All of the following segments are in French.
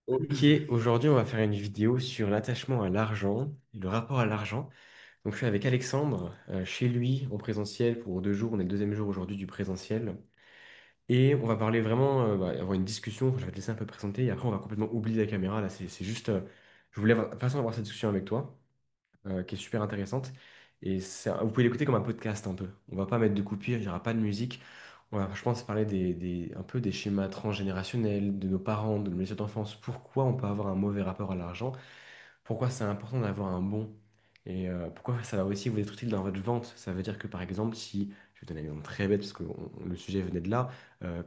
Ok, aujourd'hui on va faire une vidéo sur l'attachement à l'argent et le rapport à l'argent. Donc je suis avec Alexandre chez lui en présentiel pour 2 jours. On est le deuxième jour aujourd'hui du présentiel. Et on va parler vraiment, avoir une discussion. Je vais te laisser un peu présenter et après on va complètement oublier la caméra. Là, c'est juste, je voulais de toute façon avoir cette discussion avec toi qui est super intéressante. Et vous pouvez l'écouter comme un podcast un peu. On va pas mettre de coupure, il n'y aura pas de musique. On va, je pense, parler un peu des schémas transgénérationnels, de nos parents, de nos blessures d'enfance. Pourquoi on peut avoir un mauvais rapport à l'argent? Pourquoi c'est important d'avoir un bon? Et pourquoi ça va aussi vous être utile dans votre vente? Ça veut dire que par exemple, si, je vais donner un exemple très bête parce que le sujet venait de là,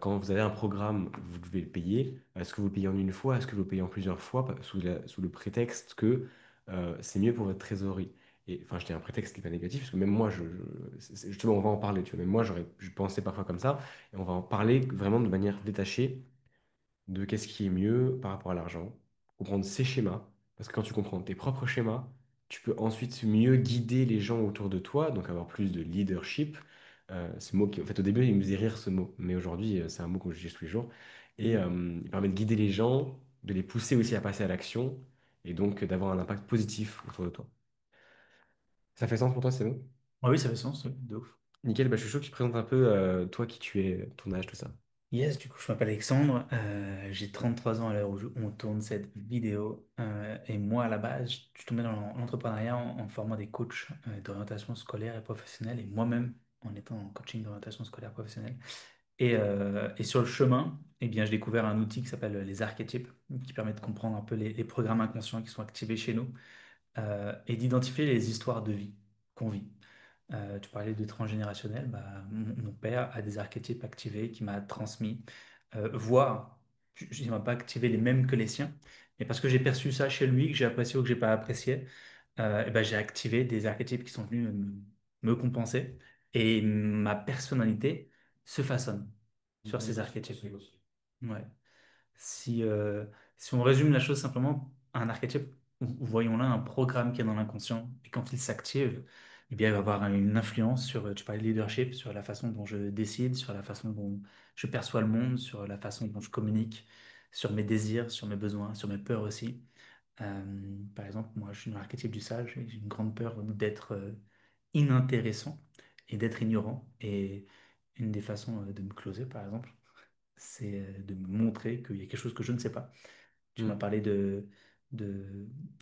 quand vous avez un programme, vous devez le payer. Est-ce que vous le payez en une fois? Est-ce que vous le payez en plusieurs fois? Sous le prétexte que c'est mieux pour votre trésorerie. Et enfin, je dis un prétexte qui n'est pas négatif, parce que même moi, justement, on va en parler, tu vois. Même moi, je pensais parfois comme ça, et on va en parler vraiment de manière détachée de qu'est-ce qui est mieux par rapport à l'argent, comprendre ses schémas, parce que quand tu comprends tes propres schémas, tu peux ensuite mieux guider les gens autour de toi, donc avoir plus de leadership. Ce mot qui, en fait, au début, il me faisait rire ce mot, mais aujourd'hui, c'est un mot que j'utilise tous les jours. Et il permet de guider les gens, de les pousser aussi à passer à l'action, et donc d'avoir un impact positif autour de toi. Ça fait sens pour toi, c'est bon? Ah oui, ça fait sens, oui, de ouf. Nickel, bah, je suis chaud que tu te présentes un peu toi qui tu es, ton âge, tout ça. Yes, du coup, je m'appelle Alexandre, j'ai 33 ans à l'heure où on tourne cette vidéo. Et moi, à la base, je suis tombé dans l'entrepreneuriat en formant des coachs d'orientation scolaire et professionnelle, et moi-même en étant en coaching d'orientation scolaire professionnelle. Et sur le chemin, eh bien, j'ai découvert un outil qui s'appelle les archétypes, qui permet de comprendre un peu les programmes inconscients qui sont activés chez nous et d'identifier les histoires de vie qu'on vit. Tu parlais de transgénérationnel, bah, mon père a des archétypes activés qui m'a transmis, voire, je ne m'a pas activé les mêmes que les siens, mais parce que j'ai perçu ça chez lui, que j'ai apprécié ou que j'ai pas apprécié, et ben, j'ai activé des archétypes qui sont venus me compenser, et ma personnalité se façonne sur ces archétypes. Ouais. Si, euh, si on résume la chose simplement, un archétype, voyons là un programme qui est dans l'inconscient, et quand il s'active, eh bien, il va avoir une influence sur, tu parlais de leadership, sur la façon dont je décide, sur la façon dont je perçois le monde, sur la façon dont je communique, sur mes désirs, sur mes besoins, sur mes peurs aussi. Par exemple, moi, je suis dans l'archétype du sage, et j'ai une grande peur d'être inintéressant et d'être ignorant. Et une des façons de me closer, par exemple, c'est de me montrer qu'il y a quelque chose que je ne sais pas. Tu m'as Hmm. parlé de...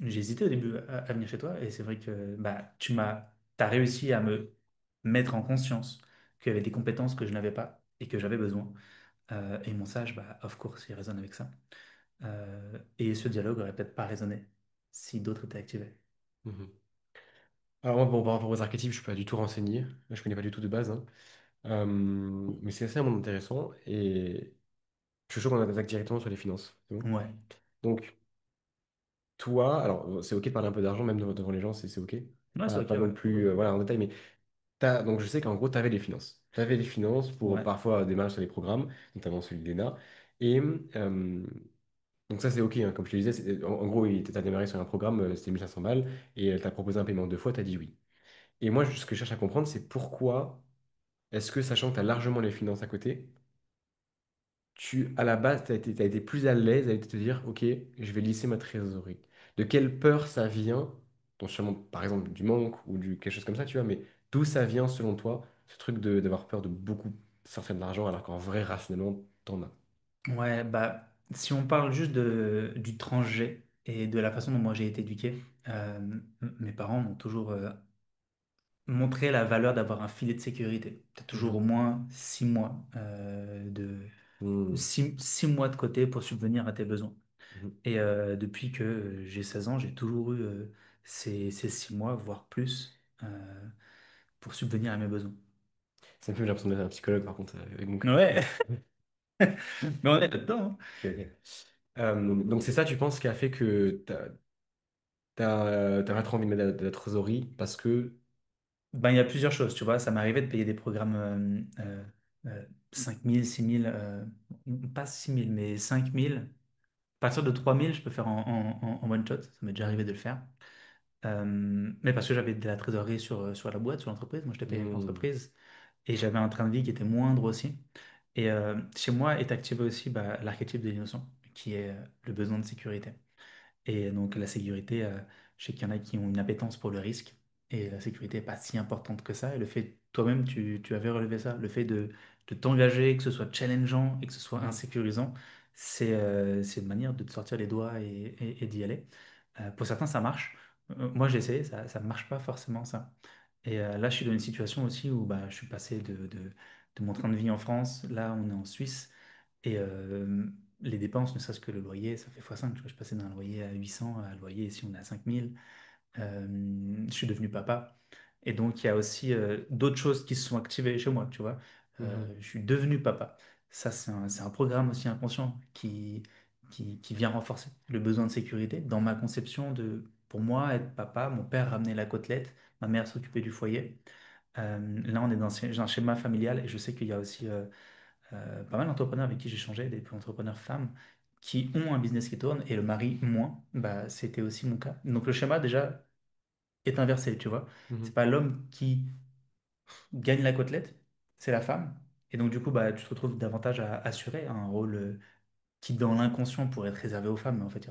J'ai hésité au début à venir chez toi et c'est vrai que bah, t'as réussi à me mettre en conscience qu'il y avait des compétences que je n'avais pas et que j'avais besoin. Et mon sage, bah, of course, il résonne avec ça. Et ce dialogue aurait peut-être pas résonné si d'autres étaient activés. Mhm. Alors moi, bon, par rapport aux archétypes, je suis pas du tout renseigné. Je connais pas du tout de base, hein. Mais c'est assez intéressant et je suis chaud qu'on attaque directement sur les finances. C'est bon. Ouais, Donc, toi, alors c'est ok de parler un peu d'argent, même devant les gens, c'est ok. ouais, c'est Pas, ok, pas non ouais. plus voilà, en détail, mais donc je sais qu'en gros, tu avais des finances. Tu avais des finances pour Ouais, parfois démarrer sur les programmes, notamment celui de l'ENA. Et donc ça, c'est ok, hein. Comme je te disais, en gros, tu as démarré sur un programme, c'était 1500 balles, et elle t'a proposé un paiement 2 fois, tu as dit oui. Et moi, ce que je cherche à comprendre, c'est pourquoi est-ce que, sachant que tu as largement les finances à côté, à la base, t'as été plus à l'aise à te dire, OK, je vais lisser ma trésorerie. De quelle peur ça vient? Donc, sûrement, par exemple, du manque ou quelque chose comme ça, tu vois, mais d'où ça vient, selon toi, ce truc d'avoir peur de beaucoup sortir de l'argent, alors qu'en vrai, rationnellement, t'en as. ouais, bah, si on parle juste du transjet et de la façon dont moi j'ai été éduqué, mes parents m'ont toujours montrer la valeur d'avoir un filet de sécurité. Tu as toujours au Mhm. moins 6 mois, Mhm. 6 mois de côté pour subvenir à tes besoins. Mhm. Et depuis que j'ai 16 ans, j'ai toujours eu ces 6 mois, voire plus, pour subvenir à mes besoins. Ça me fait j'ai l'impression d'être un psychologue, par contre, avec mon cas. Ouais, mais on est là-dedans, hein. Ok, ok. Donc, c'est ça, tu penses, qui a fait que t'as pas trop envie de mettre de la trésorerie parce que. Ben, il y a plusieurs choses, tu vois. Ça m'est arrivé de payer des programmes 5 000, 6 000, pas 6 000, mais 5 000. À partir de 3 000, je peux faire en one shot. Ça m'est déjà arrivé de le faire. Mais parce que j'avais de la trésorerie sur la boîte, sur l'entreprise. Moi, je t'ai payé avec Hmm. l'entreprise. Et j'avais un train de vie qui était moindre aussi. Et chez moi est activé aussi bah, l'archétype de l'innocent, qui est le besoin de sécurité. Et donc la sécurité, je sais qu'il y en a qui ont une appétence pour le risque, et la sécurité n'est pas si importante que ça. Et le fait, toi-même, tu avais relevé ça, le fait de t'engager, que ce soit challengeant et que ce soit Mhm. insécurisant, c'est une manière de te sortir les doigts et d'y aller. Pour certains, ça marche. Moi, j'ai essayé, ça ne marche pas forcément ça. Et là, je suis dans une situation aussi où bah, je suis passé de mon train de vie en France, là, on est en Suisse. Et les dépenses, ne serait-ce que le loyer, ça fait x5. Tu vois, je suis passé d'un loyer à 800 à un loyer ici, on est à 5000. Je suis devenu papa. Et donc, il y a aussi d'autres choses qui se sont activées chez moi, tu vois. Mhm. Je suis devenu papa. Ça, c'est un programme aussi inconscient qui vient renforcer le besoin de sécurité. Dans ma conception de, pour moi, être papa, mon père ramenait la côtelette, ma mère s'occupait du foyer. Là, on est dans un schéma familial et je sais qu'il y a aussi pas mal d'entrepreneurs avec qui j'ai changé, des entrepreneurs femmes qui ont un business qui tourne et le mari moins. Bah, c'était aussi mon cas. Donc le schéma déjà est inversé, tu vois. C'est Mhm. pas l'homme qui gagne la côtelette, c'est la femme. Et donc du coup, bah, tu te retrouves davantage à assurer un rôle qui dans l'inconscient pourrait être réservé aux femmes, mais en fait, il y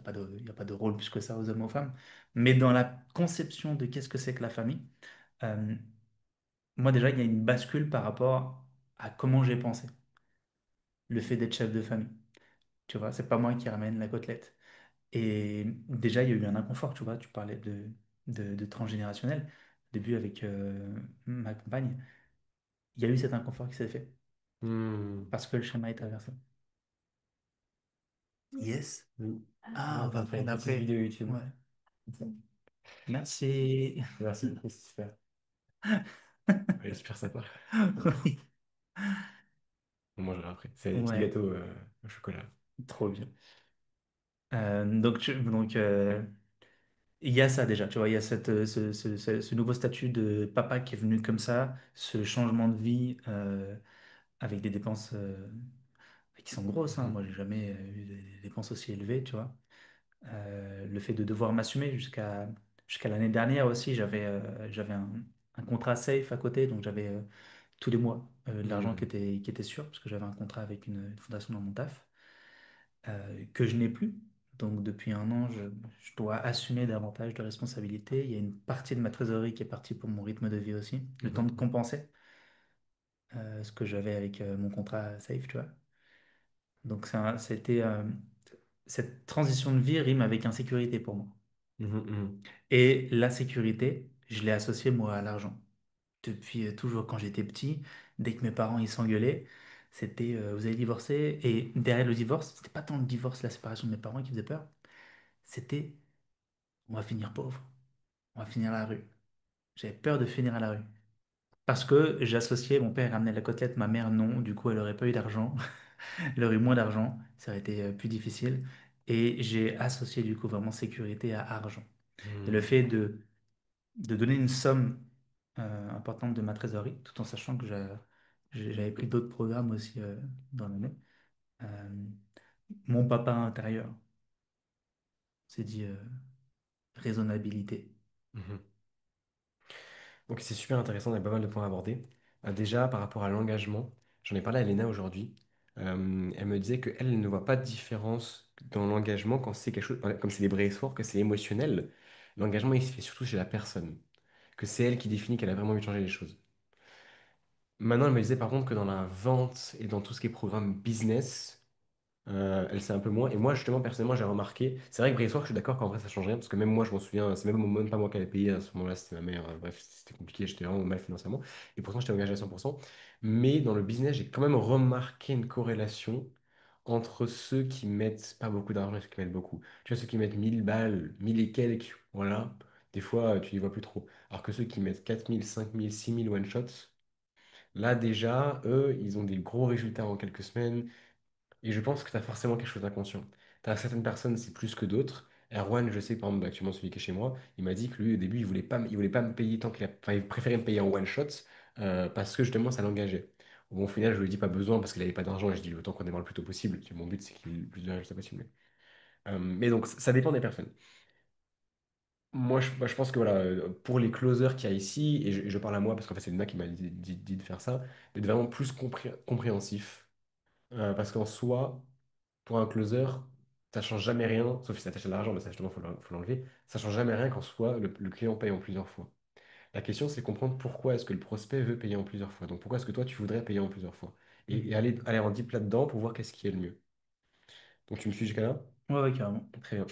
a pas de rôle plus que ça aux hommes et aux femmes. Mais dans la conception de qu'est-ce que c'est que la famille, euh, moi déjà, il y a une bascule par rapport à comment j'ai pensé le fait d'être chef de famille. Tu vois, c'est pas moi qui ramène la côtelette. Et déjà, il y a eu un inconfort, tu vois. Tu parlais de transgénérationnel. Au début, avec ma compagne, il y a eu cet inconfort qui s'est fait Mhm. parce que le schéma est inversé. Yes. Oui. Là, Ah, on on va va faire une apprendre petite après. vidéo YouTube. Ouais. Merci. Merci, c'est super. Ouais, super sympa. Oui. On mangera après. C'est des petits Ouais, gâteaux au chocolat. trop bien. Il y a ça déjà, tu vois, il y a ce nouveau statut de papa qui est venu comme ça, ce changement de vie avec des dépenses qui sont grosses, hein. Mhm. Moi, j'ai jamais eu des dépenses aussi élevées, tu vois. Le fait de devoir m'assumer jusqu'à l'année dernière aussi, j'avais un contrat safe à côté, donc j'avais tous les mois de l'argent Mhm. qui était sûr, parce que j'avais un contrat avec une fondation dans mon taf, que je n'ai plus. Donc depuis un an, je dois assumer davantage de responsabilités. Il y a une partie de ma trésorerie qui est partie pour mon rythme de vie aussi, le temps de Mhm. compenser ce que j'avais avec mon contrat safe, tu vois. Donc c'était cette transition de vie rime avec insécurité pour moi. Mhm. Mhm. Et la sécurité, je l'ai associée moi à l'argent. Depuis toujours quand j'étais petit, dès que mes parents ils s'engueulaient, c'était vous avez divorcé. Et derrière le divorce, c'était pas tant le divorce, la séparation de mes parents qui faisait peur, c'était on va finir pauvre, on va finir à la rue. J'avais peur de finir à la rue. Parce que j'associais, mon père ramenait la côtelette, ma mère non, du coup elle aurait pas eu d'argent, elle aurait eu moins d'argent, ça aurait été plus difficile. Et j'ai associé du coup vraiment sécurité à argent. Et le Mhm. fait de donner une somme importante de ma trésorerie, tout en sachant que j'avais pris d'autres programmes aussi dans l'année. Euh, Mon papa intérieur s'est dit raisonnabilité. Mhm. Donc c'est super intéressant, on a pas mal de points à aborder. Déjà, par rapport à l'engagement, j'en ai parlé à Léna aujourd'hui. Elle me disait qu'elle elle ne voit pas de différence dans l'engagement quand c'est quelque chose, comme c'est des vrais efforts, que c'est émotionnel. L'engagement, il se fait surtout chez la personne, que c'est elle qui définit qu'elle a vraiment envie de changer les choses. Maintenant, elle me disait par contre que dans la vente et dans tout ce qui est programme business, elle sait un peu moins. Et moi, justement, personnellement, j'ai remarqué. C'est vrai que Bressoir, je suis d'accord qu'en vrai, ça change rien. Parce que même moi, je m'en souviens, c'est même pas moi qui avais payé à ce moment-là, c'était ma mère. Bref, c'était compliqué, j'étais vraiment mal financièrement. Et pourtant, j'étais engagé à 100%. Mais dans le business, j'ai quand même remarqué une corrélation entre ceux qui mettent pas beaucoup d'argent et ceux qui mettent beaucoup. Tu vois, ceux qui mettent 1000 balles, 1000 et quelques, voilà. Des fois, tu les vois plus trop. Alors que ceux qui mettent 4000, 5000, 6000 one shot, là, déjà, eux, ils ont des gros résultats en quelques semaines. Et je pense que tu as forcément quelque chose d'inconscient. Tu as certaines personnes, c'est plus que d'autres. Erwan, je sais, par exemple, actuellement, celui qui est chez moi, il m'a dit que lui, au début, il voulait pas me payer tant qu'il a... Enfin, il préférait me payer en one shot parce que justement, ça l'engageait. Bon, au final, je lui ai dit pas besoin parce qu'il avait pas d'argent et je dis autant qu'on démarre le plus tôt possible. Mon but, c'est qu'il ait le plus de résultats possible. Mais donc, ça dépend des personnes. Moi, je pense que voilà, pour les closers qu'il y a ici, et je parle à moi parce qu'en fait, c'est Luna qui m'a dit de faire ça, d'être vraiment plus compréhensif Parce qu'en soi, pour un closer, ça change jamais rien, sauf si c'est attaché à l'argent, mais ça justement, faut l'enlever. Ça change jamais rien qu'en soi, le client paye en plusieurs fois. La question, c'est comprendre pourquoi est-ce que le prospect veut payer en plusieurs fois. Donc pourquoi est-ce que toi, tu voudrais payer en plusieurs fois. Et Mhm. aller en deep là-dedans pour voir qu'est-ce qui est le mieux. Donc tu me suis jusqu'à là? Ouais, ouais, carrément. Très bien.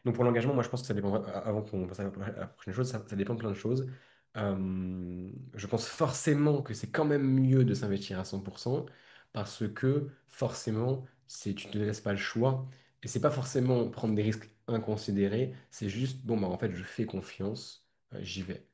Donc pour l'engagement, moi je pense que ça dépend, avant qu'on passe à la prochaine chose, ça dépend de plein de choses. Je pense forcément que c'est quand même mieux de s'investir à 100% parce que forcément, tu ne te laisses pas le choix et c'est pas forcément prendre des risques inconsidérés, c'est juste, bon, bah en fait, je fais confiance, j'y vais.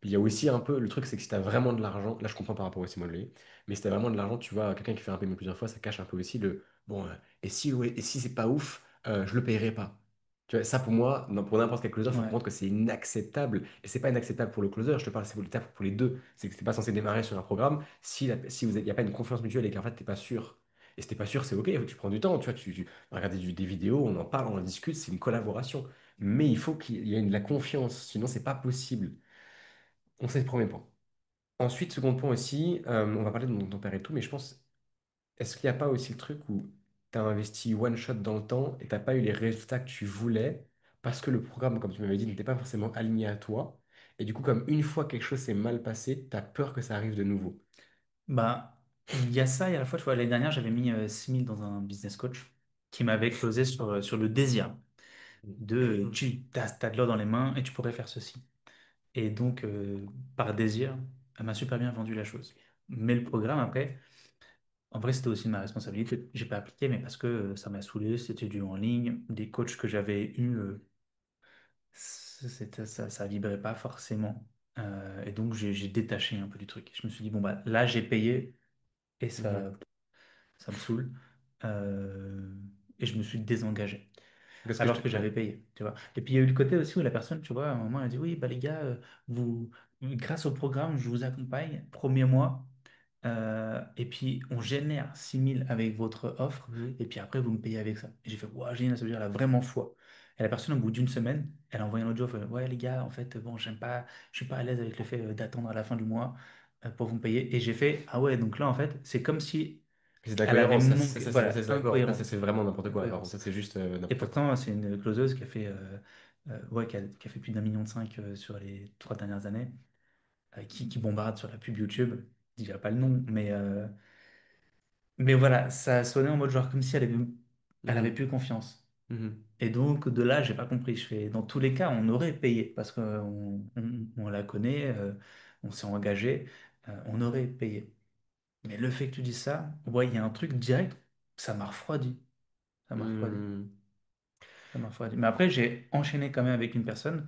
Puis il y a aussi un peu, le truc, c'est que si tu as vraiment de l'argent, là je comprends par rapport au Simon Lee, mais si tu as vraiment de l'argent, tu vois, quelqu'un qui fait un paiement plusieurs fois, ça cache un peu aussi le, bon, et si c'est pas ouf, je le payerai pas. Tu vois, ça pour moi, non, pour n'importe quel closer, il faut Ouais. comprendre que c'est inacceptable. Et c'est pas inacceptable pour le closer, je te parle, c'est pour les deux. C'est que t'es pas censé démarrer sur un programme si il n'y a pas une confiance mutuelle et qu'en fait t'es pas sûr. Et si t'es pas sûr, c'est ok, tu prends du temps, tu vois, tu vas regarder des vidéos, on en parle, on en discute, c'est une collaboration. Mais il faut qu'il y ait de la confiance, sinon c'est pas possible. On sait le premier point. Ensuite, second point aussi, on va parler de ton père et tout, mais je pense est-ce qu'il n'y a pas aussi le truc où tu as investi one shot dans le temps et t'as pas eu les résultats que tu voulais parce que le programme, comme tu m'avais dit, n'était pas forcément aligné à toi. Et du coup, comme une fois quelque chose s'est mal passé, tu as peur que ça arrive de nouveau. Bah, il y a ça, et à la fois, tu vois, l'année dernière, j'avais mis 6 000 dans un business coach qui m'avait closé sur le désir de t'as de l'or dans les mains et tu pourrais faire ceci. Et donc, par désir, elle m'a super bien vendu la chose. Mais le programme, après, en vrai, c'était aussi ma responsabilité. J'ai pas appliqué, mais parce que ça m'a saoulé, c'était du en ligne. Des coachs que j'avais eus, ça vibrait pas forcément. Et donc, j'ai détaché un peu du truc. Je me suis dit, bon, bah là, j'ai payé et Mhm. ça me saoule. Euh, et je me suis désengagé Qu'est-ce que je alors te... que Ouais. j'avais payé, tu vois. Et puis il y a eu le côté aussi où la personne, tu vois, à un moment, elle a dit, oui, bah les gars, vous, grâce au programme, je vous accompagne, premier mois, et puis on génère 6 000 avec votre offre, Mhm. et puis après, vous me payez avec ça. Et j'ai fait, wow, génial, ça veut dire, elle a vraiment foi. Et la personne, au bout d'une semaine, elle a envoyé un audio, elle fait, ouais, les gars, en fait, bon, j'aime pas, je suis pas à l'aise avec le fait d'attendre à la fin du mois pour vous me payer. Et j'ai fait, ah ouais, donc là, en fait, c'est comme si C'est de la elle avait cohérence, manqué, ça, voilà, c'est d'accord. Ça, incohérence. c'est vraiment n'importe quoi. Alors, ça, Incohérence. c'est juste Et n'importe quoi. pourtant, c'est une closeuse qui a fait, ouais, qui a fait plus d'1,5 million sur les 3 dernières années, qui bombarde sur la pub YouTube. Je dirais pas le nom, mais voilà, ça sonnait en mode genre comme si elle avait Mhm. plus confiance. Mhm. Et donc, de là, j'ai pas compris. Je fais, dans tous les cas, on aurait payé parce qu'on la connaît, on s'est engagé, on aurait payé. Mais le fait que tu dis ça, ouais, il y a un truc direct, ça m'a refroidi. Ça m'a refroidi. Mhm. Ça m'a refroidi. Mais après, j'ai enchaîné quand même avec une personne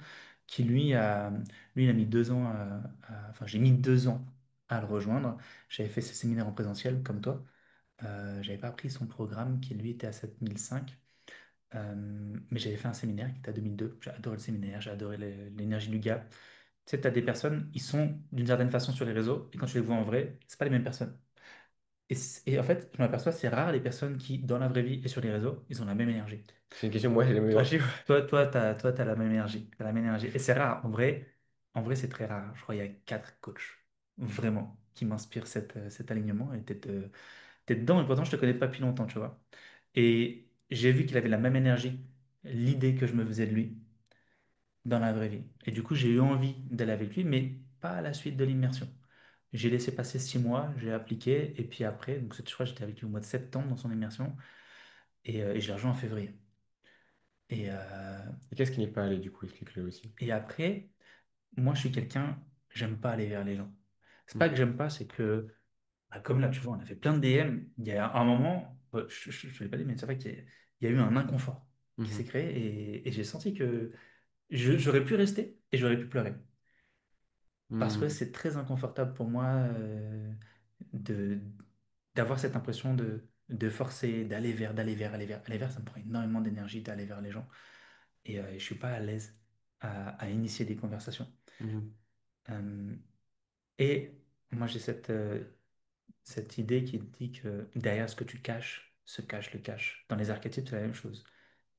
qui, lui, il a mis 2 ans enfin, j'ai mis 2 ans à le rejoindre. J'avais fait ses séminaires en présentiel, comme toi. J'avais pas pris son programme qui, lui, était à 7 500. Mais j'avais fait un séminaire qui était à 2002. J'ai adoré le séminaire, j'ai adoré l'énergie du gars. Tu sais, tu as des personnes, ils sont d'une certaine façon sur les réseaux, et quand tu les vois en vrai, c'est pas les mêmes personnes. Et en fait, je m'aperçois, c'est rare les personnes qui, dans la vraie vie et sur les réseaux, ils ont la même énergie. C'est une question, moi, j'ai jamais Toi, marché. t'as la même énergie. T'as la même énergie. Et c'est rare. En vrai, c'est très rare. Je crois qu'il y a 4 coachs, vraiment, qui m'inspirent cet alignement. Et t'es dedans, et pourtant, je te connais pas depuis longtemps, tu vois. Et j'ai vu qu'il avait la même énergie, l'idée que je me faisais de lui dans la vraie vie. Et du coup, j'ai eu envie d'aller avec lui, mais pas à la suite de l'immersion. J'ai laissé passer 6 mois, j'ai appliqué, et puis après, donc je crois que j'étais avec lui au mois de septembre dans son immersion, et je l'ai rejoint en février. Et, Et qu'est-ce qui n'est pas allé, du coup, explique-le aussi. et après, moi, je suis quelqu'un, j'aime pas aller vers les gens. C'est pas que Mhm. j'aime pas, c'est que, bah, comme là, tu vois, on a fait plein de DM. Il y a un moment, je l'ai pas dit, mais c'est vrai qu'il y a eu un inconfort qui s'est Mhm. créé et j'ai senti que j'aurais pu rester et j'aurais pu pleurer. Parce que Mhm. c'est très inconfortable pour moi de, d'avoir cette impression de forcer, aller vers. Ça me prend énormément d'énergie d'aller vers les gens et je suis pas à l'aise à initier des conversations. Mhm. Euh, Et moi, j'ai cette idée qui dit que derrière ce que tu caches, se cache le cache. Dans les archétypes, c'est la même chose.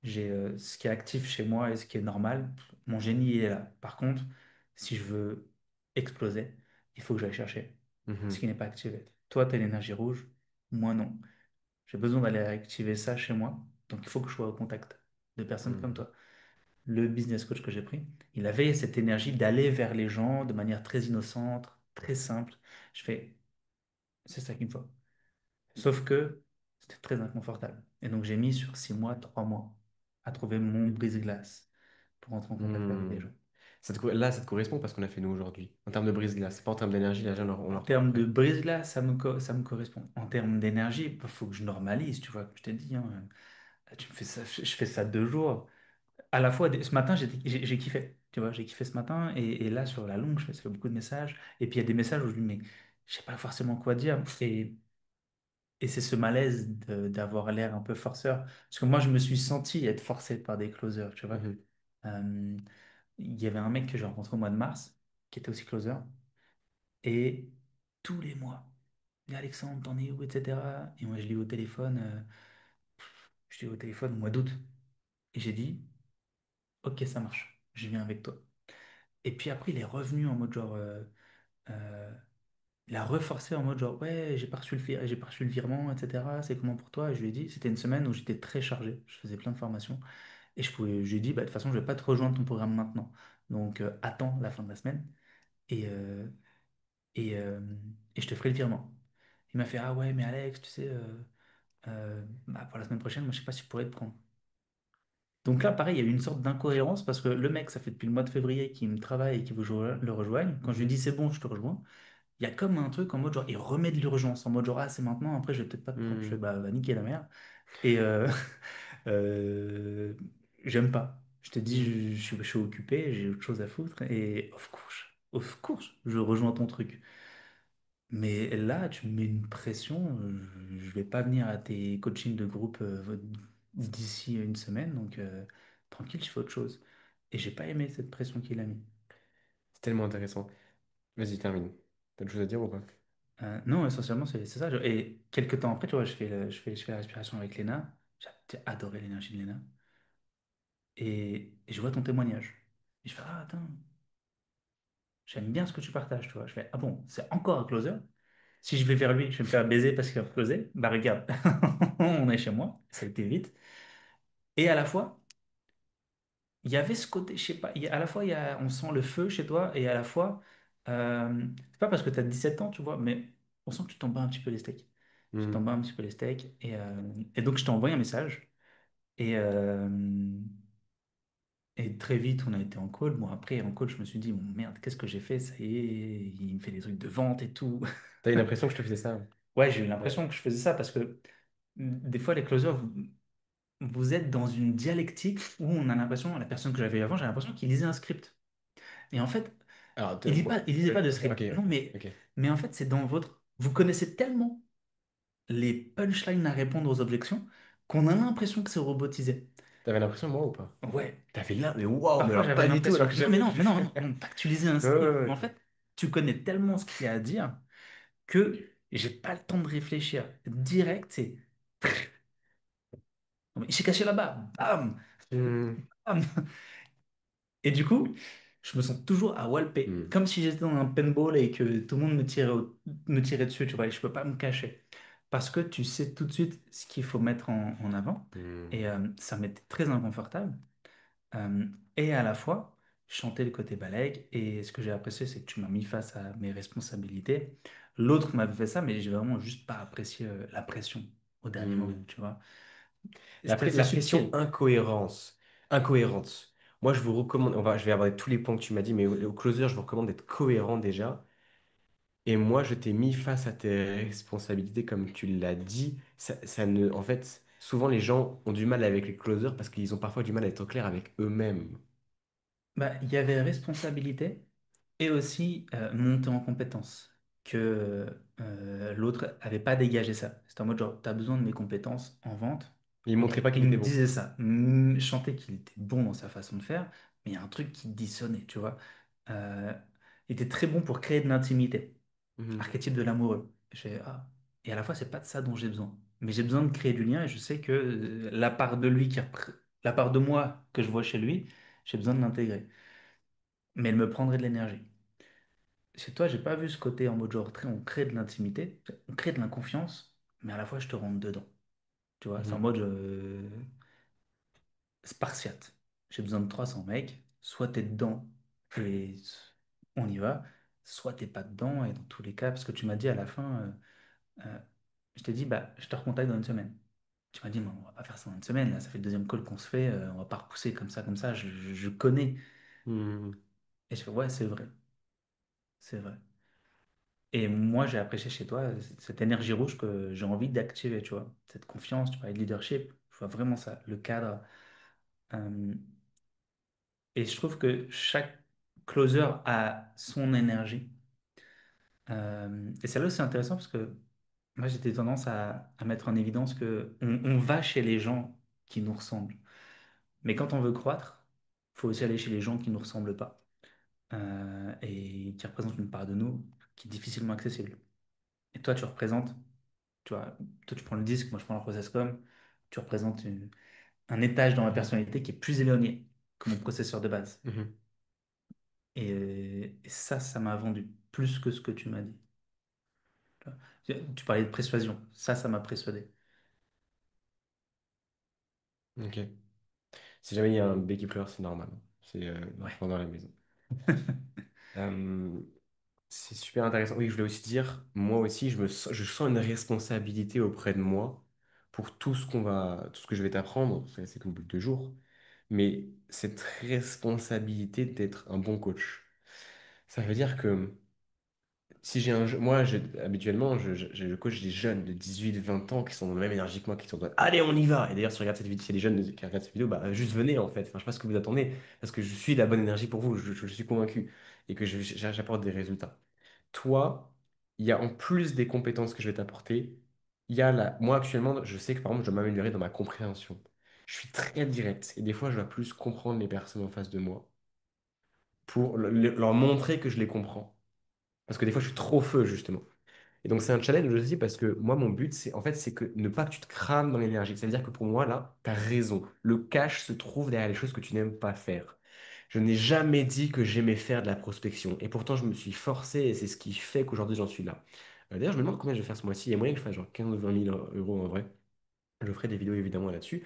J'ai ce qui est actif chez moi et ce qui est normal. Mon génie il est là. Par contre, si je veux exploser, il faut que j'aille chercher ce qui Mhm. n'est pas activé. Toi, tu as l'énergie rouge, moi non. J'ai besoin d'aller activer ça chez moi. Donc, il faut que je sois au contact de personnes comme Hmm. toi. Le business coach que j'ai pris, il avait cette énergie d'aller vers les gens de manière très innocente, très simple. Je fais, c'est ça qu'il me faut. Sauf que c'était très inconfortable. Et donc, j'ai mis sur 6 mois, 3 mois à trouver mon brise-glace pour entrer en contact avec des Hmm. gens. Là, ça te correspond parce qu'on a fait nous aujourd'hui. En termes de brise-glace, c'est pas en termes d'énergie, là, on En leur trouve termes de après. brise-glace, ça me correspond. En termes d'énergie, il faut que je normalise, tu vois, comme je t'ai dit, hein. Tu me fais ça, je fais ça 2 jours. À la fois, ce matin, j'ai kiffé, tu vois, j'ai kiffé ce matin. Et là, sur la longue, je fais ça fait beaucoup de messages. Et puis, il y a des messages où je lui dis, mais je sais pas forcément quoi dire. Et c'est ce malaise d'avoir l'air un peu forceur. Parce que moi, je me suis senti être forcé par des closers, tu vois. Mhm. Euh, il y avait un mec que j'ai rencontré au mois de mars, qui était aussi closer. Et tous les mois, mais Alexandre, t'en es où, etc. Et moi, je l'ai eu au téléphone, je l'ai eu au téléphone au mois d'août. Et j'ai dit, ok, ça marche, je viens avec toi. Et puis après, il est revenu en mode genre, euh, il a reforcé en mode genre, ouais, j'ai pas reçu le virement, etc. C'est comment pour toi? Et je lui ai dit, c'était une semaine où j'étais très chargé, je faisais plein de formations. Et je lui ai dit, bah, de toute façon, je vais pas te rejoindre ton programme maintenant. Donc, attends la fin de la semaine et, euh, et, euh, et je te ferai le virement. Il m'a fait, ah ouais, mais Alex, tu sais, bah, pour la semaine prochaine, moi, je sais pas si je pourrais te prendre. Donc là, pareil, il y a eu une sorte d'incohérence parce que le mec, ça fait depuis le mois de février qu'il me travaille et qu'il veut que je le rejoigne. Quand je lui dis Mhm. c'est bon, je te rejoins, il y a comme un truc en mode genre, il remet de l'urgence, en mode genre, ah, c'est maintenant, après, je vais peut-être pas te prendre. Je fais, Hmm. bah niquer la mère. Et euh, j'aime pas. Je te dis, Hmm. je suis occupé, j'ai autre chose à foutre. Et of course, je rejoins ton truc. Mais là, tu me mets une pression. Je vais pas venir à tes coachings de groupe d'ici une semaine. Donc, tranquille, je fais autre chose. Et j'ai pas aimé cette pression qu'il a mis. C'est tellement intéressant. Vas-y, termine. T'as autre chose à dire ou pas? Non, essentiellement, c'est ça. Et quelques temps après, tu vois, je fais la respiration avec Léna. J'ai adoré l'énergie de Léna. Et je vois ton témoignage. Et je fais, ah, attends, j'aime bien ce que tu partages, tu vois. Je fais, ah bon, c'est encore un closer? Si je vais vers lui, je vais me faire baiser parce qu'il va me closer. Bah regarde, on est chez moi, ça a été vite. Et à la fois, il y avait ce côté, je sais pas, à la fois, on sent le feu chez toi, et à la fois, c'est pas parce que tu as 17 ans, tu vois, mais on sent que tu t'en bats un petit peu les steaks. Tu t'en Hmm. bats un petit peu les steaks. Et donc, je t'ai envoyé un message. Et, euh, et très vite, on a été en call. Bon, après, en call, je me suis dit, bon, merde, qu'est-ce que j'ai fait? Ça y est, il me fait des trucs de vente et tout. T'as eu l'impression que je te faisais ça? Ouais, j'ai eu l'impression que je faisais ça parce que des fois, les closers, vous êtes dans une dialectique où on a l'impression, la personne que j'avais avant, j'ai l'impression qu'il lisait un script. Et en fait, Alors, il lisait pas de ok, script. Non, ok. mais en fait, c'est dans votre. Vous connaissez tellement les punchlines à répondre aux objections qu'on a l'impression que c'est robotisé. T'avais l'impression, moi, ou pas? Ouais, T'avais là, mais waouh, mais parfois alors j'avais pas du tout, alors l'impression. que Non, mais jamais. non, mais non, non, non, pas que tu lisais un Ouais, ouais, script. ouais, Mais en ok. fait, tu connais tellement ce qu'il y a à dire que j'ai pas le temps de réfléchir. Direct, c'est. Non, mais il s'est caché là-bas. Bam! Hmm. Bam! Et du coup, je me sens toujours à walper, Hmm. comme si j'étais dans un paintball et que tout le monde me tirait dessus, tu vois, et je peux pas me cacher. Parce que tu sais tout de suite ce qu'il faut mettre en avant. Hmm. Et ça m'était très inconfortable. Euh, et à la fois, chanter le côté balègue. Et ce que j'ai apprécié, c'est que tu m'as mis face à mes responsabilités. L'autre m'avait fait ça, mais j'ai vraiment juste pas apprécié la pression au dernier moment, Hmm. tu vois. La C'était suspicion subtil. incohérente. Moi, je vous recommande, je vais aborder tous les points que tu m'as dit, mais au closer, je vous recommande d'être cohérent déjà. Et moi, je t'ai mis face à tes responsabilités, comme tu l'as dit. En fait, souvent, les gens ont du mal avec les closers parce qu'ils ont parfois du mal à être clairs avec eux-mêmes. Bah, il y avait responsabilité et aussi monter en compétence que l'autre avait pas dégagé ça. C'était en mode genre, tu as besoin de mes compétences en vente. Ils Ok, montraient pas qu'il il me était bon. disait ça. Je sentais qu'il était bon dans sa façon de faire, mais il y a un truc qui dissonnait, tu vois. Euh, il était très bon pour créer de l'intimité, Mhm. archétype de l'amoureux. Ah. Et à la fois, c'est pas de ça dont j'ai besoin. Mais j'ai besoin de créer du lien et je sais que la part de lui la part de moi que je vois chez lui, j'ai besoin de l'intégrer. Mais elle me prendrait de l'énergie. Chez toi, j'ai pas vu ce côté en mode genre, on crée de l'intimité, on crée de la confiance, mais à la fois, je te rentre dedans. Tu vois, c'est en Mhm. mode spartiate. J'ai besoin de 300 mecs. Soit t'es dedans et on y va, soit t'es pas dedans. Et dans tous les cas, parce que tu m'as dit à la fin, euh, je t'ai dit, bah, je te recontacte dans une semaine. Tu m'as dit, mais on va pas faire ça dans une semaine. Là, ça fait le deuxième call qu'on se fait. On va pas repousser comme ça. Je connais. Mhm. Et je fais, ouais, c'est vrai. C'est vrai. Et moi, j'ai apprécié chez toi cette énergie rouge que j'ai envie d'activer, tu vois. Cette confiance, tu parlais de leadership. Je vois vraiment ça, le cadre. Euh, et je trouve que chaque closer a son énergie. Et c'est là aussi intéressant parce que moi, j'ai tendance à mettre en évidence que on va chez les gens qui nous ressemblent. Mais quand on veut croître, il faut aussi aller chez les gens qui ne nous ressemblent pas et qui représentent une part de nous qui est difficilement accessible. Et toi, tu représentes, tu vois, toi, tu prends le disque, moi, je prends la process com, tu représentes un étage dans ma personnalité qui est plus éloigné que mon processeur de base. Mhm. Et ça m'a vendu plus que ce que tu m'as dit. Tu parlais de persuasion, ça m'a persuadé. Ok. Si jamais il y a un bébé qui pleure, c'est normal. C'est Ouais. l'enfant dans la maison. Euh, c'est super intéressant. Oui, je voulais aussi dire, moi aussi, je sens une responsabilité auprès de moi pour tout ce que je vais t'apprendre. C'est comme plus de 2 jours. Mais cette responsabilité d'être un bon coach. Ça veut dire que si j'ai moi, habituellement, je coach des jeunes de 18 20 ans qui sont dans la même énergie que moi, qui sont en mode, allez, on y va. Et d'ailleurs, si tu regardes cette vidéo, s'il y a des jeunes qui regardent cette vidéo, bah, juste venez en fait. Enfin, je sais pas ce que vous attendez, parce que je suis la bonne énergie pour vous, je suis convaincu et que j'apporte des résultats. Toi, il y a en plus des compétences que je vais t'apporter, il y a moi actuellement, je sais que par exemple, je dois m'améliorer dans ma compréhension. Je suis très direct et des fois, je dois plus comprendre les personnes en face de moi pour leur montrer que je les comprends. Parce que des fois, je suis trop feu, justement. Et donc, c'est un challenge aussi parce que moi, mon but, c'est en fait, c'est que ne pas que tu te crames dans l'énergie. Ça veut dire que pour moi, là, tu as raison. Le cash se trouve derrière les choses que tu n'aimes pas faire. Je n'ai jamais dit que j'aimais faire de la prospection. Et pourtant, je me suis forcé et c'est ce qui fait qu'aujourd'hui, j'en suis là. D'ailleurs, je me demande combien je vais faire ce mois-ci. Il y a moyen que je fasse genre 15 ou 20 000 euros en vrai. Je ferai des vidéos évidemment là-dessus.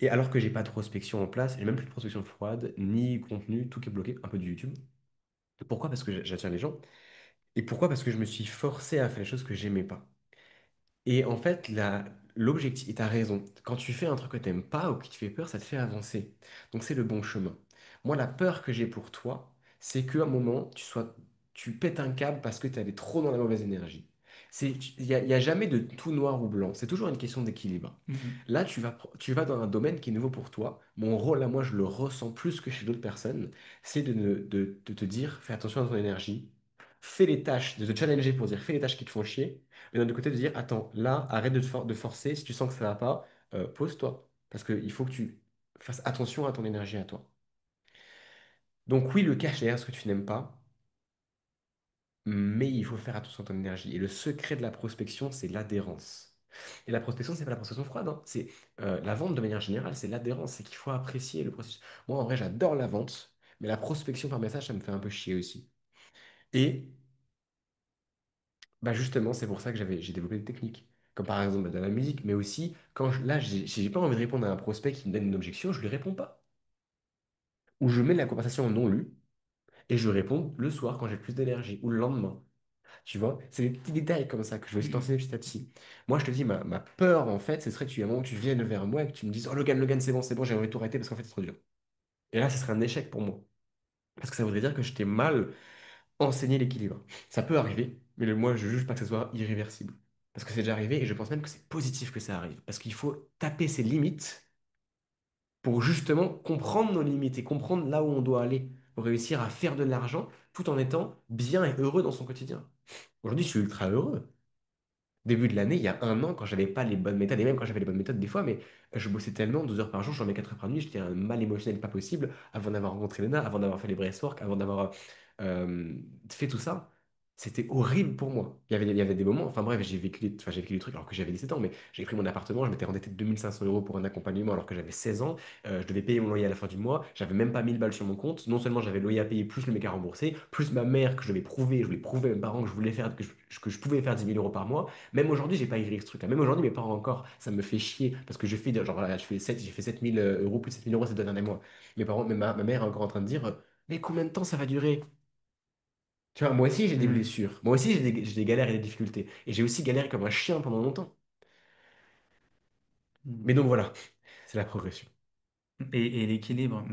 Et alors que j'ai pas de prospection en place, et même plus de prospection froide, ni contenu, tout qui est bloqué, un peu de YouTube. Pourquoi? Parce que j'attire les gens. Et pourquoi? Parce que je me suis forcé à faire les choses que j'aimais pas. Et en fait, l'objectif, et tu as raison, quand tu fais un truc que tu n'aimes pas ou qui te fait peur, ça te fait avancer. Donc c'est le bon chemin. Moi, la peur que j'ai pour toi, c'est qu'à un moment, tu pètes un câble parce que tu allé trop dans la mauvaise énergie. Il y a jamais de tout noir ou blanc, c'est toujours une question d'équilibre. Mhm. Là, tu vas dans un domaine qui est nouveau pour toi. Mon rôle à moi, je le ressens plus que chez d'autres personnes, c'est de te dire, fais attention à ton énergie, fais les tâches, de te challenger pour dire, fais les tâches qui te font chier, mais d'un autre côté, de dire, attends, là, arrête de forcer. Si tu sens que ça va pas, pose-toi. Parce qu'il faut que tu fasses attention à ton énergie à toi. Donc oui, le cache derrière ce que tu n'aimes pas, mais il faut faire attention à ton énergie. Et le secret de la prospection, c'est l'adhérence. Et la prospection, c'est pas la prospection froide, hein. C'est la vente de manière générale, c'est l'adhérence. C'est qu'il faut apprécier le processus. Moi, en vrai, j'adore la vente, mais la prospection par message, ça me fait un peu chier aussi. Et bah justement, c'est pour ça que j'ai développé des techniques. Comme par exemple dans la musique, mais aussi quand là, j'ai pas envie de répondre à un prospect qui me donne une objection, je lui réponds pas. Ou je mets la conversation en non lu et je réponds le soir quand j'ai plus d'énergie ou le lendemain. Tu vois, c'est des petits détails comme ça que je vais aussi t'enseigner petit à petit. Moi, je te dis, ma peur, en fait, ce serait que tu, à un moment, tu viennes vers moi et que tu me dises, oh Logan, c'est bon, j'ai envie de tout arrêter parce qu'en fait, c'est trop dur. Et là, ce serait un échec pour moi. Parce que ça voudrait dire que je t'ai mal enseigné l'équilibre. Ça peut arriver, mais moi, je juge pas que ce soit irréversible. Parce que c'est déjà arrivé et je pense même que c'est positif que ça arrive. Parce qu'il faut taper ses limites pour justement comprendre nos limites et comprendre là où on doit aller pour réussir à faire de l'argent tout en étant bien et heureux dans son quotidien. Aujourd'hui, je suis ultra heureux. Début de l'année, il y a 1 an, quand j'avais pas les bonnes méthodes, et même quand j'avais les bonnes méthodes des fois, mais je bossais tellement, 12 heures par jour, j'en mets 4 heures par nuit, j'étais un mal émotionnel pas possible, avant d'avoir rencontré Lena, avant d'avoir fait les breathwork, avant d'avoir fait tout ça. C'était horrible pour moi. Il y avait des moments, enfin bref, j'ai vécu des trucs alors que j'avais 17 ans, mais j'ai pris mon appartement, je m'étais endetté de 2 500 € pour un accompagnement alors que j'avais 16 ans. Je devais payer mon loyer à la fin du mois, j'avais même pas 1000 balles sur mon compte. Non seulement j'avais le loyer à payer, plus le mec à rembourser, plus ma mère que je voulais prouver à mes parents que je voulais faire, que je pouvais faire 10 000 € par mois. Même aujourd'hui, j'ai pas écrit ce truc-là. Même aujourd'hui, mes parents encore, ça me fait chier parce que je fais, genre, voilà, j'ai fait 7 000 € plus 7 000 € ces 2 derniers mois. Mes parents, ma mère est encore en train de dire, mais combien de temps ça va durer? Tu vois, moi aussi j'ai des Hmm. blessures. Moi aussi j'ai des galères et des difficultés. Et j'ai aussi galéré comme un chien pendant longtemps. Mais Hmm. donc voilà, c'est la progression. Et l'équilibre,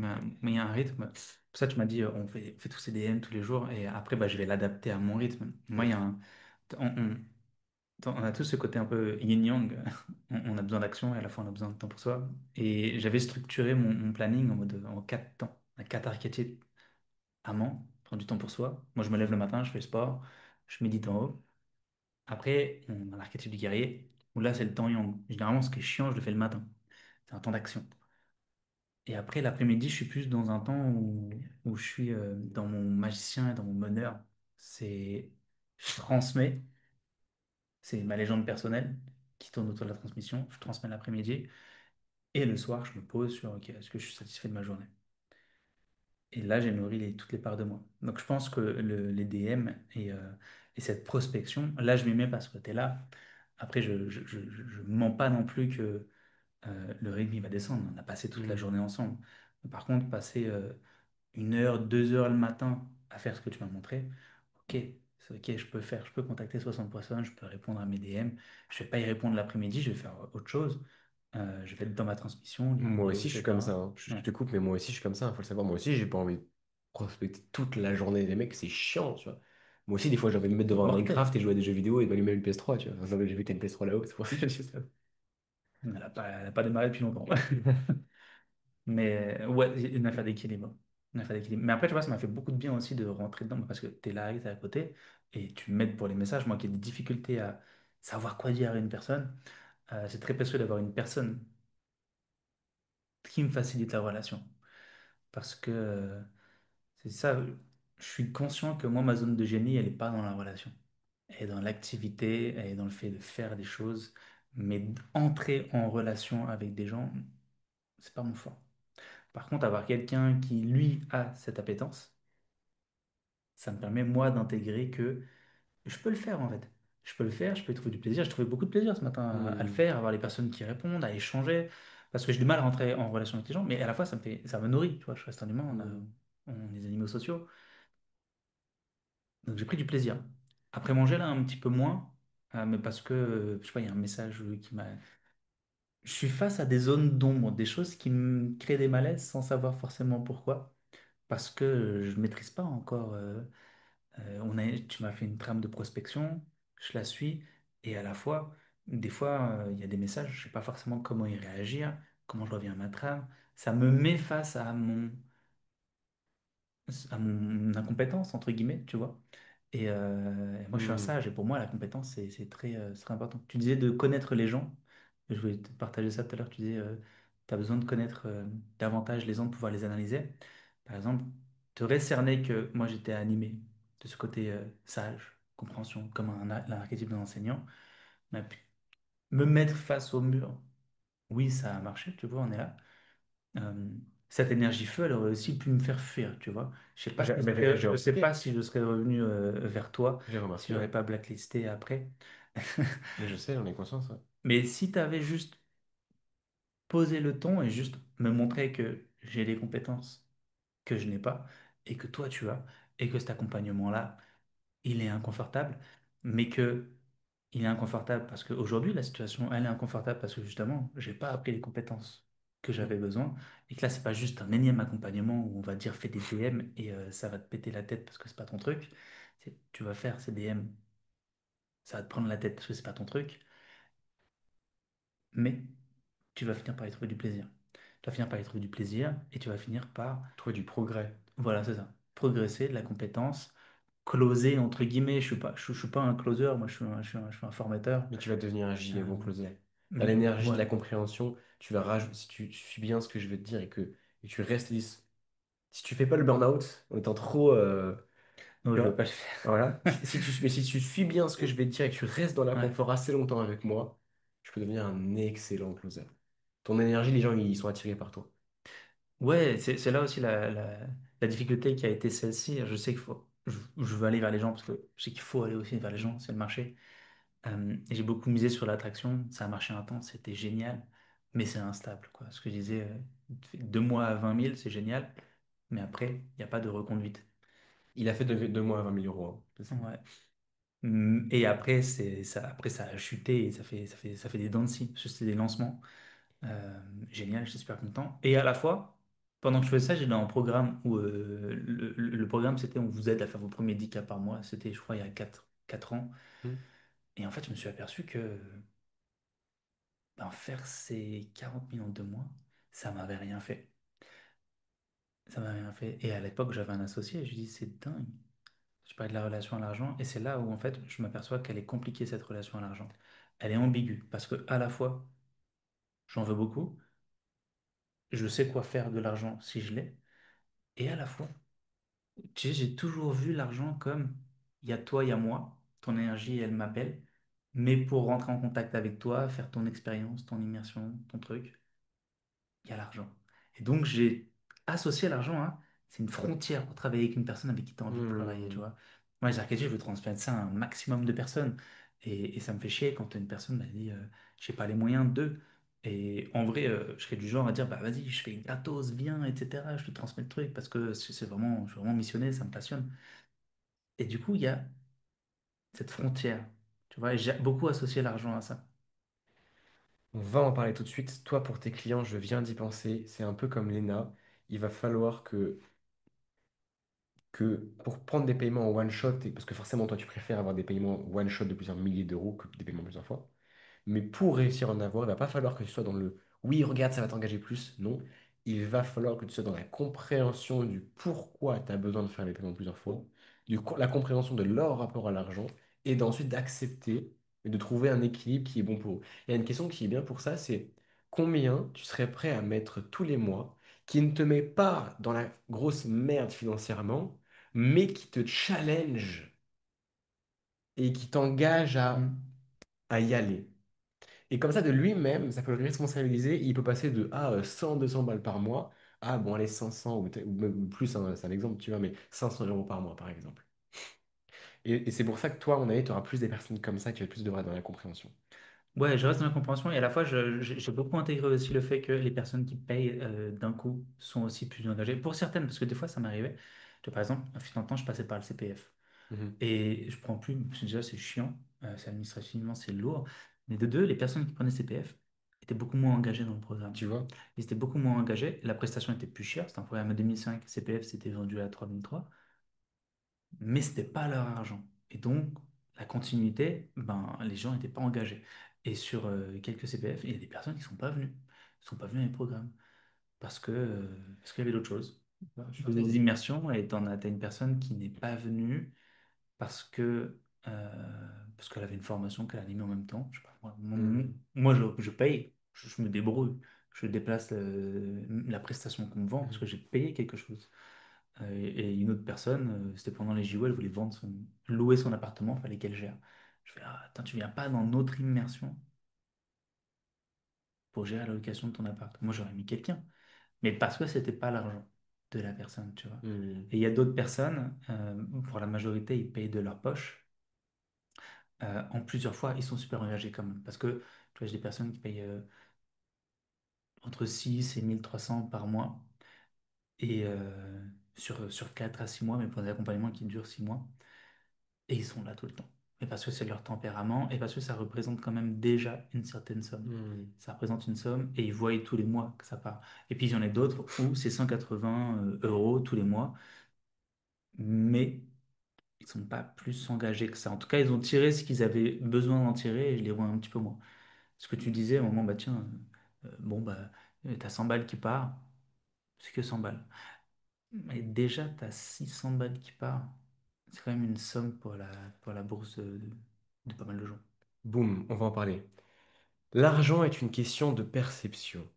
mais il y a un rythme. Pour ça, tu m'as dit, on fait tous ces DM tous les jours, et après, bah, je vais l'adapter à mon rythme. Moi, il y a Ok. un, on a tous ce côté un peu yin-yang. On a besoin d'action et à la fois on a besoin de temps pour soi. Et j'avais structuré mon planning en 4 temps, à 4 archétypes amont, prendre du temps pour soi. Moi, je me lève le matin, je fais le sport, je médite en haut. Après, on a l'archétype du guerrier, où là, c'est le temps yang. Généralement, ce qui est chiant, je le fais le matin. C'est un temps d'action. Et après, l'après-midi, je suis plus dans un temps où je suis dans mon magicien et dans mon meneur. Je transmets, c'est ma légende personnelle qui tourne autour de la transmission. Je transmets l'après-midi et le soir, je me pose sur, OK, est-ce que je suis satisfait de ma journée? Et là, j'ai nourri toutes les parts de moi. Donc, je pense que les DM et cette prospection, là, je m'y mets parce que tu es là. Après, je mens pas non plus que le rythme il va descendre. On a passé toute la Hmm. journée ensemble. Par contre, passer 1 heure, 2 heures le matin à faire ce que tu m'as montré, ok, c'est ok, je peux contacter 60 personnes, je peux répondre à mes DM. Je vais pas y répondre l'après-midi, je vais faire autre chose. Je vais être dans ma transmission, lire une Moi vidéo, aussi je suis comme etc. ça, hein. Je Ouais. te coupe, mais moi aussi je suis comme ça, faut le savoir. Moi aussi j'ai pas envie de prospecter toute la journée des mecs, c'est chiant, tu vois. Moi aussi des fois j'ai envie de me mettre C'est devant un mortel. Minecraft et jouer à des jeux vidéo et de m'allumer une PS3, tu vois. Enfin, j'ai vu que t'as une PS3 là-haut, c'est pour ça que je dis ça. Elle a pas démarré depuis longtemps. Mais ouais, c'est une affaire d'équilibre. Une affaire d'équilibre. Mais après, tu vois, ça m'a fait beaucoup de bien aussi de rentrer dedans parce que tu es là, tu es à côté et tu m'aides pour les messages. Moi qui ai des difficultés à savoir quoi dire à une personne, c'est très précieux d'avoir une personne qui me facilite la relation. Parce que c'est ça, je suis conscient que moi, ma zone de génie, elle n'est pas dans la relation. Elle est dans l'activité, elle est dans le fait de faire des choses. Mais entrer en relation avec des gens, c'est pas mon fort. Par contre, avoir quelqu'un qui, lui, a cette appétence, ça me permet, moi, d'intégrer que je peux le faire, en fait. Je peux le faire, je peux y trouver du plaisir. J'ai trouvé beaucoup de plaisir ce matin à le Hmm. faire, à voir les personnes qui répondent, à échanger, parce que j'ai du mal à rentrer en relation avec les gens, mais à la fois, ça me nourrit, tu vois. Je reste un humain, Hmm. on est des animaux sociaux. Donc, j'ai pris du plaisir. Après manger, là, un petit peu moins, mais parce que, je sais pas, il y a un message qui m'a... Je suis face à des zones d'ombre, des choses qui me créent des malaises sans savoir forcément pourquoi, parce que je ne maîtrise pas encore. Tu m'as fait une trame de prospection, je la suis, et à la fois, des fois, il y a des messages, je ne sais pas forcément comment y réagir, comment je reviens à ma trame. Ça me met face à mon incompétence, entre guillemets, tu vois. Et moi, je suis un Hmm. sage, et pour moi, la compétence, c'est très important. Tu disais de connaître les gens, je voulais te partager ça tout à l'heure, tu disais, tu as besoin de connaître davantage les gens, de pouvoir les analyser. Par exemple, te aurais cerné que moi, j'étais animé de ce côté sage, compréhension, comme l'archétype d'un enseignant, mais me mettre face au mur, oui, ça a marché, tu vois, on est là. Euh, Cette énergie feu, elle aurait aussi pu me faire fuir, tu vois. J'ai Je sais pas remarqué, si je serais revenu vers toi, j'ai si remarqué, j'aurais ouais. pas blacklisté après. Mais je sais, j'en ai conscience, ouais. Mais si tu avais juste posé le ton et juste me montré que j'ai les compétences que je n'ai pas et que toi tu as, et que cet accompagnement-là, il est inconfortable, mais que il est inconfortable parce qu'aujourd'hui, la situation, elle est inconfortable parce que justement, j'ai pas appris les compétences que Hmm. j'avais besoin. Et que là, c'est pas juste un énième accompagnement où on va dire fais des DM et ça va te péter la tête parce que c'est pas ton truc. Tu vas faire ces DM, ça va te prendre la tête parce que c'est pas ton truc, mais tu vas finir par y trouver du plaisir. Tu vas finir par y trouver du plaisir et tu vas finir par, Trouver du progrès. voilà, c'est ça, progresser de la compétence, closer, entre guillemets. Je suis pas un closer, moi je suis un formateur. Mais tu vas devenir un Euh, giga bon closer. T'as mais l'énergie de la voilà. compréhension, tu vas rajouter, si tu suis bien ce que je veux te dire et que tu restes lisse. Si tu fais pas le burn-out en étant trop Non, Tu je veux vois? pas le faire. Voilà. Mais si tu suis bien ce que je vais te dire et que tu restes dans Ouais. l'inconfort assez longtemps avec moi, je peux devenir un excellent closer. Ton énergie, les gens, ils sont attirés par toi. Ouais, c'est là aussi la difficulté qui a été celle-ci. Je sais je veux aller vers les gens parce que je sais qu'il faut aller aussi vers les gens, c'est le marché. Et j'ai beaucoup misé sur l'attraction, ça a marché un temps, c'était génial, mais c'est instable, quoi. Ce que je disais, 2 mois à 20 000, c'est génial, mais après, il n'y a pas de reconduite. Il a fait de moi 20 000 euros, hein. Ouais. Et après, après, ça a chuté et ça fait des dents de scie, parce que c'était des lancements. Euh, Génial, j'étais super content. Et à la fois, pendant que je faisais ça, j'étais dans un programme où le programme, c'était on vous aide à faire vos premiers 10K par mois. C'était, je crois, il y a quatre ans. Hmm. Et en fait, je me suis aperçu que ben, faire ces 40 millions de mois, ça m'avait rien fait. Ça m'avait rien fait. Et à l'époque, j'avais un associé et je lui dis, c'est dingue. Je parlais de la relation à l'argent et c'est là où, en fait, je m'aperçois qu'elle est compliquée, cette relation à l'argent. Elle est ambiguë parce que à la fois, j'en veux beaucoup, je sais quoi faire de l'argent si je l'ai, et à la fois, tu sais, j'ai toujours vu l'argent comme il y a toi, il y a moi, ton énergie, elle m'appelle, mais pour rentrer en contact avec toi, faire ton expérience, ton immersion, ton truc, il y a l'argent. Et donc, j'ai associé l'argent, hein, c'est une frontière pour travailler avec une personne avec qui tu as envie de travailler, tu Hmm. vois. Moi, j'ai arrêté, je veux transmettre ça à un maximum de personnes. Et ça me fait chier quand une personne m'a dit, j'ai pas les moyens d'eux. Et en vrai, je serais du genre à dire, bah vas-y, je fais gratos, viens, etc. Je te transmets le truc parce que c'est vraiment, je suis vraiment missionné, ça me passionne. Et du coup, il y a cette frontière, tu vois, et j'ai beaucoup associé l'argent à ça. On va en parler tout de suite. Toi, pour tes clients, je viens d'y penser. C'est un peu comme Lena. Il va falloir que pour prendre des paiements en one shot, parce que forcément, toi, tu préfères avoir des paiements one shot de plusieurs milliers d'euros que des paiements plusieurs fois. Mais pour réussir à en avoir, il va pas falloir que tu sois dans le oui, regarde, ça va t'engager plus. Non, il va falloir que tu sois dans la compréhension du pourquoi tu as besoin de faire les paiements plusieurs fois, la compréhension de leur rapport à l'argent, et d'ensuite d'accepter et de trouver un équilibre qui est bon pour eux. Il y a une question qui est bien pour ça, c'est combien tu serais prêt à mettre tous les mois qui ne te met pas dans la grosse merde financièrement, mais qui te challenge et qui t'engage Hmm. à y aller. Et comme ça, de lui-même, ça peut le responsabiliser. Il peut passer de 100, 200 balles par mois à, bon, allez, 500 ou même plus, hein, c'est un exemple, tu vois, mais 500 euros par mois, par exemple. Et c'est pour ça que toi, à mon avis, tu auras plus des personnes comme ça qui va plus devraient être dans la compréhension. Ouais, je reste dans la compréhension et à la fois, j'ai beaucoup intégré aussi le fait que les personnes qui payent d'un coup sont aussi plus engagées. Pour certaines, parce que des fois, ça m'arrivait. Tu vois, par exemple, un fut un temps, je passais par le CPF Mhm. et je prends plus, parce que déjà, c'est chiant, administrativement, c'est lourd. Mais de deux, les personnes qui prenaient CPF étaient beaucoup moins engagées dans le programme. Tu vois? Ils étaient beaucoup moins engagés, la prestation était plus chère, c'était un programme à 2005, CPF, c'était vendu à 3003, mais c'était pas leur argent. Et donc, la continuité, ben, les gens n'étaient pas engagés. Et sur quelques CPF, il y a des personnes qui ne sont pas venues. Ils sont pas venues à mes programmes parce qu'il y avait d'autres choses. Je faisais des immersions et t'as une personne qui n'est pas venue parce que parce qu'elle avait une formation qu'elle animait en même temps. Je sais pas, Mhm. moi, je paye, je me débrouille. Je déplace la prestation qu'on me vend parce Mhm. que j'ai payé quelque chose. Et une autre personne, c'était pendant les JO, elle voulait louer son appartement, fallait qu'elle gère. Je fais, ah, attends, tu viens pas dans notre immersion pour gérer la location de ton appart. Moi, j'aurais mis quelqu'un, mais parce que c'était pas l'argent de la personne, tu vois. Mhm. Et il y a d'autres personnes, pour la majorité, ils payent de leur poche. En plusieurs fois, ils sont super engagés quand même. Parce que tu vois, j'ai des personnes qui payent entre 6 et 1 300 par mois. Et sur 4 à 6 mois, mais pour des accompagnements qui durent 6 mois. Et ils sont là tout le temps. Mais parce que c'est leur tempérament et parce que ça représente quand même déjà une certaine somme. Mhm. Ça représente une somme et ils voient tous les mois que ça part. Et puis il y en a d'autres où c'est 180 euros tous les mois, mais ils sont pas plus engagés que ça. En tout cas, ils ont tiré ce qu'ils avaient besoin d'en tirer et je les vois un petit peu moins. Ce que tu disais à un moment, bah tiens, bon, bah, t'as 100 balles qui part, c'est que 100 balles. Mais déjà, t'as 600 balles qui part. C'est quand même une somme pour la bourse de pas mal de gens. Boum, on va en parler. L'argent est une question de perception.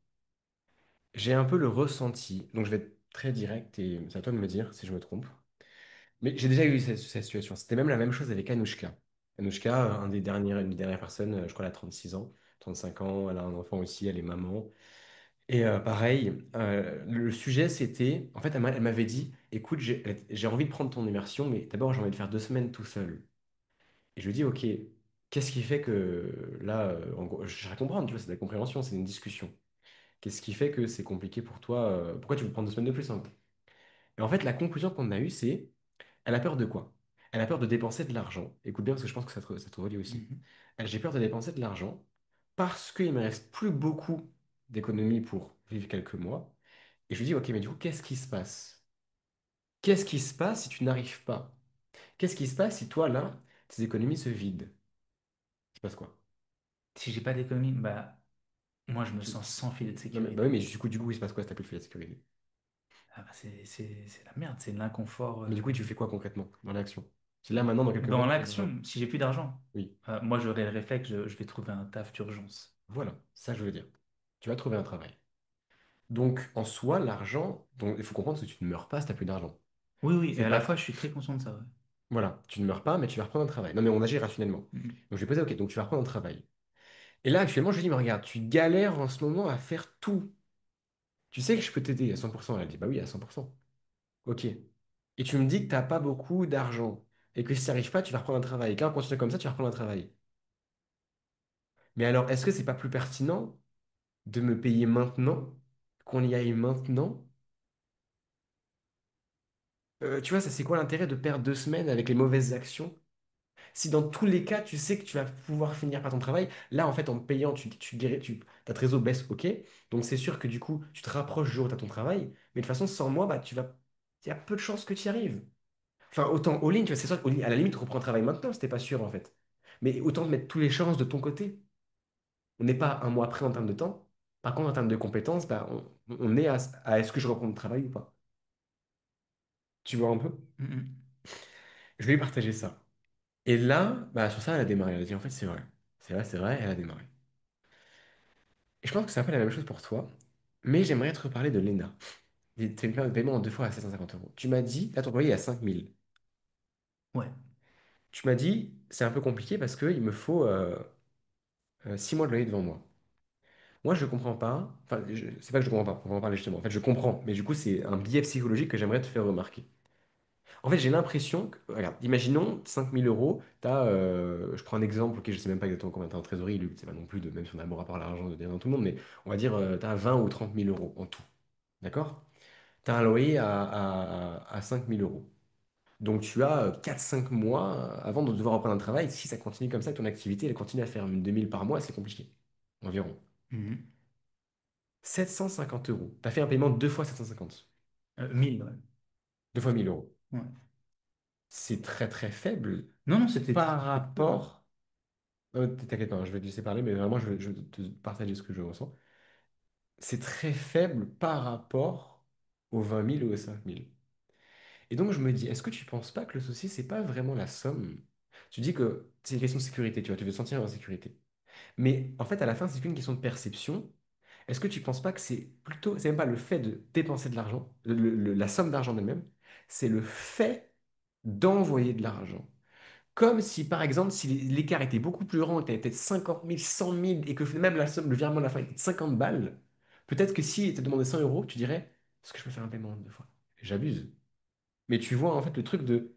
J'ai un peu le ressenti, donc je vais être très direct et c'est à toi de me dire si je me trompe. Mais j'ai déjà eu cette situation. C'était même la même chose avec Anouchka. Anouchka, une des dernières personnes, je crois, elle a 36 ans, 35 ans, elle a un enfant aussi, elle est maman. Et pareil, le sujet c'était, en fait, elle m'avait dit, écoute, j'ai envie de prendre ton immersion, mais d'abord j'ai envie de faire 2 semaines tout seul. Et je lui dis, ok, qu'est-ce qui fait que là, en gros, je vais comprendre, tu vois, c'est de la compréhension, c'est une discussion. Qu'est-ce qui fait que c'est compliqué pour toi? Pourquoi tu veux prendre 2 semaines de plus, hein? Et en fait, la conclusion qu'on a eue, c'est, elle a peur de quoi? Elle a peur de dépenser de l'argent. Écoute bien, parce que je pense que ça te relie aussi. Mhm. J'ai peur de dépenser de l'argent parce qu'il me reste plus beaucoup d'économies pour vivre quelques mois. Et je lui dis, ok, mais du coup, qu'est-ce qui se passe? Qu'est-ce qui se passe si tu n'arrives pas? Qu'est-ce qui se passe si toi, là, tes économies se vident? Il se passe quoi? Si j'ai pas d'économie, bah, moi, je me Tu- sens sans filet de Non, mais, bah oui, sécurité. mais du coup, il se passe quoi si t'as plus de filet de sécurité? Ah bah, c'est la merde, c'est l'inconfort. Mais du coup, tu fais quoi concrètement dans l'action? C'est là, maintenant, dans quelques mois, Dans tu perds de l'argent. l'action, si j'ai plus d'argent, Oui, moi, j'aurais le réflexe, je vais trouver un taf d'urgence. voilà, ça je veux dire. Tu vas trouver un travail. Donc, en soi, l'argent, donc il faut comprendre que tu ne meurs pas si tu n'as plus d'argent. Oui, oui, et C'est à la pas. fois, je suis très conscient de ça, ouais. Voilà, tu ne meurs pas, mais tu vas reprendre un travail. Non, mais on agit rationnellement. Mhm. Donc, je vais poser, ok, donc tu vas reprendre un travail. Et là, actuellement, je lui dis, mais regarde, tu galères en ce moment à faire tout. Tu sais que je peux t'aider à 100%. Elle dit, bah oui, à 100%. Ok. Et tu me dis que tu n'as pas beaucoup d'argent. Et que si ça n'arrive pas, tu vas reprendre un travail. Et quand on continue comme ça, tu vas reprendre un travail. Mais alors, est-ce que c'est pas plus pertinent de me payer maintenant, qu'on y aille maintenant? Tu vois, ça c'est quoi l'intérêt de perdre 2 semaines avec les mauvaises actions? Si dans tous les cas, tu sais que tu vas pouvoir finir par ton travail, là, en fait, en te payant, ta trésor baisse, ok. Donc, c'est sûr que du coup, tu te rapproches du jour où tu as ton travail. Mais de toute façon, sans moi, bah, il y a peu de chances que tu y arrives. Enfin, autant all-in, tu vois, c'est sûr qu'à la limite, reprends le travail maintenant, c'était pas sûr, en fait. Mais autant te mettre toutes les chances de ton côté. On n'est pas un mois près en termes de temps. Par contre, en termes de compétences, bah, on est à est-ce que je reprends le travail ou pas? Tu vois un peu? Mhm. Je vais lui partager ça. Et là, bah, sur ça, elle a démarré. Elle a dit, en fait, c'est vrai. C'est vrai, elle a démarré. Et je pense que c'est un peu la même chose pour toi, mais j'aimerais te reparler de l'ENA. Tu une période de paiement en 2 fois à 750 euros. Tu m'as dit, là, ton loyer est à 5 000. Ouais. Tu m'as dit, c'est un peu compliqué parce qu'il me faut 6 mois de loyer devant moi. Moi, je comprends pas. Enfin, c'est pas que je comprends pas, on va en parler justement. En fait, je comprends, mais du coup, c'est un biais psychologique que j'aimerais te faire remarquer. En fait, j'ai l'impression que, regarde, imaginons 5 000 euros, je prends un exemple, ok, je sais même pas exactement combien tu as en trésorerie, Luc, c'est pas non plus de, même si on a un bon rapport à l'argent de dire dans tout le monde, mais on va dire, tu as 20 ou 30 000 euros en tout. D'accord? Tu as un loyer à 5 000 euros. Donc tu as 4 5 mois avant de devoir reprendre un travail. Si ça continue comme ça, que ton activité, elle continue à faire 2 000 par mois, c'est compliqué. Environ. Mhm. 750 euros. Tu as fait un paiement 2 fois 750. 1000, ouais. 2 fois 1 000 euros. Ouais. C'est très très faible Non, non, par c'était peu, hein. rapport. T'inquiète pas, hein, je vais te laisser parler, mais vraiment, je vais te partager ce que je ressens. C'est très faible par rapport aux 20 000 ou aux 5 000. Et donc, je me dis, est-ce que tu penses pas que le souci, c'est pas vraiment la somme? Tu dis que c'est une question de sécurité, tu vois, tu veux te sentir en sécurité. Mais en fait, à la fin, c'est qu'une question de perception. Est-ce que tu penses pas que c'est même pas le fait de dépenser de l'argent, la somme d'argent elle-même, c'est le fait d'envoyer de l'argent. Comme si, par exemple, si l'écart était beaucoup plus grand, était peut-être 50 000, 100 000, et que même la somme, le virement à la fin était de 50 balles, peut-être que si il te demandé 100 euros, tu dirais, est-ce que je peux faire un paiement en 2 fois? J'abuse. Mais tu vois, en fait, le truc de,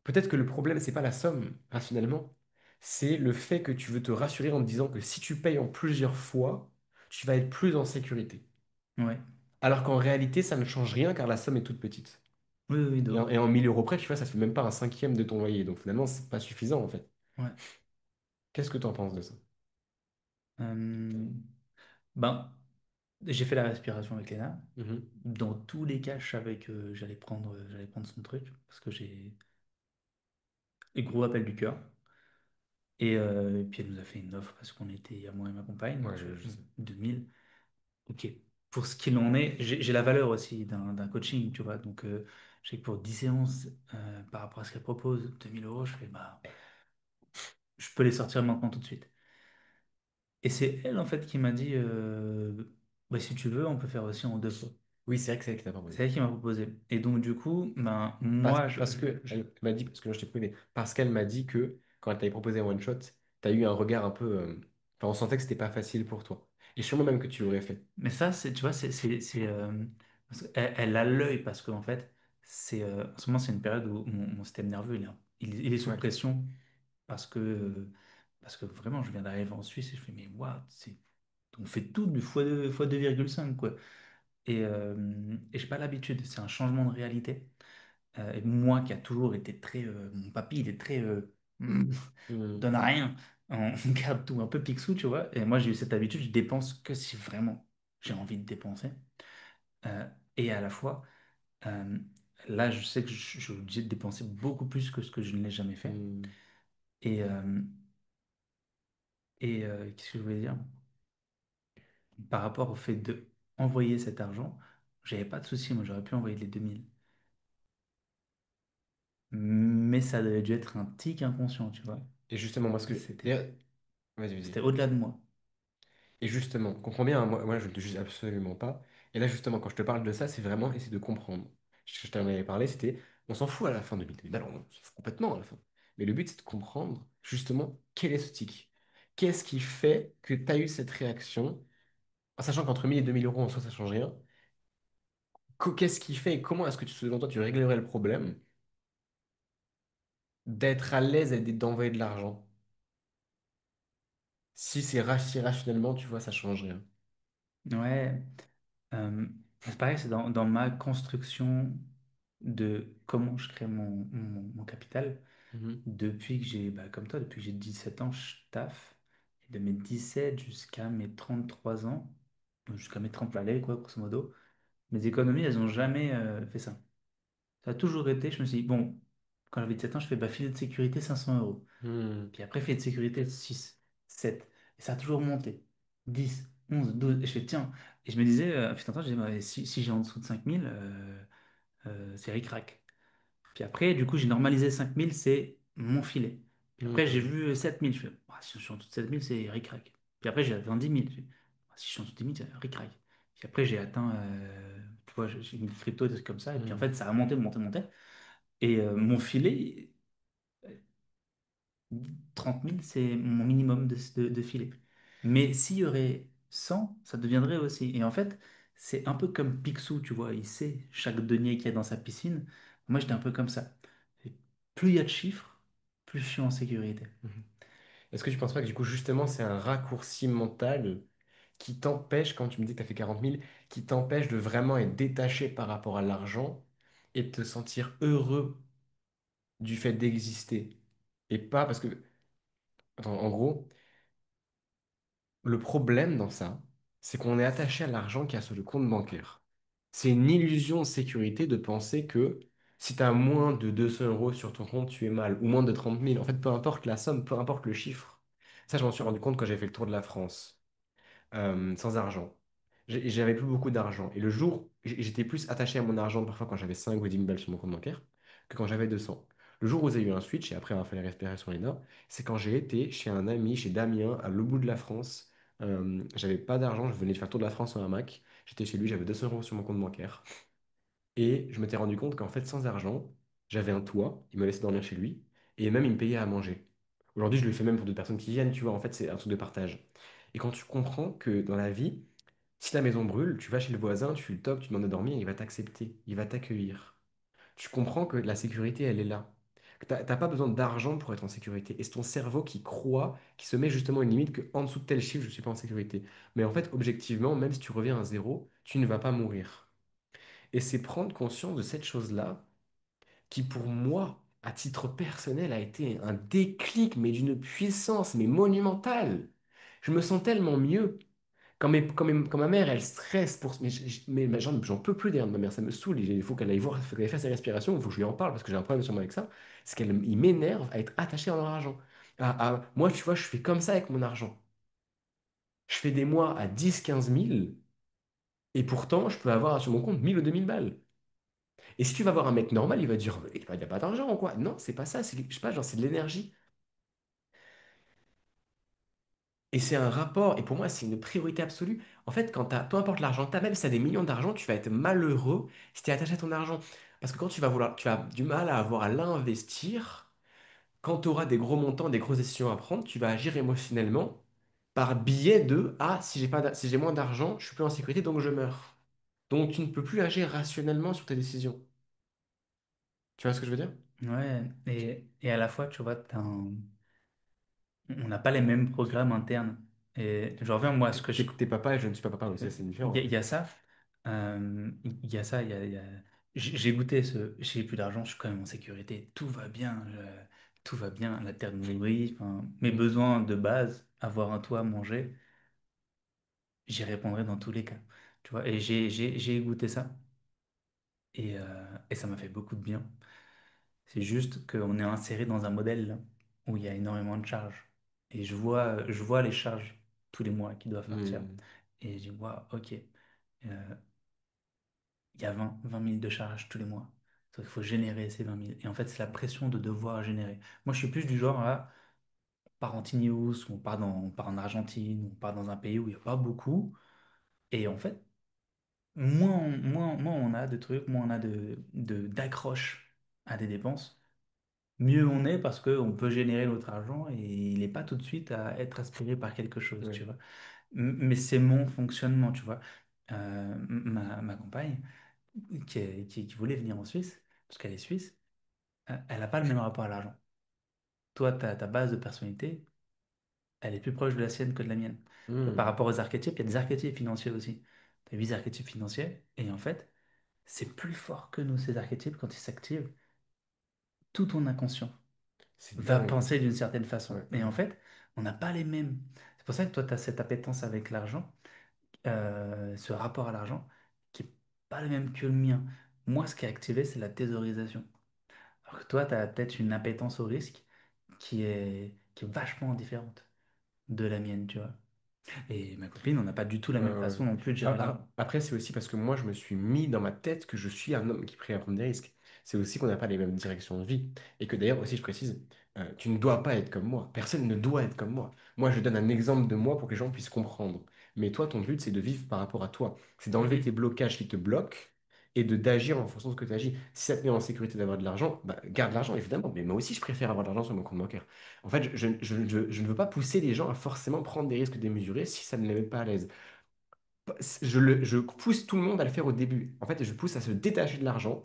peut-être que le problème, c'est pas la somme, rationnellement, c'est le fait que tu veux te rassurer en te disant que si tu payes en plusieurs fois, tu vas être plus en sécurité. Ouais. Alors qu'en réalité, ça ne change rien car la somme est toute petite. Oui, oui, Et en 1 000 euros près, tu vois, ça fait même pas un cinquième de ton loyer. Donc finalement, c'est pas suffisant, en fait. ouais. Qu'est-ce que tu en penses de ça? Euh, ben, j'ai fait la respiration avec Léna. Mhm. Dans tous les cas, je savais que j'allais prendre son truc parce que j'ai des gros appel du cœur. Et puis elle nous a fait une offre parce qu'on était à moi et ma compagne. Donc Ouais, je fais je bon, sais. 2000. Ok. Pour ce qu'il en est, j'ai la valeur aussi d'un coaching, tu vois. Donc je sais que pour 10 séances, par rapport à ce qu'elle propose, 2000 euros, je fais bah, je peux les sortir maintenant tout de suite. Et c'est elle en fait qui m'a dit bah, si tu veux, on peut faire aussi en 2 fois. Oui, c'est vrai que c'est elle qui t'a proposé. C'est elle qui m'a proposé. Et donc, du coup, ben, Parce, moi, parce que elle m'a dit, parce que je t'ai privé, parce qu'elle m'a dit que quand elle t'avait proposé un one shot, t'as eu un regard un peu. Enfin, on sentait que c'était pas facile pour toi. Et sûrement même que tu l'aurais fait. Mais ça, c'est, tu vois, parce elle a l'œil parce qu'en fait, en ce moment, c'est une période où mon système nerveux, il est sous Ouais. pression parce que vraiment, je viens d'arriver en Suisse et je fais, mais waouh, on fait tout du fois 2,5 quoi. Et j'ai pas l'habitude, c'est un changement de réalité. Et moi qui a toujours été mon papy, il est très, Hmm. donne à rien, on garde tout un peu pixou, tu vois. Et moi, j'ai eu cette habitude, je dépense que si vraiment j'ai envie de dépenser. Euh, et à la fois, euh, là, je sais que je suis obligé de dépenser beaucoup plus que ce que je ne l'ai jamais fait. Hmm. Et, euh, qu'est-ce que je voulais dire? Par rapport au fait de envoyer cet argent, j'avais pas de souci, moi j'aurais pu envoyer les 2 000. Mais ça devait dû être un tic inconscient, tu vois. Et justement, moi, ce que. C'était, D'ailleurs, vas-y, c'était vas-y. au-delà de moi. Et justement, comprends bien, hein, moi je ne te juge absolument pas. Et là, justement, quand je te parle de ça, c'est vraiment essayer de comprendre. Je t'en avais parlé, c'était, on s'en fout à la fin de 2000. Alors, on s'en fout complètement à la fin. Mais le but, c'est de comprendre, justement, quel est ce tic. Qu'est-ce qui fait que tu as eu cette réaction, en sachant qu'entre 1000 et 2000 euros, en soi, ça change rien. Qu'est-ce qui fait et comment est-ce que, selon toi, tu réglerais le problème d'être à l'aise et d'envoyer de l'argent? Si si rationnellement, tu vois, ça change rien. Ouais, euh, c'est pareil, c'est dans ma construction de comment je crée mon capital. Mhm. Depuis que bah, comme toi, depuis que j'ai 17 ans, je taffe. Et de mes 17 jusqu'à mes 33 ans, jusqu'à mes 30 balais, quoi, grosso modo, mes économies, elles n'ont jamais fait ça. Ça a toujours été, je me suis dit, bon, quand j'avais 17 ans, je fais bah, filet de sécurité 500 euros. Hmm. Puis après, filet de sécurité 6 7. Et ça a toujours monté. 10 11 12. Et je fais, tiens. Et je me disais, putain, je disais, bah, si j'ai en dessous de 5 000, c'est ric-rac. Puis après, du coup, j'ai normalisé 5 000, c'est mon filet. Puis après, j'ai Hmm. vu 7 000. Je fais, ah, si je suis en dessous de 7 000, c'est ric-rac. Puis après, j'ai atteint 10 000. Je fais, ah, si je suis en dessous de 10 000, c'est ric-rac. Puis après, j'ai atteint, tu vois, j'ai une crypto, des trucs comme ça. Et puis en Hmm. fait, ça a monté, monté, monté. Et mon filet, 30 000, c'est mon minimum de filet. Mais s'il y aurait 100, ça deviendrait aussi. Et en fait, c'est un peu comme Picsou, tu vois, il sait chaque denier qu'il y a dans sa piscine. Moi, j'étais un peu comme ça. Et plus il y a de chiffres, plus je suis en sécurité. Mhm. Est-ce que tu penses pas que du coup, justement, c'est un raccourci mental qui t'empêche, quand tu me dis que tu as fait 40 000, qui t'empêche de vraiment être détaché par rapport à l'argent et de te sentir heureux du fait d'exister? Et pas parce que, attends, en gros, le problème dans ça, c'est qu'on est attaché à l'argent qui a sur le compte bancaire. C'est une illusion de sécurité de penser que si tu as moins de 200 euros sur ton compte, tu es mal, ou moins de 30 000. En fait, peu importe la somme, peu importe le chiffre. Ça, je m'en suis rendu compte quand j'ai fait le tour de la France, sans argent. J'avais plus beaucoup d'argent. Et le jour, j'étais plus attaché à mon argent parfois quand j'avais 5 ou 10 000 balles sur mon compte bancaire que quand j'avais 200. Le jour où il y a eu un switch, et après il a fallu respirer sur les nerfs, c'est quand j'ai été chez un ami, chez Damien, à l'autre bout de la France. J'avais pas d'argent, je venais de faire le tour de la France en hamac. J'étais chez lui, j'avais 200 euros sur mon compte bancaire. Et je m'étais rendu compte qu'en fait, sans argent, j'avais un toit, il me laissait dormir chez lui, et même il me payait à manger. Aujourd'hui, je le fais même pour d'autres personnes qui viennent, tu vois, en fait, c'est un truc de partage. Et quand tu comprends que dans la vie, si la maison brûle, tu vas chez le voisin, tu le toques, tu demandes à dormir, il va t'accepter, il va t'accueillir. Tu comprends que la sécurité, elle est là. Que t'as pas besoin d'argent pour être en sécurité. Et c'est ton cerveau qui croit, qui se met justement une limite que en dessous de tel chiffre, je ne suis pas en sécurité. Mais en fait, objectivement, même si tu reviens à zéro, tu ne vas pas mourir. Et c'est prendre conscience de cette chose-là qui, pour moi, à titre personnel, a été un déclic, mais d'une puissance, mais monumentale. Je me sens tellement mieux. Quand ma mère, elle stresse pour. Mais j'en peux plus d'ailleurs de ma mère, ça me saoule. Il faut qu'elle aille voir, il faut qu'elle fasse ses respirations, il faut que je lui en parle parce que j'ai un problème sûrement avec ça. C'est il m'énerve à être attaché à leur argent. Moi, tu vois, je fais comme ça avec mon argent. Je fais des mois à 10 15 000 et pourtant, je peux avoir sur mon compte 1000 ou 2000 balles. Et si tu vas voir un mec normal, il va dire, il n'y a pas d'argent ou quoi? Non, c'est pas ça, je sais pas, genre, c'est de l'énergie. Et c'est un rapport, et pour moi, c'est une priorité absolue. En fait, quand t'as, peu importe l'argent que t'as, même si t'as des millions d'argent, tu vas être malheureux si t'es attaché à ton argent. Parce que quand tu vas vouloir, tu as du mal à avoir à l'investir, quand tu auras des gros montants, des grosses décisions à prendre, tu vas agir émotionnellement par biais de, ah, si j'ai moins d'argent, je suis plus en sécurité, donc je meurs. Donc tu ne peux plus agir rationnellement sur tes décisions. Tu vois ce que je veux dire? Ouais, et à la fois, tu vois, on n'a pas les mêmes programmes internes. Et je reviens, moi, à ce que je... T'es papa et je ne suis pas papa, donc ça, c'est Il différent. y a ça. Il y a ça, j'ai goûté j'ai plus d'argent, je suis quand même en sécurité, tout va bien, tout va bien, la terre nous nourrit, enfin, mes Mm. besoins de base, avoir un toit, manger, j'y répondrai dans tous les cas. Tu vois, et j'ai goûté ça, et ça m'a fait beaucoup de bien. C'est juste qu'on est inséré dans un modèle là, où il y a énormément de charges. Et je vois les charges tous les mois qui doivent partir. Mm. Et je dis, waouh, ok, il y a 20 000 de charges tous les mois. Donc il faut générer ces 20 000. Et en fait, c'est la pression de devoir générer. Moi, je suis plus du genre à on part en Tinius, on part en Argentine, on part dans un pays où il n'y a pas beaucoup. Et en fait, moins on a de trucs, moins on a d'accroche à des dépenses, mieux on est parce qu'on peut générer notre argent et il n'est pas tout de suite à être aspiré par quelque chose, tu Ouais. vois. Mais c'est mon fonctionnement, tu vois. Ma compagne, qui voulait venir en Suisse, parce qu'elle est suisse, elle n'a pas le même rapport à l'argent. Toi, ta base de personnalité, elle est plus proche de la sienne que de la mienne. Tu vois, par Mm. rapport aux archétypes, il y a des archétypes financiers aussi. Tu as 8 archétypes financiers, et en fait, c'est plus fort que nous, ces archétypes, quand ils s'activent, tout ton inconscient C'est va dingue. penser d'une certaine façon. Ouais, Et en ouais. fait, on n'a pas les mêmes. C'est pour ça que toi, tu as cette appétence avec l'argent, ce rapport à l'argent, qui n'est pas le même que le mien. Moi, ce qui est activé, c'est la thésaurisation. Alors que toi, tu as peut-être une appétence au risque qui est vachement différente de la mienne, tu vois. Et ma copine, on n'a pas du tout la Ouais, même ouais. façon non plus de gérer l'argent. Après, c'est aussi parce que moi, je me suis mis dans ma tête que je suis un homme qui est prêt à prendre des risques. C'est aussi qu'on n'a pas les mêmes directions de vie. Et que d'ailleurs, aussi, je précise, tu ne dois pas être comme moi. Personne ne doit être comme moi. Moi, je donne un exemple de moi pour que les gens puissent comprendre. Mais toi, ton but, c'est de vivre par rapport à toi. C'est d'enlever tes Mhm. blocages qui te bloquent et de d'agir en fonction de ce que tu agis. Si ça te met en sécurité d'avoir de l'argent, bah, garde l'argent, évidemment. Mais moi aussi, je préfère avoir de l'argent sur mon compte bancaire. En fait, je ne veux pas pousser les gens à forcément prendre des risques démesurés si ça ne les met pas à l'aise. Je pousse tout le monde à le faire au début. En fait, je pousse à se détacher de l'argent.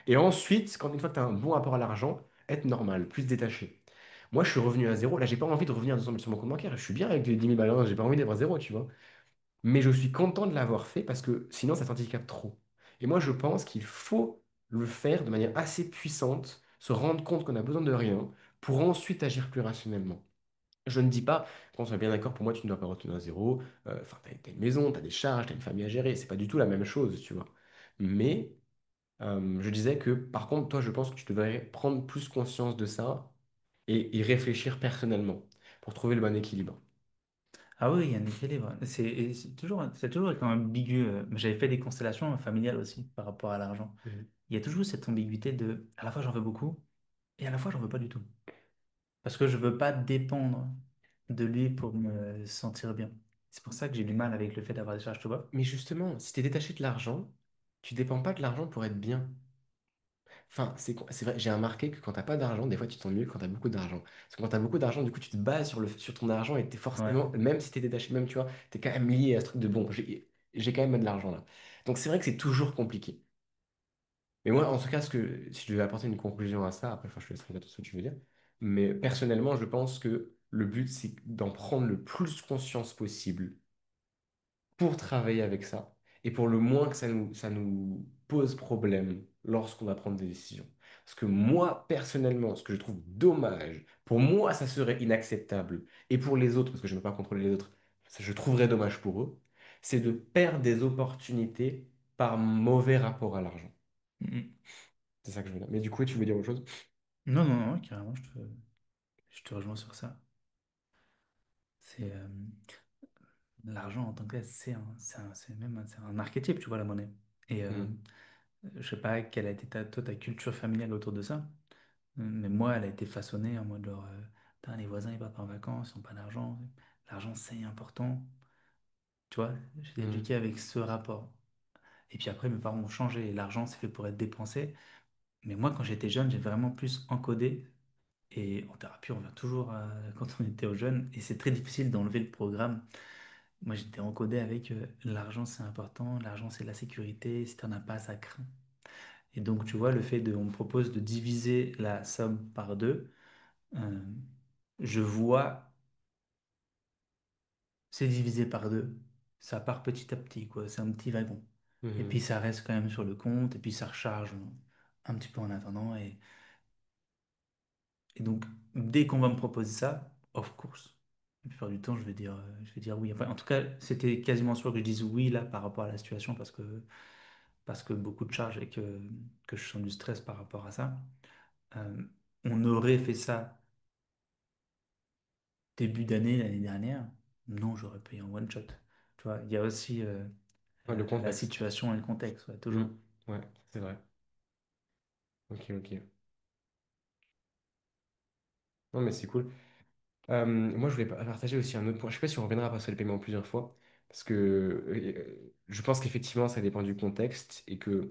Et ensuite, quand une fois que tu as un bon rapport à l'argent, être normal, plus détaché. Moi, je suis revenu à zéro. Là, j'ai pas envie de revenir à 200 000 sur mon compte bancaire. Je suis bien avec des 10 000 balles. J'ai pas envie d'avoir zéro, tu vois. Mais je suis content de l'avoir fait parce que sinon, ça t'handicape trop. Et moi, je pense qu'il faut le faire de manière assez puissante, se rendre compte qu'on a besoin de rien pour ensuite agir plus rationnellement. Je ne dis pas, qu'on soit bien d'accord, pour moi, tu ne dois pas retenir à zéro. Enfin, t'as une maison, t'as des charges, t'as une famille à gérer. C'est pas du tout la même chose, tu vois. Mais je disais que, par contre, toi, je pense que tu devrais prendre plus conscience de ça et y réfléchir personnellement pour trouver le bon équilibre. Ah oui, il y a un équilibre. Et c'est toujours quand même ambigu. J'avais fait des constellations familiales aussi par rapport à l'argent. Mhm. Il y a toujours cette ambiguïté de, à la fois j'en veux beaucoup et à la fois j'en veux pas du tout. Parce que je veux pas dépendre de lui pour me sentir bien. C'est pour ça que j'ai du mal avec le fait d'avoir des charges, tu vois. Mais justement, si tu es détaché de l'argent, tu dépends pas de l'argent pour être bien. Enfin, c'est vrai, j'ai remarqué que quand t'as pas d'argent, des fois tu te sens mieux que quand t'as beaucoup d'argent. Parce que quand t'as beaucoup d'argent, du coup, tu te bases sur ton argent et t'es Ouais. forcément, même si t'es détaché, même tu vois, t'es quand même lié à ce truc de bon, j'ai quand même de l'argent là. Donc c'est vrai que c'est toujours compliqué. Mais moi, en tout cas, si je devais apporter une conclusion à ça, après, enfin, je te laisserai dire tout ce que tu veux dire. Mais personnellement, je pense que le but, c'est d'en prendre le plus conscience possible pour travailler avec ça et pour le moins que ça nous pose problème lorsqu'on va prendre des décisions. Parce que moi, personnellement, ce que je trouve dommage, pour moi, ça serait inacceptable, et pour les autres, parce que je ne peux pas contrôler les autres, je trouverais dommage pour eux, c'est de perdre des opportunités par mauvais rapport à l'argent. Mhm. C'est ça que je veux dire. Mais du coup, tu veux dire autre chose? Non, non, non, carrément, je te rejoins sur ça. C'est l'argent en tant que tel, c'est un archétype, tu vois, la monnaie. Et Hmm. je sais pas quelle a été toi, ta culture familiale autour de ça, mais moi, elle a été façonnée en mode genre, putain, les voisins, ils partent en vacances, ils n'ont pas d'argent. l'argent c'est important. Tu vois, j'ai été Mhm. éduqué avec ce rapport. Et puis après, mes parents ont changé. L'argent, c'est fait pour être dépensé. Mais moi, quand j'étais jeune, j'ai vraiment plus encodé. Et en thérapie, on vient toujours quand on était aux jeunes. Et c'est très difficile d'enlever le programme. Moi, j'étais encodé avec l'argent, c'est important. L'argent, c'est la sécurité. Si t'en as pas, ça craint. Et donc, tu vois, le fait de, on me propose de diviser la somme par deux, euh, je vois, c'est divisé par deux. Ça part petit à petit, quoi. C'est un petit wagon. Et puis, Mhm. ça reste quand même sur le compte. Et puis, ça recharge un petit peu en attendant. Et donc, dès qu'on va me proposer ça, of course, la plupart du temps, je vais dire oui. Enfin, en tout cas, c'était quasiment sûr que je dise oui là par rapport à la situation parce que beaucoup de charges et que je sens du stress par rapport à ça. Euh, on aurait fait ça début d'année, l'année dernière. Non, j'aurais payé en one shot. Tu vois, il y a aussi Ouais, le la contexte. situation et le contexte, ouais, toujours. Mhm. Ouais, c'est vrai. Ok, ok. Non, mais c'est cool. Moi, je voulais partager aussi un autre point. Je sais pas si on reviendra après sur les paiements plusieurs fois, parce que je pense qu'effectivement, ça dépend du contexte et que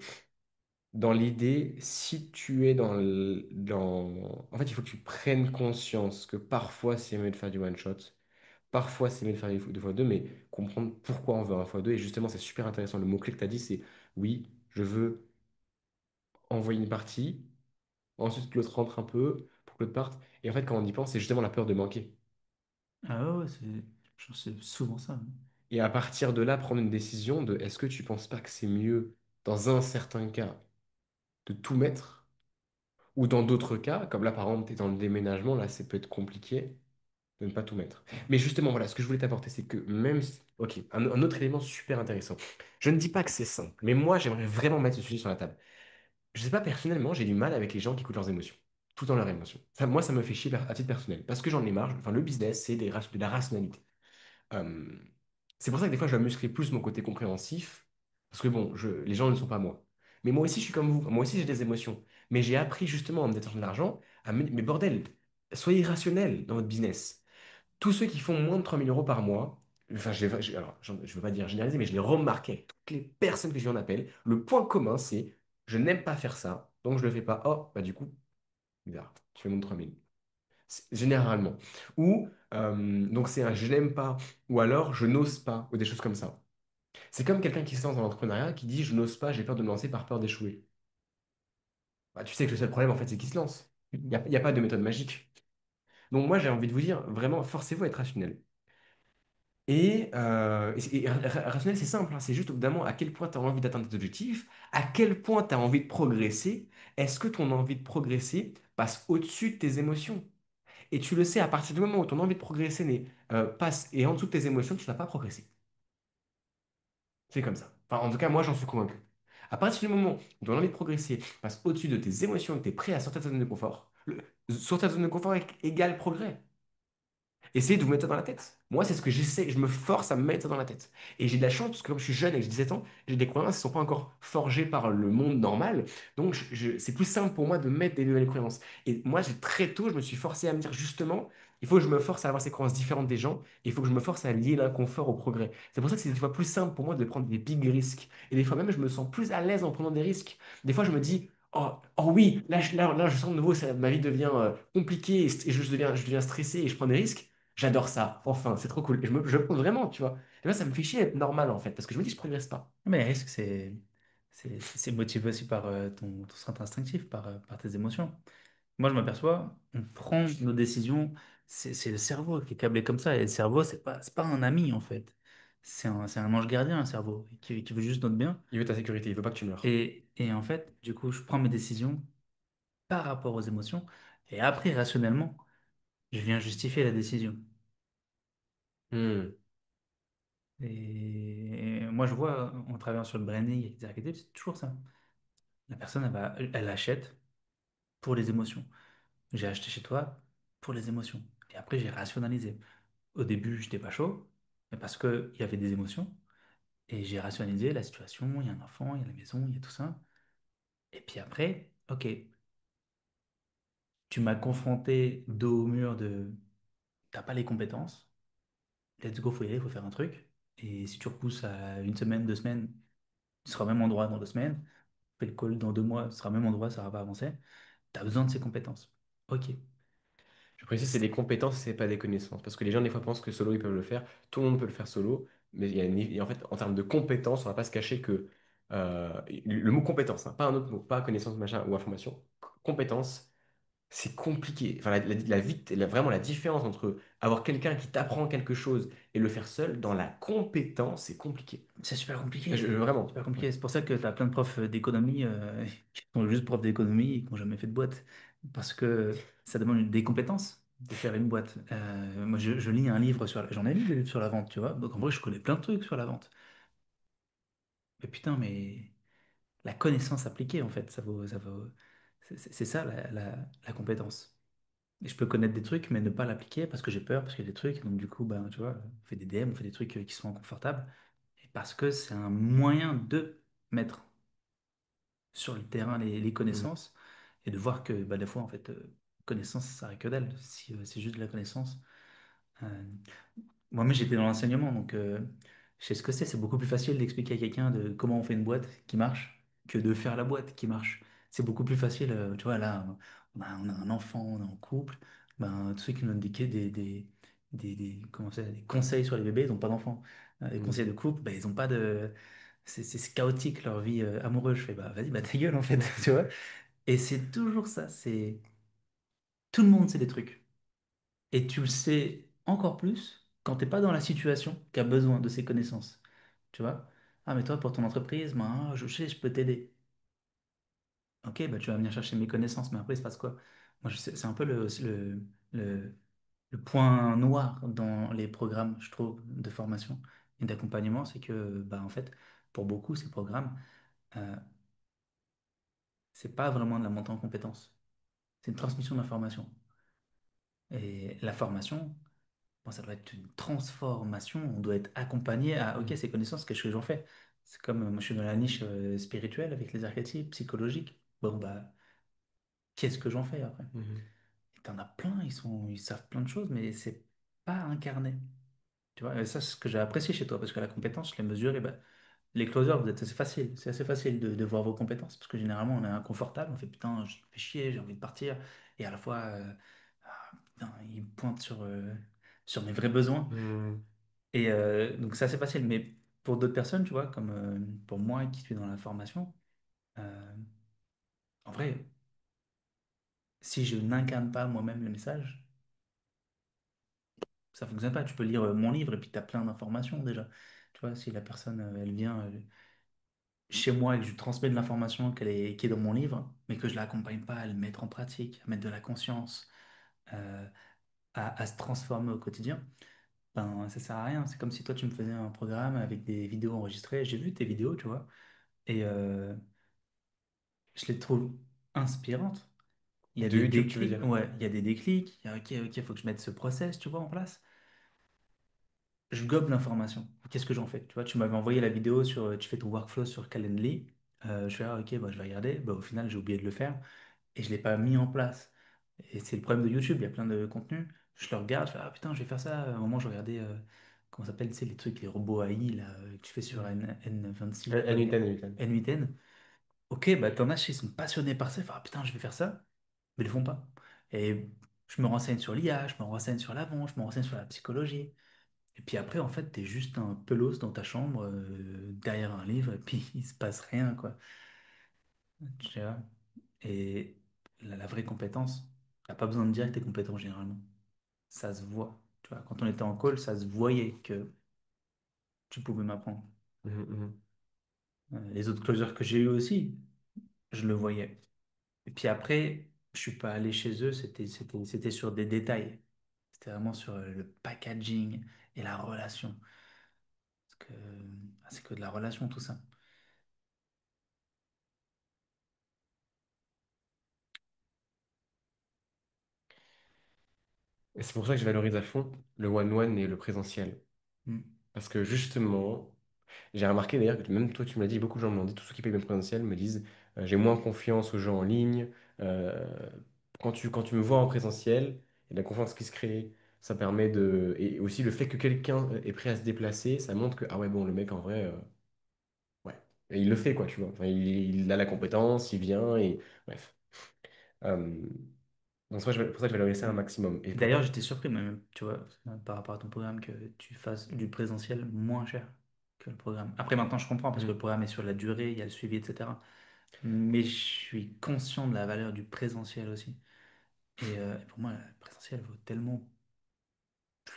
dans l'idée, si tu es En fait, il faut que tu prennes conscience que parfois, c'est mieux de faire du one-shot, parfois, c'est mieux de faire du 2x2, mais comprendre pourquoi on veut un x2. Et justement, c'est super intéressant. Le mot-clé que tu as dit, c'est oui, je veux envoyer une partie, ensuite que l'autre rentre un peu pour que l'autre parte. Et en fait, quand on y pense, c'est justement la peur de manquer. Ah ouais, ouais, c'est souvent ça, hein. Et à partir de là, prendre une décision de est-ce que tu penses pas que c'est mieux, dans un certain cas, de tout mettre, ou dans d'autres cas, comme là, par exemple, tu es dans le déménagement, là, ça peut être compliqué de ne pas tout mettre. Mais justement, voilà, ce que je voulais t'apporter, c'est que même si... Ok, un autre élément super intéressant. Je ne dis pas que c'est simple, mais moi, j'aimerais vraiment mettre ce sujet sur la table. Je sais pas, personnellement, j'ai du mal avec les gens qui écoutent leurs émotions, tout dans leurs émotions. Moi, ça me fait chier à titre personnel, parce que j'en ai marre. Enfin, le business, c'est de la rationalité. Euh, c'est pour ça que des fois, je dois muscler plus mon côté compréhensif, parce que bon, les gens ne sont pas moi. Mais moi aussi, je suis comme vous. Moi aussi, j'ai des émotions. Mais j'ai appris justement en me détachant de l'argent mais bordel, soyez rationnel dans votre business. Tous ceux qui font moins de 3 000 € par mois, enfin, alors, je ne veux pas dire généraliser, mais je l'ai remarqué avec toutes les personnes que je viens d'appel, le point commun, c'est je n'aime pas faire ça, donc je ne le fais pas. Oh, bah du coup, bizarre, tu fais moins de 3 000. Généralement. Ou, donc c'est un je n'aime pas, ou alors je n'ose pas, ou des choses comme ça. C'est comme quelqu'un qui se lance dans l'entrepreneuriat qui dit je n'ose pas, j'ai peur de me lancer par peur d'échouer. Bah, tu sais que le seul problème, en fait, c'est qu'il se lance. Il y a pas de méthode magique. Donc moi, j'ai envie de vous dire, vraiment, forcez-vous à être rationnel. Rationnel, c'est simple, hein, c'est juste évidemment à quel point tu as envie d'atteindre tes objectifs, à quel point tu as envie de progresser. Est-ce que ton envie de progresser passe au-dessus de tes émotions? Et tu le sais, à partir du moment où ton envie de progresser passe et en dessous de tes émotions, tu ne vas pas progresser. C'est comme ça. Enfin, en tout cas, moi, j'en suis convaincu. À partir du moment où ton envie de progresser passe au-dessus de tes émotions et que tu es prêt à sortir de ta zone de confort, sortir de ta zone de confort égale progrès. Essayez de vous mettre ça dans la tête. Moi, c'est ce que j'essaie, je me force à me mettre ça dans la tête. Et j'ai de la chance parce que comme je suis jeune et que j'ai 17 ans, j'ai des croyances qui ne sont pas encore forgées par le monde normal. Donc, c'est plus simple pour moi de mettre des nouvelles croyances. Et moi, très tôt, je me suis forcé à me dire justement, il faut que je me force à avoir ces croyances différentes des gens. Et il faut que je me force à lier l'inconfort au progrès. C'est pour ça que c'est des fois plus simple pour moi de prendre des big risques. Et des fois même, je me sens plus à l'aise en prenant des risques. Des fois, je me dis, oh, oh oui, là, je sens de nouveau, ma vie devient compliquée et je deviens stressé et je prends des risques. J'adore ça, enfin, c'est trop cool. Et je me pose vraiment, tu vois. Et là, ça me fait chier d'être normal, en fait, parce que je me dis, je progresse pas. Mais les risques, c'est motivé aussi par ton centre instinctif, par tes émotions. Moi, je m'aperçois, on prend nos décisions, c'est le cerveau qui est câblé comme ça. Et le cerveau, c'est pas un ami, en fait. C'est un ange gardien, un cerveau, qui veut juste notre bien. Il veut ta sécurité, il veut pas que tu meurs. Et en fait, du coup, je prends mes décisions par rapport aux émotions. Et après, rationnellement, je viens justifier la décision. Hmm. Et moi, je vois, en travaillant sur le branding et les archétypes, c'est toujours ça. La personne, elle achète pour les émotions. J'ai acheté chez toi pour les émotions. Et après, j'ai rationalisé. Au début, j'étais pas chaud, mais parce qu'il y avait des émotions. Et j'ai rationalisé la situation. Il y a un enfant, il y a la maison, il y a tout ça. Et puis après, ok, tu m'as confronté dos au mur de t'as pas les compétences. let's go, faut y aller, faut faire un truc. Et si tu repousses à une semaine, 2 semaines, tu seras au même endroit dans 2 semaines. Fais le call dans 2 mois, tu seras au même endroit, ça va pas avancer. Tu as besoin de ces compétences. Ok. Je précise, c'est des compétences, c'est pas des connaissances. Parce que les gens, des fois, pensent que solo, ils peuvent le faire. Tout le monde peut le faire solo. Mais et en fait, en termes de compétences, on va pas se cacher que le mot compétence, hein, pas un autre mot, pas connaissance, machin ou information. Compétence, c'est compliqué. Enfin, vraiment la différence entre avoir quelqu'un qui t'apprend quelque chose et le faire seul, dans la compétence, c'est compliqué. C'est super compliqué. Vraiment. Super Ouais. compliqué. C'est pour ça que tu as plein de profs d'économie qui sont juste profs d'économie et qui n'ont jamais fait de boîte. Parce que ça demande des compétences de faire une boîte. Moi, je lis un livre sur... J'en ai lu des livres sur la vente, tu vois. Donc, en vrai, je connais plein de trucs sur la vente. Mais putain, mais la connaissance appliquée, en fait, ça vaut... C'est ça, la compétence. Et je peux connaître des trucs, mais ne pas l'appliquer parce que j'ai peur, parce qu'il y a des trucs. Donc, du coup, ben, tu vois, on fait des DM, on fait des trucs qui sont inconfortables. Et parce que c'est un moyen de mettre sur le terrain les Mhm. connaissances et de voir que bah, des fois, en fait, connaissance, ça s'arrête que dalle. Si c'est juste de la connaissance. euh, Moi-même, j'étais dans l'enseignement, donc je sais ce que c'est. C'est beaucoup plus facile d'expliquer à quelqu'un de comment on fait une boîte qui marche que de faire la boîte qui marche. C'est beaucoup plus facile. Tu vois, là, on a un enfant, on est en couple. Ben, tous ceux qui nous donnent comment ça, des conseils sur les bébés, ils n'ont pas d'enfants. Les conseils Mhm. de couple, ben, ils n'ont pas de. C'est chaotique leur vie amoureuse. Je fais, bah vas-y, bah ta gueule en fait, tu vois. Et c'est toujours ça. C'est Tout le monde sait des trucs. Et tu le sais encore plus quand t'es pas dans la situation qui a besoin de ces connaissances. Tu vois? Ah, mais toi, pour ton entreprise, ben, je sais, je peux t'aider. Ok, bah tu vas venir chercher mes connaissances, mais après, il se passe quoi? Moi, c'est un peu le, le point noir dans les programmes, je trouve, de formation et d'accompagnement, c'est que, bah, en fait, pour beaucoup, ces programmes, euh, c'est pas vraiment de la montée en compétences. C'est une transmission d'informations. Et la formation, bon, ça doit être une transformation. On doit être accompagné à, OK, Mhm. ces connaissances, qu'est-ce que j'en fais? C'est comme, moi, je suis dans la niche spirituelle avec les archétypes psychologiques. Bon, bah, qu'est-ce que j'en fais après? Mhm. Et t'en as plein, ils savent plein de choses, mais c'est pas incarné. Tu vois, et ça, c'est ce que j'ai apprécié chez toi, parce que la compétence, je les mesure, et ben, les closers, vous êtes assez facile. C'est assez facile de voir vos compétences, parce que généralement, on est inconfortable, on fait putain, je fais chier, j'ai envie de partir, et à la fois, ah, putain, ils pointent sur mes vrais besoins. Mhm. Et donc, c'est assez facile, mais pour d'autres personnes, tu vois, comme pour moi qui suis dans la formation, euh, en vrai, si je n'incarne pas moi-même le message, ça fonctionne pas. Tu peux lire mon livre et puis tu as plein d'informations déjà. Tu vois, si la personne, elle vient chez moi et que je lui transmets de l'information qui est dans mon livre, mais que je ne l'accompagne pas à le mettre en pratique, à mettre de la conscience, euh, à se transformer au quotidien, ben ça sert à rien. C'est comme si toi tu me faisais un programme avec des vidéos enregistrées. J'ai vu tes vidéos, tu vois, et je les trouve inspirantes. Il y a De des YouTube, tu veux déclics, dire? ouais, il y a des déclics. Il y a, ok, ok, faut que je mette ce process, tu vois, en place. Je gobe l'information. Qu'est-ce que j'en fais? Tu vois, tu m'avais envoyé la vidéo sur, tu fais ton workflow sur Calendly. Je fais, ah, ok, bah, je vais regarder. Bah, au final, j'ai oublié de le faire et je ne l'ai pas mis en place. Et c'est le problème de YouTube, il y a plein de contenus. Je le regarde, je fais, ah putain, je vais faire ça. À un moment, je regardais, comment ça s'appelle, tu sais, les trucs, les robots AI, là, que tu fais sur Mhm. N26, N8N, N8N. N8N. Ok, bah, t'en as qui sont passionnés par ça. Ils font, ah putain, je vais faire ça. Mais ils le font pas. Et je me renseigne sur l'IA, je me renseigne sur l'avant, je me renseigne sur la psychologie. Et puis après, en fait, t'es juste un pelos dans ta chambre, derrière un livre, et puis il se passe rien, quoi. Tu vois. Et la vraie compétence, t'as pas besoin de dire que t'es compétent généralement. Ça se voit. Tu vois, quand on était en call, ça se voyait que tu pouvais m'apprendre. Mhm, mhm. Les autres closers que j'ai eu aussi, je le voyais. Et puis après, je suis pas allé chez eux, c'était sur des détails. C'était vraiment sur le packaging et la relation. Parce que c'est que de la relation, tout ça. Et c'est pour ça que je valorise à fond le one-one et le présentiel. Mm. Parce que justement, j'ai remarqué d'ailleurs que même toi, tu m'as dit, beaucoup de gens me l'ont dit, tous ceux qui payent le présentiel me disent, j'ai moins confiance aux gens en ligne. Euh, quand tu me vois en présentiel, il y a de la confiance qui se crée. Ça permet de... Et aussi le fait que quelqu'un est prêt à se déplacer, ça montre que, ah ouais, bon, le mec, en vrai, ouais. Et il le fait, quoi, tu vois. Enfin, il a la compétence, il vient, et bref. Euh, donc, c'est pour ça que je vais le laisser un Mm. maximum. Et pour D'ailleurs, toi? j'étais surpris moi-même, tu vois, par rapport à ton programme, que tu fasses du présentiel moins cher que le programme. Après, maintenant, je comprends parce que le Mhm. programme est sur la durée, il y a le suivi, etc. Mais je suis conscient de la valeur du présentiel aussi. Et pour moi, le présentiel vaut tellement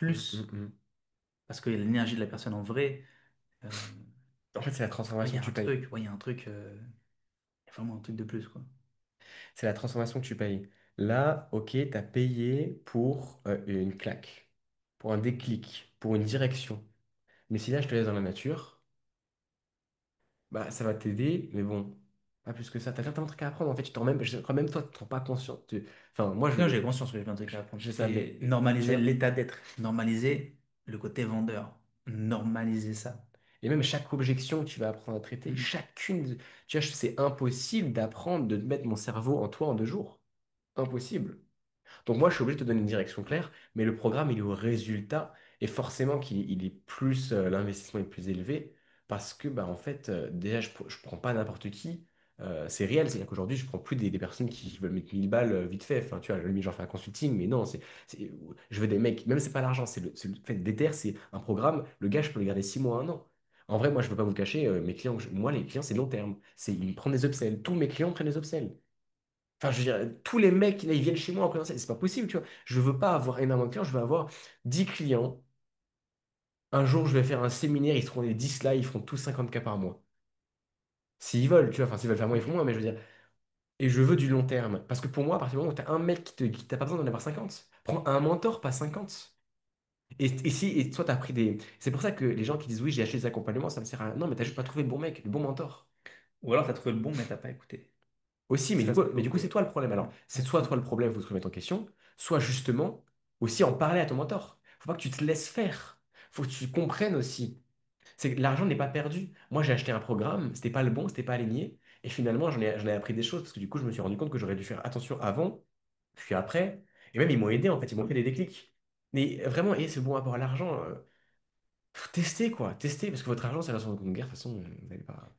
Mhm, mhm, plus mhm. parce que l'énergie de la personne en vrai, euh, En fait, c'est la ouais, il y transformation a que un tu payes. truc, ouais, il y a un truc, il y a vraiment un truc de plus, quoi. C'est la transformation que tu payes. Là, ok, tu as payé pour une claque, pour un déclic, pour une direction. Mais si là, je te laisse dans la nature, bah, ça va t'aider, mais bon, pas plus que ça. Tu as plein de trucs à apprendre. En fait, tu t'en même, je crois même toi, tu te rends pas conscient. Enfin, moi, Non, j'ai conscience que j'ai plein de trucs à apprendre. je savais. Et Tu normaliser vois? l'état d'être, normaliser le côté vendeur, normaliser ça. Et même chaque objection que tu vas apprendre à traiter, Mhm. tu vois, c'est impossible d'apprendre, de mettre mon cerveau en toi en 2 jours. Impossible. Donc moi, je suis obligé de te donner une direction claire, mais le programme, il est au résultat, et forcément qu'il il est plus, l'investissement est plus élevé, parce que, bah, en fait, déjà, je prends pas n'importe qui, c'est réel, c'est-à-dire qu'aujourd'hui, je prends plus des personnes qui veulent mettre 1000 balles vite fait, enfin, tu vois, limite, j'en fais un consulting, mais non, je veux des mecs, même c'est pas l'argent, c'est le fait d'Ether, c'est un programme, le gars, je peux le garder 6 mois, un an. En vrai, moi, je veux pas vous le cacher, mes clients, moi, les clients, c'est long terme, ils prennent des upsells, tous mes clients prennent des upsells. Enfin, je veux dire, tous les mecs, là, ils viennent chez moi en présentiel. C'est pas possible, tu vois. Je veux pas avoir énormément de clients, je veux avoir 10 clients. Un jour, je vais faire un séminaire, ils seront les 10 là, ils feront tous 50K par mois. S'ils veulent, tu vois, enfin, s'ils veulent faire moins, ils font moins, mais je veux dire. Et je veux du long terme. Parce que pour moi, à partir du moment où tu as un mec qui t'a pas besoin d'en avoir 50, prends un mentor, pas 50. Et toi, tu as pris des. C'est pour ça que les gens qui disent oui, j'ai acheté des accompagnements, ça me sert à rien. Non, mais t'as juste pas trouvé le bon mec, le bon mentor. Ou alors, tu as trouvé le bon, mais t'as pas écouté. Aussi, Ça se peut mais du coup, beaucoup. c'est toi le problème. Ouais. Alors, c'est soit toi le problème, il faut te remettre en question, soit justement aussi en parler à ton mentor. Faut pas que tu te laisses faire. Faut que tu comprennes aussi. C'est que l'argent n'est pas perdu. Moi, j'ai acheté un programme, c'était pas le bon, c'était pas aligné. Et finalement, j'en ai appris des choses parce que du coup, je me suis rendu compte que j'aurais dû faire attention avant, puis après. Et même, ils m'ont aidé en fait, ils m'ont fait des déclics. Mais vraiment, et ce bon rapport à l'argent, faut tester quoi, tester parce que votre argent, c'est la seconde guerre. De toute façon, vous n'allez pas.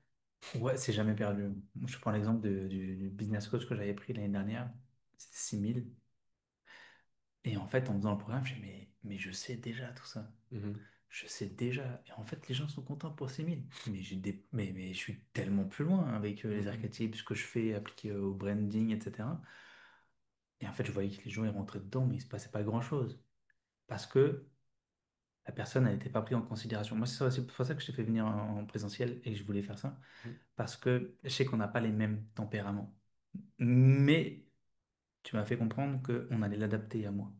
Ouais, c'est jamais perdu. Moi, je prends l'exemple du business coach que j'avais pris l'année dernière. C'est 6 000. Et en fait, en faisant le programme, je dis, mais je sais déjà tout ça. Mhm, Je sais déjà. Et en fait, les gens sont contents pour 6 000. Mais je suis tellement plus loin avec les mhm, archétypes, ce que je fais appliqué au branding, etc. Et en fait, je voyais que les gens ils rentraient dedans, mais il ne se passait pas grand-chose. Parce que la personne, elle n'était pas prise en considération. Moi, c'est pour ça que je t'ai fait venir en présentiel et que je voulais faire ça. mhm, Parce que je sais qu'on n'a pas les mêmes tempéraments. Mais tu m'as fait comprendre qu'on allait l'adapter à moi.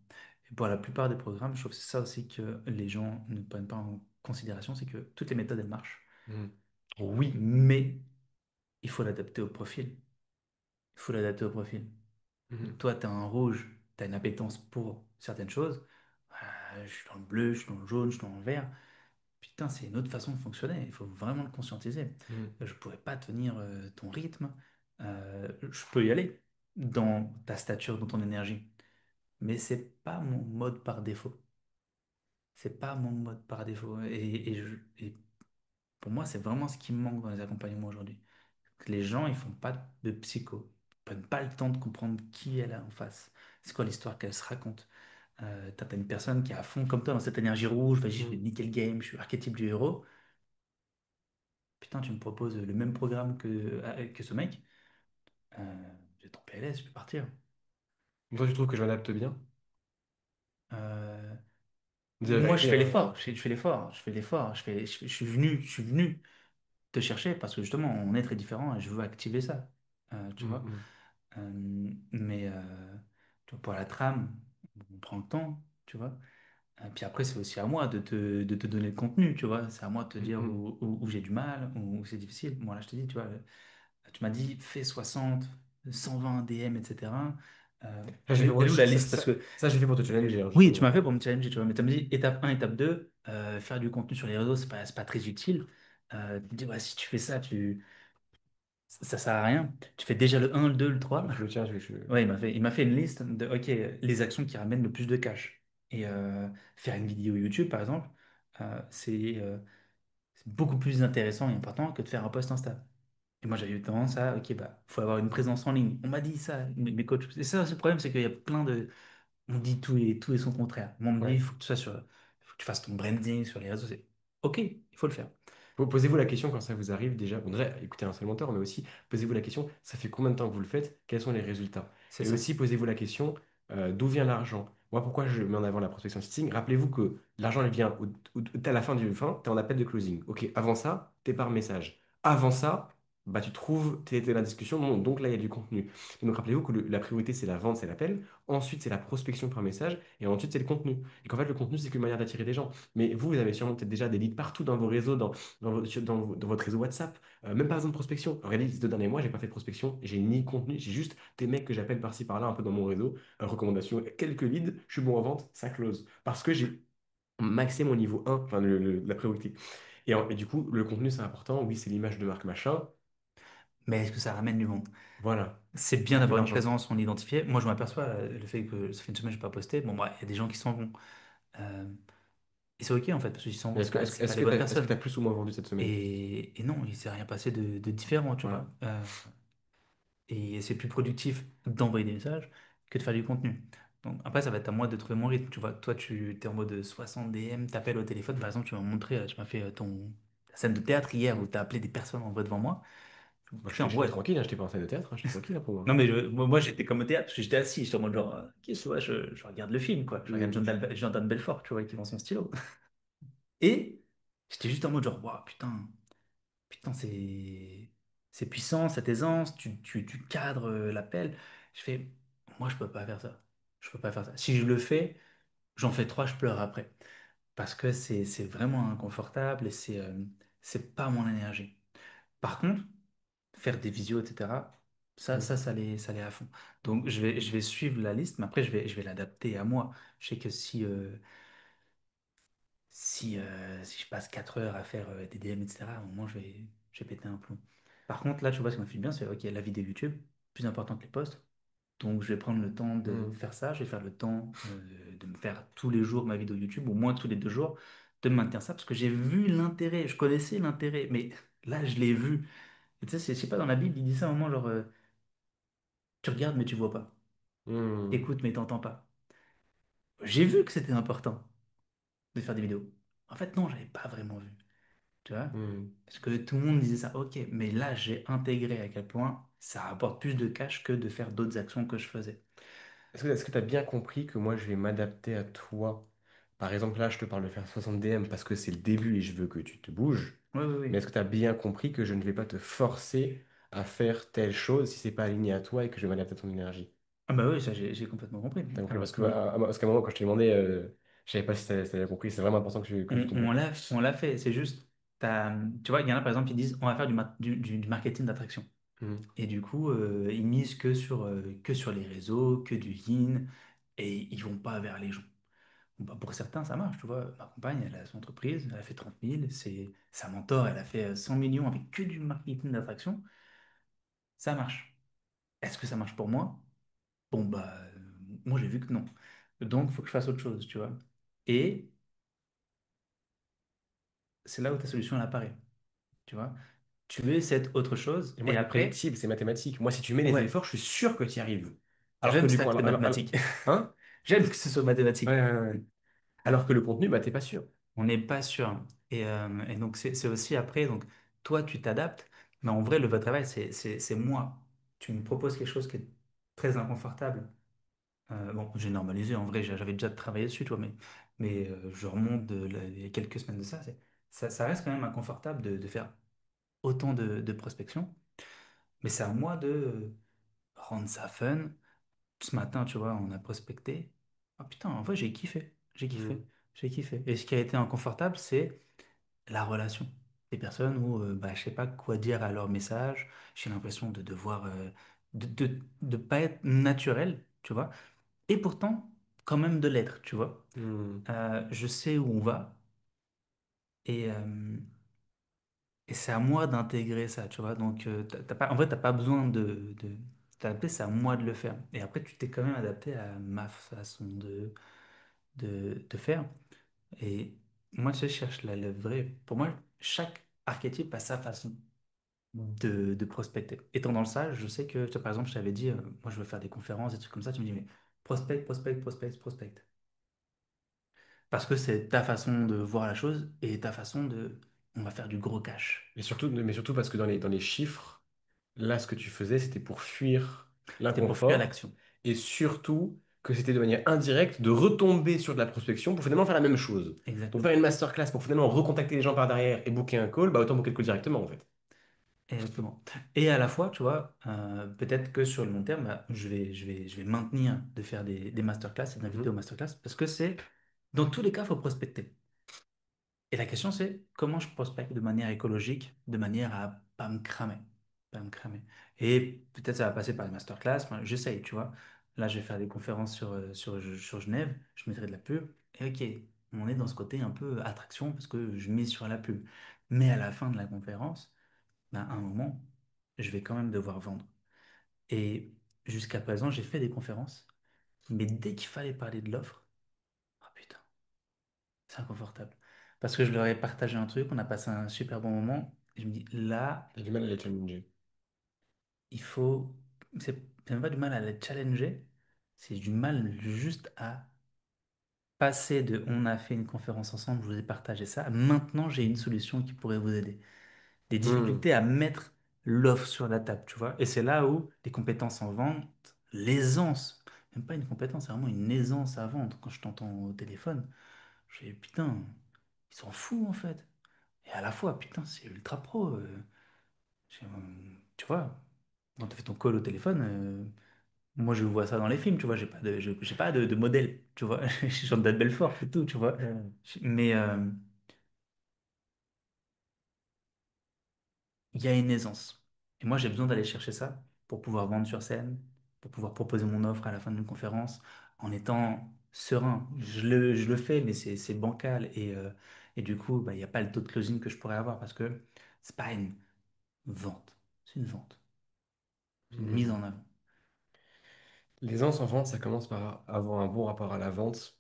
Et pour la plupart des programmes, je trouve que c'est ça aussi que les gens ne prennent pas en considération, c'est que toutes les méthodes, elles marchent. mhm. Oui. Mais il faut l'adapter au profil. Il faut l'adapter au profil. Mhm. Toi, tu as un rouge, tu as une appétence pour certaines choses. Je suis dans le bleu, je suis dans le jaune, je suis dans le vert. Putain, c'est une autre façon de fonctionner. Il faut vraiment le conscientiser. Mhm. Je ne pourrais pas tenir ton rythme. Je peux y aller dans ta stature, dans ton énergie. Mais c'est pas mon mode par défaut. C'est pas mon mode par défaut. Et pour moi, c'est vraiment ce qui me manque dans les accompagnements aujourd'hui. Que les gens, ils font pas de psycho. Ils prennent pas le temps de comprendre qui elle a en face. C'est quoi l'histoire qu'elle se raconte. T'as une personne qui est à fond comme toi dans cette énergie rouge. Vas-y, je vais Mhm. niquer le game, je suis archétype du héros. Putain, tu me proposes le même programme que ce mec. Je vais être en PLS, je vais partir. Toi, tu trouves que je m'adapte bien? Euh, The Moi, je vrai, fais l'effort. Je fais l'effort. Je fais l'effort. Je suis venu te chercher parce que justement, on est très différent et je veux activer ça. Tu vois. Mhm. Mais tu vois, pour la trame, on prend le temps, tu vois. Puis après, c'est aussi à moi de te donner le contenu, tu vois. C'est à moi de te dire Mhm. où j'ai du mal, où c'est difficile. Moi, là, je te dis, tu vois, tu m'as dit, fais 60, 120 DM, etc. Ça, j'ai fait Elle est où la ça, liste? Parce que ça, j'ai fait pour te challenger, hein, oui, tu m'as justement. fait pour me challenger, tu vois. Mais tu m'as dit, étape 1, étape 2, faire du contenu sur les réseaux, c'est pas très utile. Tu me dis, ouais, si tu fais ça, ça sert à rien. Tu fais déjà le 1, le 2, le 3. Je le tiens, Ouais, il m'a fait une liste de, OK, les actions qui ramènent le plus de cash. Et faire une vidéo YouTube, par exemple, c'est beaucoup plus intéressant et important que de faire un post Insta. Et moi, j'avais eu tendance à, ok, bah, faut avoir une présence en ligne. On m'a dit ça, mes coachs. Et ça, c'est le problème, c'est qu'il y a plein de. On dit tout et son contraire. Moi, on me dit, il Ouais. faut que tu sois faut que tu fasses ton branding sur les réseaux. C'est ok, il faut le faire. Posez-vous la question quand ça vous arrive déjà. Bon, déjà, écoutez un seul mentor, mais aussi posez-vous la question, ça fait combien de temps que vous le faites? Quels sont les résultats? C'est Et ça. aussi posez-vous la question, d'où vient l'argent? Moi, pourquoi je mets en avant la prospection stitching? Rappelez-vous que l'argent, il vient t'es à la fin du fin, tu es en appel de closing. Ok, avant ça, tu es par message. Avant ça, bah, tu trouves, tu es dans la discussion, donc là, il y a du contenu. Et donc, rappelez-vous que la priorité, c'est la vente, c'est l'appel. Ensuite, c'est la prospection par message. Et ensuite, c'est le contenu. Et qu'en fait, le contenu, c'est qu'une manière d'attirer des gens. Mais vous avez sûrement peut-être déjà des leads partout dans vos réseaux, dans votre réseau WhatsApp, même pas besoin de prospection. Regardez, ces 2 derniers mois, j'ai pas fait de prospection, j'ai ni contenu, j'ai juste des mecs que j'appelle par-ci par-là, un peu dans mon réseau, recommandations, quelques leads, je suis bon en vente, ça close. Parce que j'ai maxé mon niveau 1, enfin la priorité. Et du coup, le contenu, c'est important. Oui, c'est l'image de marque machin. Mais est-ce que ça ramène du monde? Voilà, C'est bien ça fait de d'avoir une l'argent. présence, on identifié. Moi, je m'aperçois, le fait que ça fait une semaine que je n'ai pas posté. Bon, bah, il y a des gens qui s'en vont. Euh, et c'est OK, en fait, parce qu'ils s'en Mais vont, est-ce que c'est pas les bonnes est-ce que personnes. t'as plus ou moins vendu cette semaine? Et non, il s'est rien passé de différent, tu vois. Voilà. Et c'est plus productif d'envoyer des messages que de faire du contenu. Donc après, ça va être à moi de trouver mon rythme. Tu vois, toi, tu es en mode 60 DM, t'appelles au téléphone. Par exemple, tu m'as montré, tu m'as fait ta scène de théâtre hier où tu as appelé des personnes en vrai devant moi. Moi, Putain, j'étais ouais. tranquille, hein, j'étais pas en scène de théâtre, hein, j'étais tranquille là pour moi. Non, mais moi, j'étais comme au théâtre, parce que j'étais assis, j'étais en mode genre, qu'est-ce que je regarde le film, quoi. Je regarde Hmm. Jordan Belfort, tu vois, qui vend son stylo. Et j'étais juste en mode genre, waouh, putain. Putain, c'est puissant, cette aisance, tu cadres l'appel. Je fais, moi, je peux pas faire ça. Je peux pas faire ça. Si je le fais, j'en fais trois, je pleure après. Parce que c'est vraiment inconfortable et c'est pas mon énergie. Par contre, faire des visios, etc., Hmm. ça l'est à fond. Donc, je vais suivre la liste, mais après, je vais l'adapter à moi. Je sais que si je passe 4 heures à faire des DM, etc., à un moment, je vais péter un plomb. Par contre, là, tu vois, ce qui m'a fait du bien, c'est OK, la vidéo YouTube, plus important que les posts. Donc, je vais prendre le temps de Hmm. faire ça. Je vais faire le temps de me faire tous les jours ma vidéo YouTube, au moins tous les 2 jours, de me maintenir ça, parce que j'ai vu l'intérêt. Je connaissais l'intérêt, mais là, je l'ai vu. Et tu sais, je sais pas, dans la Bible, il dit ça à un moment, genre, tu regardes, mais tu vois pas. Hmm. Écoute, mais t'entends pas. J'ai vu que c'était important de faire des vidéos. En fait, non, j'avais pas vraiment vu. Tu vois? Hmm. Parce que tout le monde disait ça, ok, mais là j'ai intégré à quel point ça rapporte plus de cash que de faire d'autres actions que je faisais. Est-ce que tu as bien compris que moi, je vais m'adapter à toi? Par exemple, là, je te parle de faire 60 DM parce que c'est le début et je veux que tu te bouges. Oui, oui, Mais oui. est-ce que tu as bien compris que je ne vais pas te forcer à faire telle chose si c'est pas aligné à toi et que je vais m'adapter à ton énergie? Ah bah oui, ça j'ai complètement compris. T'as compris? Alors, Parce qu'à un moment, quand je t'ai demandé, je savais pas si tu avais compris. C'est vraiment important que tu comprennes. on l'a fait, c'est juste, tu vois, il y en a par exemple qui disent on va faire du marketing d'attraction. Mhm. Et du coup, ils misent que sur les réseaux, que du yin, et ils vont pas vers les gens. Bon, bah, pour certains, ça marche, tu vois. Ma compagne, elle a son entreprise, elle a fait 30 000, c'est sa mentor, elle a fait 100 millions avec que du marketing d'attraction. Ça marche. Est-ce que ça marche pour moi? Bon, bah, moi, j'ai vu que non. Donc, il faut que je fasse autre chose, tu vois. Et c'est là où ta solution, elle apparaît, tu vois. Tu veux cette autre chose, Et moi, et je veux après, prédictible, c'est mathématique. Moi, si tu mets les ouais, efforts, je suis sûr que tu y arrives. Alors que j'aime du cet coup, aspect mathématique. hein? J'aime que ce soit Ouais, mathématique. ouais, ouais. Alors que le contenu, bah, t'es pas sûr. On n'est pas sûr. Et donc, c'est aussi après, donc, toi, tu t'adaptes, mais en vrai, le vrai travail, c'est moi. Tu me proposes quelque chose qui est très inconfortable. Bon, j'ai normalisé, en vrai, j'avais déjà travaillé dessus, toi, mais je remonte il y a quelques semaines de ça, ça reste quand même inconfortable de faire autant de prospection, mais c'est à moi de rendre ça fun. Ce matin, tu vois, on a prospecté. Ah putain, en vrai, j'ai kiffé, Hmm. j'ai kiffé. Et ce qui a été inconfortable, c'est la relation. Des personnes où, bah, je sais pas quoi dire à leur message, j'ai l'impression de devoir, de pas être naturel, tu vois. Et pourtant, quand même de l'être, tu vois. Hmm. Je sais où on va et, euh, et c'est à moi d'intégrer ça, tu vois. Donc, en vrai, t'as pas besoin de t'adapter, c'est à moi de le faire. Et après, tu t'es quand même adapté à ma façon de faire. Et moi, tu sais, je cherche le vrai. Pour moi, chaque archétype a sa façon de prospecter. Étant dans le sage, je sais que, tu vois, par exemple, je t'avais dit, moi, je veux faire des conférences, des trucs comme ça. Tu me dis, mais prospect, prospect, prospect, prospect. Parce que c'est ta façon de voir la chose et ta façon de, on va faire du gros cash. Mais surtout parce que dans les chiffres, là, ce que tu faisais, c'était pour fuir C'était pour fuir l'inconfort l'action. et surtout que c'était de manière indirecte de retomber sur de la prospection pour finalement faire la même chose. Donc faire Exactement. une masterclass pour finalement recontacter les gens par derrière et booker un call, bah autant booker le call directement en fait. Exactement. Et à la fois, tu vois, peut-être que sur le long terme, bah, je vais maintenir de faire des masterclass et d'inviter aux Mhm. masterclass parce que c'est, dans tous les cas, il faut prospecter. Et la question, c'est comment je prospecte de manière écologique, de manière à pas me cramer. Pas me cramer. Et peut-être ça va passer par les masterclass. Enfin, j'essaye, tu vois. Là, je vais faire des conférences sur Genève. Je mettrai de la pub. Et ok, on est dans ce côté un peu attraction parce que je mise sur la pub. Mais à la fin de la conférence, ben, à un moment, je vais quand même devoir vendre. Et jusqu'à présent, j'ai fait des conférences. Mais dès qu'il fallait parler de l'offre, oh putain. C'est inconfortable. Parce que je leur ai partagé un truc, on a passé un super bon moment. Et je me dis, là, J'ai du mal à les challenger. il faut. C'est même pas du mal à les challenger, c'est du mal juste à passer de on a fait une conférence ensemble, je vous ai partagé ça. Maintenant, j'ai une solution qui pourrait vous aider. Des Hmm. difficultés à mettre l'offre sur la table, tu vois. Et c'est là où les compétences en vente, l'aisance, même pas une compétence, c'est vraiment une aisance à vendre. Quand je t'entends au téléphone, je dis, putain, ils s'en foutent en fait. Et à la fois, putain, c'est ultra pro. Tu vois, quand tu fais ton call au téléphone, moi je vois ça dans les films, tu vois, j'ai pas de modèle, tu vois. Je chante de Belfort, c'est tout, tu vois. Mais il y a une aisance. Et moi j'ai besoin d'aller chercher ça pour pouvoir vendre sur scène, pour pouvoir proposer mon offre à la fin d'une conférence en étant serein. Je le fais, mais c'est bancal. Et du coup, bah, il n'y a pas le taux de closing que je pourrais avoir parce que c'est pas une vente, c'est une vente. C'est une mise Hmm. en avant. L'aisance en vente, ça commence par avoir un bon rapport à la vente,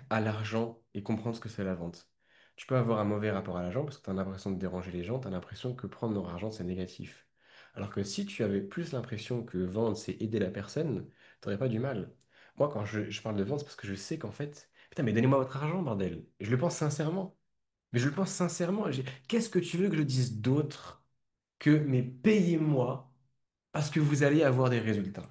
à l'argent et comprendre ce que c'est la vente. Tu peux avoir un mauvais rapport à l'argent parce que tu as l'impression de déranger les gens, tu as l'impression que prendre leur argent, c'est négatif. Alors que si tu avais plus l'impression que vendre, c'est aider la personne, tu n'aurais pas du mal. Moi, quand je parle de vente, c'est parce que je sais qu'en fait, putain, mais donnez-moi votre argent, bordel. Et je le pense sincèrement. Mais je le pense sincèrement. Qu'est-ce que tu veux que je dise d'autre que, mais payez-moi parce que vous allez avoir des résultats.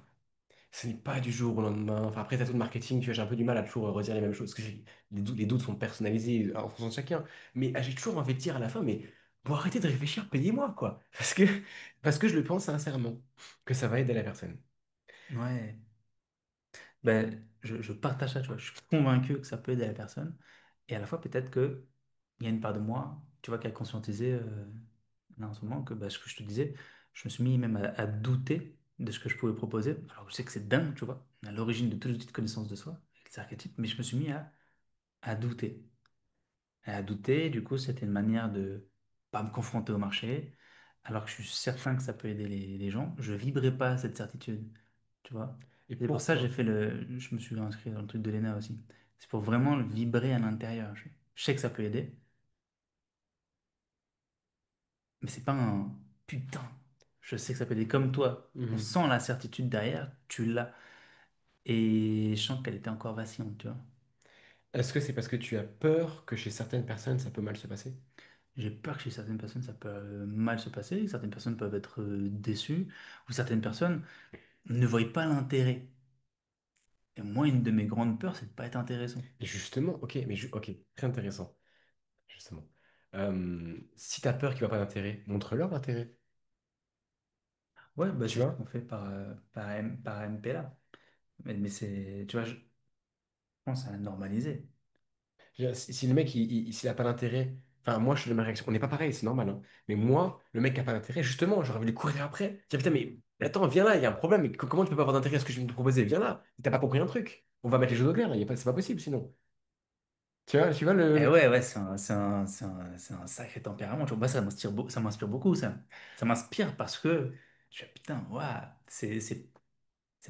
Ce n'est pas du jour au lendemain. Enfin, après, t'as tout le marketing, tu vois, j'ai un peu du mal à toujours redire les mêmes choses, parce que les doutes sont personnalisés en fonction de chacun. Mais j'ai toujours envie de dire à la fin, mais pour arrêter de réfléchir, payez-moi, quoi. Parce que je le pense sincèrement, que ça va aider la personne. Ouais. Ben, je partage ça, tu vois. Je suis convaincu que ça peut aider la personne. Et à la fois, peut-être que il y a une part de moi, tu vois, qui a conscientisé là en ce moment que bah, ce que je te disais, je me suis mis même à douter de ce que je pouvais proposer. Alors, je sais que c'est dingue, tu vois, à l'origine de toute petite connaissance de soi, avec les archétypes, mais je me suis mis à douter. Et à douter, du coup, c'était une manière de pas me confronter au marché, alors que je suis certain que ça peut aider les gens. Je vibrais pas à cette certitude, tu vois. Et C'est pour ça que j'ai pourquoi? fait je me suis inscrit dans le truc de l'ENA aussi. C'est pour vraiment le vibrer à l'intérieur. Je sais que ça peut aider, mais c'est pas un putain. Je sais que ça peut aider comme toi. On Mhm. sent la certitude derrière, tu l'as. Et je sens qu'elle était encore vacillante, tu vois. Est-ce que c'est parce que tu as peur que chez certaines personnes, ça peut mal se passer? J'ai peur que chez certaines personnes, ça peut mal se passer, que certaines personnes peuvent être déçues, ou certaines personnes ne voient pas l'intérêt. Et moi, une de mes grandes peurs, c'est de pas être intéressant. Et justement, ok, ok, très intéressant, justement. Si tu as peur qu'il n'y ait pas d'intérêt, montre-leur l'intérêt. Ouais, bah, Tu c'est ce vois? qu'on fait par MP là. Mais c'est, tu vois, je pense à normaliser. Je veux dire, si le mec, s'il n'a pas d'intérêt, enfin, moi, je suis de ma réaction. On n'est pas pareil, c'est normal, hein. Mais moi, le mec qui n'a pas d'intérêt, justement, j'aurais voulu courir après. Dire, putain, mais attends, viens là, il y a un problème. Mais comment tu peux pas avoir d'intérêt à ce que je viens de te proposer? Viens là. T'as pas compris un truc. On va mettre les choses au clair. C'est pas possible sinon. Tu vois Et ouais, ouais, c'est un sacré tempérament. Tu vois, moi, ça m'inspire beaucoup, ça. Ça m'inspire parce que je suis, putain, waouh, c'est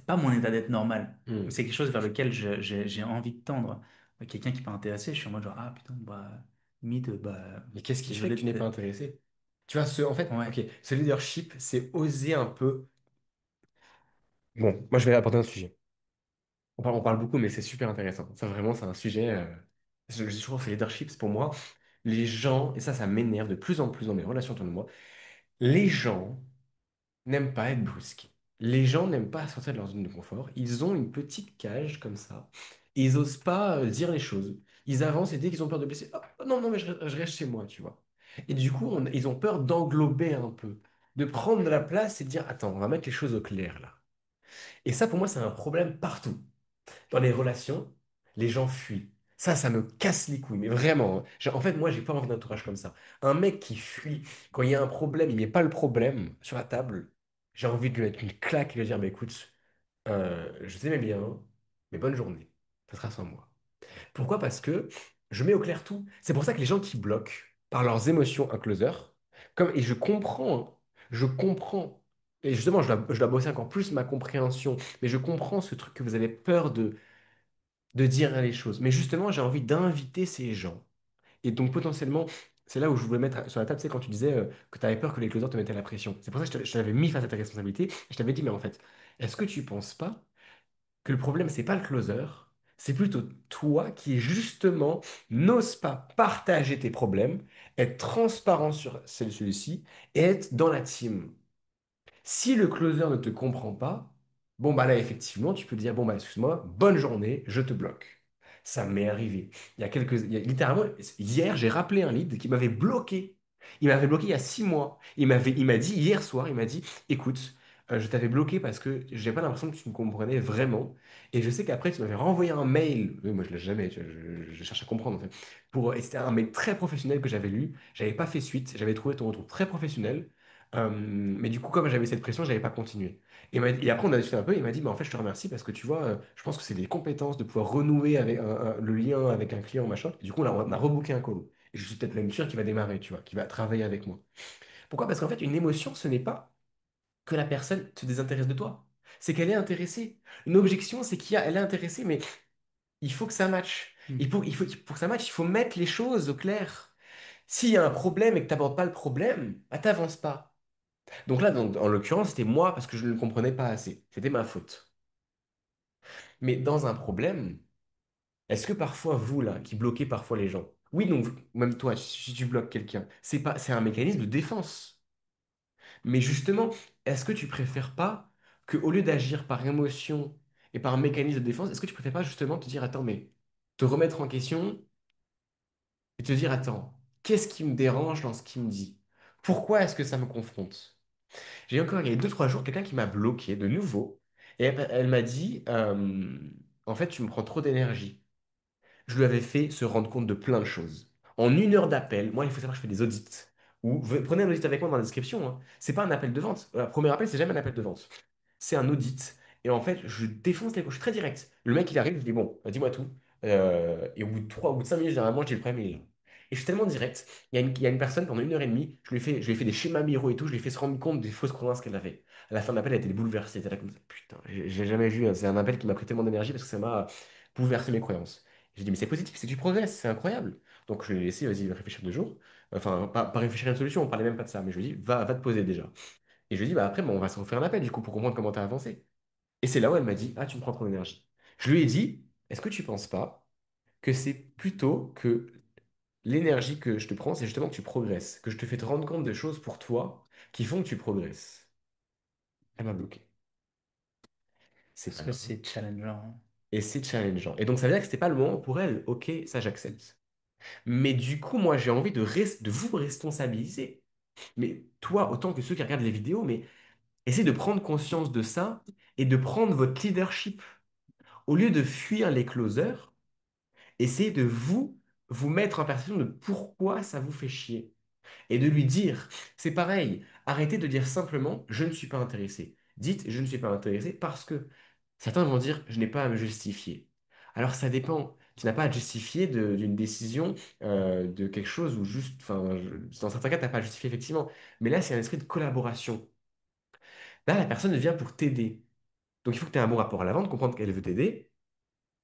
pas mon état d'être normal. Hmm. C'est quelque chose vers lequel j'ai envie de tendre. quelqu'un qui n'est pas intéressé, je suis en mode genre, ah putain, bah, limite, bah, Mais qu'est-ce qui fait que désolé, tu n'es pas intéressé? Tu vois, en fait, ouais, ok, ce leadership, c'est oser un peu. Bon, moi je vais apporter un sujet. On parle beaucoup, mais c'est super intéressant. Ça, vraiment, c'est un sujet. Je dis toujours, c'est leadership, c'est pour moi. Les gens, et ça m'énerve de plus en plus dans mes relations autour de moi, les gens n'aiment pas être brusqués. Les gens n'aiment pas sortir de leur zone de confort. Ils ont une petite cage comme ça. Et ils osent pas dire les choses. Ils avancent et dès qu'ils ont peur de blesser, hop, non, non, mais je reste chez moi, tu vois. Et du coup, ils ont peur d'englober un peu, de prendre de la place et de dire, attends, on va mettre les choses au clair là. Et ça, pour moi, c'est un problème partout. Dans les relations, les gens fuient. Ça me casse les couilles, mais vraiment, hein. En fait, moi, j'ai pas envie d'un entourage comme ça. Un mec qui fuit, quand il y a un problème, il met pas le problème sur la table, j'ai envie de lui mettre une claque et lui dire, bah, écoute, je t'aimais bien, mais bonne journée. Ça sera sans moi. Pourquoi? Parce que je mets au clair tout. C'est pour ça que les gens qui bloquent par leurs émotions un closer, et je comprends, hein, je comprends, et justement, je dois bosser encore plus ma compréhension, mais je comprends ce truc que vous avez peur de dire les choses. Mais justement, j'ai envie d'inviter ces gens. Et donc, potentiellement, c'est là où je voulais mettre sur la table, c'est quand tu disais que tu avais peur que les closers te mettaient la pression. C'est pour ça que je t'avais mis face à ta responsabilité. Et je t'avais dit, mais en fait, est-ce que tu penses pas que le problème, c'est pas le closer, c'est plutôt toi qui, justement, n'ose pas partager tes problèmes, être transparent sur celui-ci et être dans la team. Si le closer ne te comprend pas, bon bah là effectivement tu peux dire bon bah excuse-moi, bonne journée, je te bloque. Ça m'est arrivé. Littéralement hier j'ai rappelé un lead qui m'avait bloqué. Il m'avait bloqué il y a 6 mois. Il m'a dit hier soir, il m'a dit écoute, je t'avais bloqué parce que j'ai pas l'impression que tu me comprenais vraiment. Et je sais qu'après tu m'avais renvoyé un mail. Oui, moi je l'ai jamais. Je cherche à comprendre en fait. Et c'était un mail très professionnel que j'avais lu. J'avais pas fait suite. J'avais trouvé ton retour très professionnel. Mais du coup, comme j'avais cette pression, j'avais pas continué. Et après, on a discuté un peu. Il m'a dit, mais en fait, je te remercie parce que tu vois, je pense que c'est des compétences de pouvoir renouer avec le lien avec un client, machin. Et du coup, on a rebooké un call. Et je suis peut-être même sûr qu'il va démarrer, tu vois, qu'il va travailler avec moi. Pourquoi? Parce qu'en fait, une émotion, ce n'est pas que la personne se désintéresse de toi. C'est qu'elle est intéressée. Une objection, c'est elle est intéressée, mais il faut que ça matche. hmm. Pour que ça matche, il faut mettre les choses au clair. S'il y a un problème et que tu n'abordes pas le problème, bah, t'avances pas. Donc là, en l'occurrence, c'était moi parce que je ne le comprenais pas assez. C'était ma faute. Mais dans un problème, est-ce que parfois, vous, là, qui bloquez parfois les gens, oui, donc, même toi, si tu bloques quelqu'un, c'est un mécanisme de défense. Mais justement, est-ce que tu préfères pas que, au lieu d'agir par émotion et par mécanisme de défense, est-ce que tu préfères pas justement te dire, attends, mais te remettre en question et te dire, attends, qu'est-ce qui me dérange dans ce qu'il me dit? Pourquoi est-ce que ça me confronte? J'ai encore, il y a 2, 3 jours, quelqu'un qui m'a bloqué de nouveau. Et elle m'a dit, en fait, tu me prends trop d'énergie. Je lui avais fait se rendre compte de plein de choses. En 1 heure d'appel, moi, il faut savoir que je fais des audits. Prenez un audit avec moi dans la description, hein. C'est pas un appel de vente. Premier appel, c'est jamais un appel de vente. C'est un audit. Et en fait, je défonce les coches. Je suis très direct. Le mec, il arrive, je dis, bon, dis-moi tout. Et au bout de 5 minutes, généralement, j'ai le problème. Il est là. Et je suis tellement direct. Il y a une personne, pendant 1 heure et demie, je lui ai fait des schémas miro et tout. Je lui ai fait se rendre compte des fausses croyances qu'elle avait. À la fin de l'appel, elle était bouleversée. Elle était là comme ça. Putain, j'ai jamais vu, hein. C'est un appel qui m'a pris tellement d'énergie parce que ça m'a bouleversé mes croyances. J'ai dit, mais c'est positif, c'est que tu progresses, c'est incroyable. Donc je lui ai laissé, vas-y, réfléchir 2 jours. Enfin, pas réfléchir à une solution, on parlait même pas de ça. Mais je lui ai dit, va te poser déjà. Et je lui ai dit, bah après, bon, on va se refaire un appel du coup pour comprendre comment tu as avancé. Et c'est là où elle m'a dit, ah, tu me prends trop d'énergie. Je lui ai dit, est-ce que tu penses pas que c'est plutôt que l'énergie que je te prends, c'est justement que tu progresses, que je te fais te rendre compte de choses pour toi qui font que tu progresses. Elle m'a bloqué. C'est Parce pas que grave. c'est challengeant, hein. Et c'est challengeant. Et donc ça veut dire que c'était pas le moment pour elle. Ok, ça j'accepte. Mais du coup, moi, j'ai envie de vous responsabiliser. Mais toi, autant que ceux qui regardent les vidéos, mais essayez de prendre conscience de ça et de prendre votre leadership. Au lieu de fuir les closers, essayez de vous mettre en perception de pourquoi ça vous fait chier. Et de lui dire, c'est pareil, arrêtez de dire simplement, je ne suis pas intéressé. Dites, je ne suis pas intéressé parce que certains vont dire, je n'ai pas à me justifier. Alors ça dépend. Tu n'as pas à te justifier d'une décision, de quelque chose ou juste, enfin, dans certains cas, tu n'as pas à justifier effectivement. Mais là, c'est un esprit de collaboration. Là, la personne vient pour t'aider. Donc il faut que tu aies un bon rapport à la vente, comprendre qu'elle veut t'aider.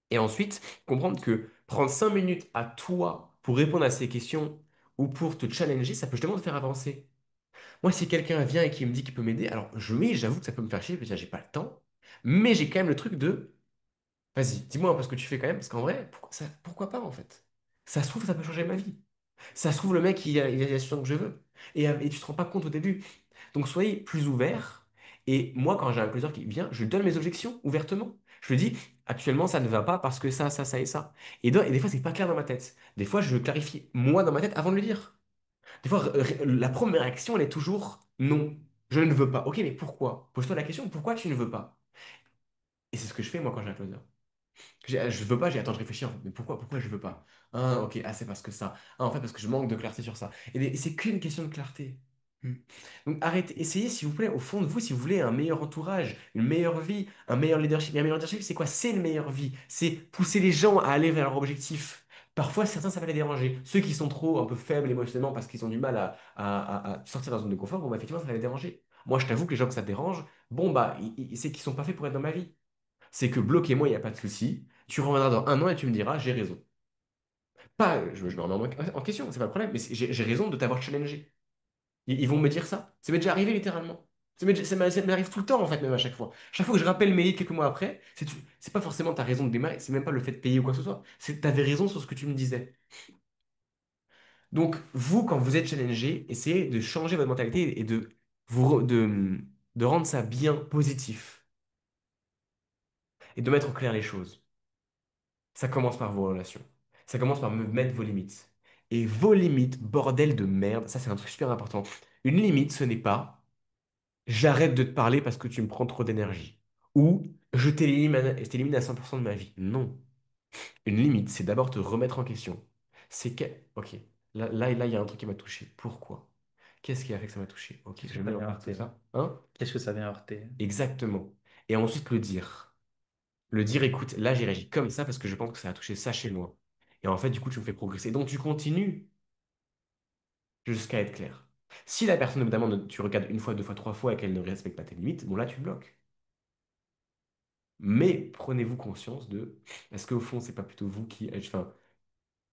Et ensuite, comprendre que prendre 5 minutes à toi pour répondre à ces questions ou pour te challenger, ça peut justement te faire avancer. Moi, si quelqu'un vient et qui me dit qu'il peut m'aider, alors oui, j'avoue que ça peut me faire chier, parce que j'ai pas le temps, mais j'ai quand même le truc de, vas-y, dis-moi un peu ce que tu fais quand même, parce qu'en vrai, pourquoi pas en fait? Ça se trouve, ça peut changer ma vie. Ça se trouve, le mec, il a la situation que je veux. Et tu te rends pas compte au début. Donc soyez plus ouverts. Et moi, quand j'ai un plaisir qui vient, je lui donne mes objections ouvertement. Je lui dis, actuellement, ça ne va pas parce que ça et ça. Et des fois, c'est pas clair dans ma tête. Des fois, je clarifie moi dans ma tête avant de le dire. Des fois, la première action, elle est toujours non. Je ne veux pas. Ok, mais pourquoi? Pose-toi la question, pourquoi tu ne veux pas? Et c'est ce que je fais moi quand j'ai un closer. Je veux pas, j'ai attends, je réfléchis en fait. Mais pourquoi je veux pas? Ah, ok, ah, c'est parce que ça. Ah, en fait, parce que je manque de clarté sur ça. Et c'est qu'une question de clarté. Hmm. Donc arrêtez, essayez s'il vous plaît, au fond de vous, si vous voulez un meilleur entourage, une meilleure vie, un meilleur leadership. Et un meilleur leadership, c'est quoi? C'est une meilleure vie. C'est pousser les gens à aller vers leur objectif. Parfois, certains, ça va les déranger. Ceux qui sont trop un peu faibles émotionnellement parce qu'ils ont du mal à sortir de leur zone de confort, bon, bah, effectivement, ça va les déranger. Moi, je t'avoue que les gens que ça dérange, bon, bah, c'est qu'ils sont pas faits pour être dans ma vie. C'est que bloquez-moi, il n'y a pas de souci. Tu reviendras dans 1 an et tu me diras, j'ai raison. Pas, je me remets en question, c'est pas le problème, mais j'ai raison de t'avoir challengé. Ils vont me dire ça. Ça m'est déjà arrivé littéralement. Ça m'arrive tout le temps, en fait, même à chaque fois. Chaque fois que je rappelle mes leads quelques mois après, c'est pas forcément ta raison de démarrer, c'est même pas le fait de payer ou quoi que ce soit. C'est que t'avais raison sur ce que tu me disais. Donc, vous, quand vous êtes challengé, essayez de changer votre mentalité et de rendre ça bien positif et de mettre au clair les choses. Ça commence par vos relations. Ça commence par me mettre vos limites. Et vos limites, bordel de merde, ça c'est un truc super important. Une limite, ce n'est pas j'arrête de te parler parce que tu me prends trop d'énergie. Ou je t'élimine à 100% de ma vie. Non. Une limite, c'est d'abord te remettre en question. C'est que... Ok, là, il y a un truc qui m'a touché. Pourquoi? Qu'est-ce qui a fait que ça m'a touché? Ok, Qu'est-ce je que ça mets en vient place tout heurter là? ça. Hein? Qu'est-ce que ça vient heurter? Exactement. Et ensuite le dire. Le dire, écoute, là j'ai réagi comme ça parce que je pense que ça a touché ça chez moi. Et en fait, du coup, tu me fais progresser. Donc tu continues jusqu'à être clair. Si la personne, évidemment, tu regardes une fois, deux fois, trois fois et qu'elle ne respecte pas tes limites, bon là, tu bloques. Mais prenez-vous conscience de, est-ce qu'au fond, c'est pas plutôt vous qui, enfin,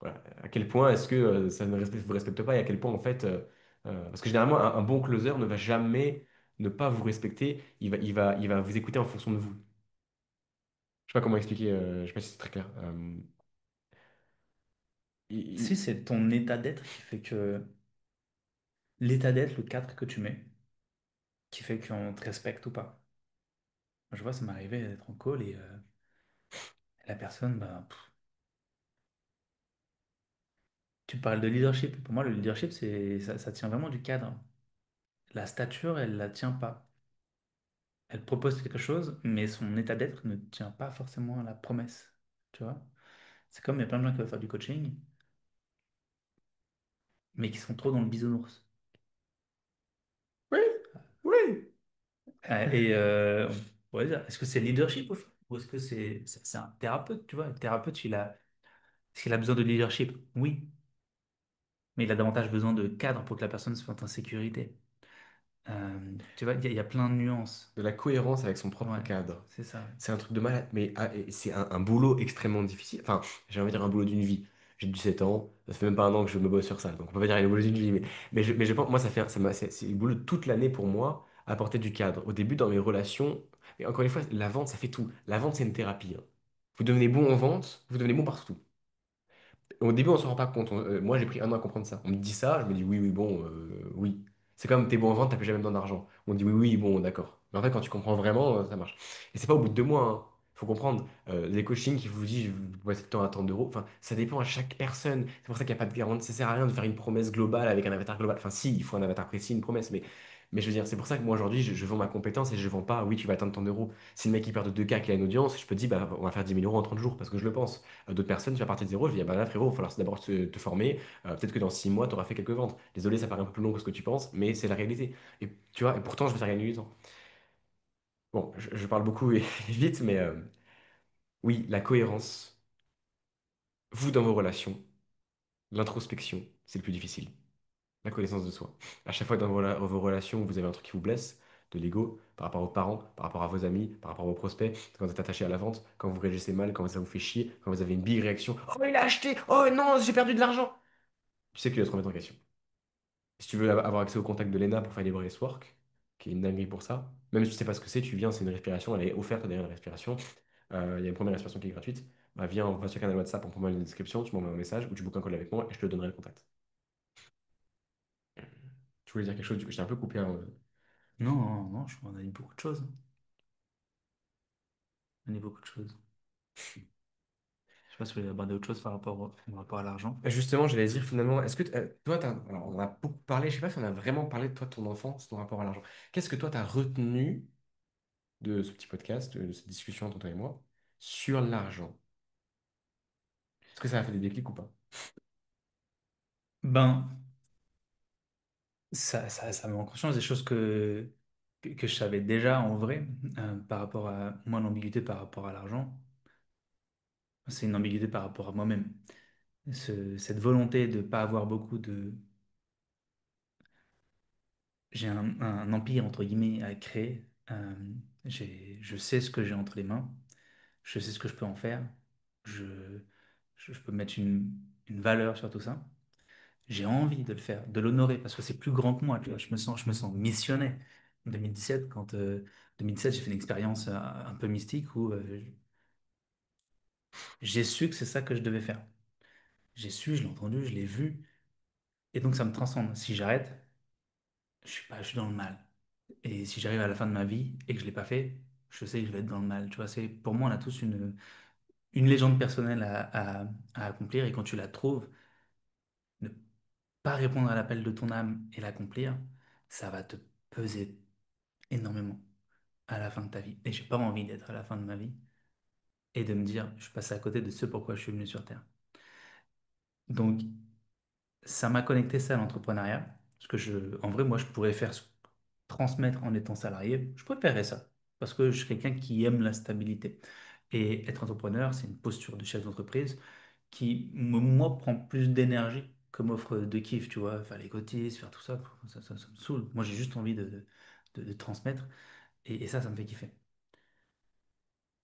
voilà, à quel point est-ce que ça ne vous respecte pas et à quel point, en fait, parce que généralement, un bon closer ne va jamais ne pas vous respecter, il va vous écouter en fonction de vous. Je sais pas comment expliquer, je sais pas si c'est très clair. Si Il- c'est ton état d'être qui fait que l'état d'être, le cadre que tu mets, qui fait qu'on te respecte ou pas. Moi, je vois, ça m'est arrivé d'être en call et la personne, bah, tu parles de leadership. Pour moi, le leadership, ça tient vraiment du cadre. La stature, elle la tient pas. Elle propose quelque chose, mais son état d'être ne tient pas forcément à la promesse. Tu vois? C'est comme il y a plein de gens qui veulent faire du coaching, mais qui sont trop dans le bisounours. Oui, oui. On pourrait dire, est-ce que c'est leadership au final? Ou est-ce que c'est un thérapeute, tu vois? Le thérapeute, est-ce qu'il a besoin de leadership? Oui, mais il a davantage besoin de cadre pour que la personne soit en sécurité. Tu vois, il y a plein de nuances. De la cohérence avec son propre Ouais, cadre. c'est ça. C'est un truc de malade, mais et c'est un boulot extrêmement difficile. Enfin, j'ai envie de dire un boulot d'une vie. J'ai 17 ans, ça fait même pas 1 an que je me bosse sur ça, donc on peut pas dire le boulot d'une vie. Mais je pense, moi, c'est le boulot de toute l'année pour moi, apporter du cadre. Au début, dans mes relations, et encore une fois, la vente, ça fait tout. La vente, c'est une thérapie, hein. Vous devenez bon en vente, vous devenez bon partout. Au début, on se rend pas compte. Moi, j'ai pris 1 an à comprendre ça. On me dit ça, je me dis oui, oui, bon, oui. C'est comme t'es bon en vente, t'as plus jamais besoin d'argent. On dit oui, oui, bon, d'accord. Mais en fait, quand tu comprends vraiment, ça marche. Et c'est pas au bout de 2 mois, hein. Faut comprendre. Les coachings qui vous disent, vous passez le temps à tant d'euros, enfin, ça dépend à chaque personne. C'est pour ça qu'il n'y a pas de garantie. Ça sert à rien de faire une promesse globale avec un avatar global. Enfin, si, il faut un avatar précis, une promesse. Mais je veux dire, c'est pour ça que moi, aujourd'hui, je vends ma compétence et je vends pas, oui, tu vas atteindre tant d'euros. Si le mec, il perd de 2K qui a une audience, je peux dire, bah, on va faire 10 000 euros en 30 jours parce que je le pense d'autres personnes, tu vas partir de zéro, je vais dire, bah là, frérot, il va falloir d'abord te former. Peut-être que dans 6 mois, tu auras fait quelques ventes. Désolé, ça paraît un peu plus long que ce que tu penses, mais c'est la réalité. Et tu vois, et pourtant, je vais faire gagner du temps. Bon, je parle beaucoup et vite, mais oui, la cohérence, vous dans vos relations, l'introspection, c'est le plus difficile. La connaissance de soi. À chaque fois dans vos relations, vous avez un truc qui vous blesse, de l'ego par rapport aux parents, par rapport à vos amis, par rapport à vos prospects, quand vous êtes attaché à la vente, quand vous réagissez mal, quand ça vous fait chier, quand vous avez une big réaction. Oh, il a acheté! Oh non, j'ai perdu de l'argent! Tu sais qu'il va se remettre en question. Si tu veux avoir accès au contact de l'ENA pour faire des brace work, qui est une dinguerie pour ça, même si tu sais pas ce que c'est, tu viens, c'est une respiration, elle est offerte derrière la respiration. Il y a une première respiration qui est gratuite. Bah, viens, on va sur le canal WhatsApp, on peut mettre une description, tu m'envoies un message ou tu bookes un call avec moi et je te donnerai le contact. Tu voulais dire quelque chose, du coup, j'étais un peu coupé, hein. Non, non, non, on a dit beaucoup de choses. On a dit beaucoup de choses. Je sais pas si vous voulez aborder autre chose par rapport à l'argent. Justement, j'allais dire finalement, est-ce que toi, alors, on a beaucoup parlé, je sais pas si on a vraiment parlé de toi, de ton enfance, ton rapport à l'argent. Qu'est-ce que toi, tu as retenu de ce petit podcast, de cette discussion entre toi et moi, sur l'argent? Est-ce que ça a fait des déclics ou pas? Ben, ça me rend conscience des choses que je savais déjà en vrai par rapport à moi, l'ambiguïté par rapport à l'argent. C'est une ambiguïté par rapport à moi-même. Cette volonté de ne pas avoir beaucoup de... J'ai un empire, entre guillemets, à créer. Je sais ce que j'ai entre les mains. Je sais ce que je peux en faire. Je, je peux mettre une valeur sur tout ça. J'ai envie de le faire, de l'honorer, parce que c'est plus grand que moi, tu vois. Je me sens missionné. En 2017, 2017, j'ai fait une expérience un peu mystique où j'ai su que c'est ça que je devais faire. J'ai su, je l'ai entendu, je l'ai vu, et donc ça me transcende. Si j'arrête, je suis dans le mal. Et si j'arrive à la fin de ma vie et que je l'ai pas fait, je sais que je vais être dans le mal. Tu vois, pour moi, on a tous une légende personnelle à accomplir, et quand tu la trouves, ne pas répondre à l'appel de ton âme et l'accomplir, ça va te peser énormément à la fin de ta vie. Et j'ai pas envie d'être à la fin de ma vie et de me dire, je passe à côté de ce pourquoi je suis venu sur Terre. Donc, ça m'a connecté ça à l'entrepreneuriat. Parce que en vrai, moi, je pourrais transmettre en étant salarié. Je préférerais ça. Parce que je suis quelqu'un qui aime la stabilité. Et être entrepreneur, c'est une posture de chef d'entreprise qui, moi, prend plus d'énergie que m'offre de kiff, tu vois. Faire les cotises, faire tout ça, ça me saoule. Moi, j'ai juste envie de transmettre. Et ça me fait kiffer.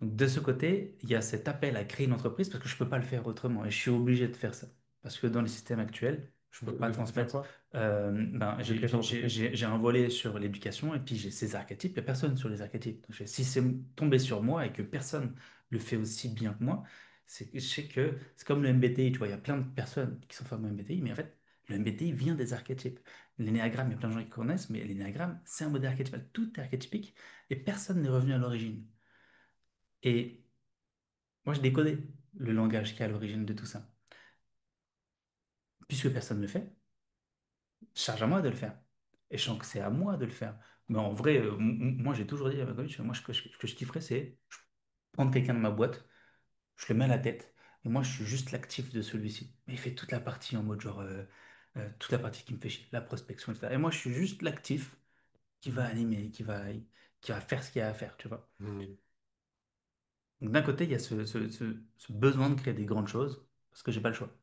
Donc, de ce côté, il y a cet appel à créer une entreprise parce que je ne peux pas le faire autrement et je suis obligé de faire ça. Parce que dans les systèmes actuels, je ne peux pas De faire transmettre. quoi? Ben, De créer ton entreprise? j'ai un volet sur l'éducation et puis j'ai ces archétypes. Il n'y a personne sur les archétypes. Donc, si c'est tombé sur moi et que personne le fait aussi bien que moi, je sais que c'est comme le MBTI. Tu vois, il y a plein de personnes qui sont formées au MBTI, mais en fait, le MBTI vient des archétypes. L'énéagramme, il y a plein de gens qui connaissent, mais l'énéagramme, c'est un modèle archétypal. Tout est archétypique et personne n'est revenu à l'origine. Et moi, je décodais le langage qui est à l'origine de tout ça. Puisque personne ne le fait, charge à moi de le faire. Et je sens que c'est à moi de le faire. Mais en vrai, moi, j'ai toujours dit à ma copine, moi, ce que je kifferais, c'est prendre quelqu'un de ma boîte, je le mets à la tête, et moi, je suis juste l'actif de celui-ci. Mais il fait toute la partie en mode genre, toute la partie qui me fait chier, la prospection, etc. Et moi, je suis juste l'actif qui va animer, qui va faire ce qu'il y a à faire, tu vois. Hmm. Donc, d'un côté, il y a ce besoin de créer des grandes choses, parce que j'ai pas le choix.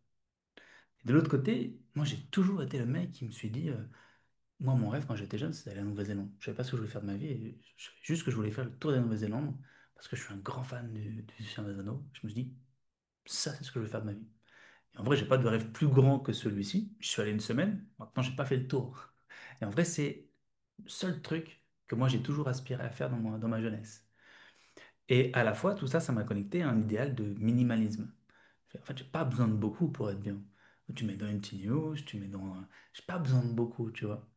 Et de l'autre côté, moi j'ai toujours été le mec qui me suis dit, moi mon rêve quand j'étais jeune c'était aller en Nouvelle-Zélande. Je savais pas ce que je voulais faire de ma vie, et je savais juste que je voulais faire le tour de la Nouvelle-Zélande parce que je suis un grand fan du Seigneur des Anneaux. Je me suis dit, ça c'est ce que je veux faire de ma vie. Et en vrai, j'ai pas de rêve plus grand que celui-ci. Je suis allé une semaine, maintenant j'ai pas fait le tour. Et en vrai, c'est le seul truc que moi j'ai toujours aspiré à faire dans ma jeunesse. Et à la fois, tout ça, ça m'a connecté à un idéal de minimalisme. En fait, j'ai pas besoin de beaucoup pour être bien. Tu mets dans une petite news, tu mets dans... J'ai pas besoin de beaucoup, tu vois.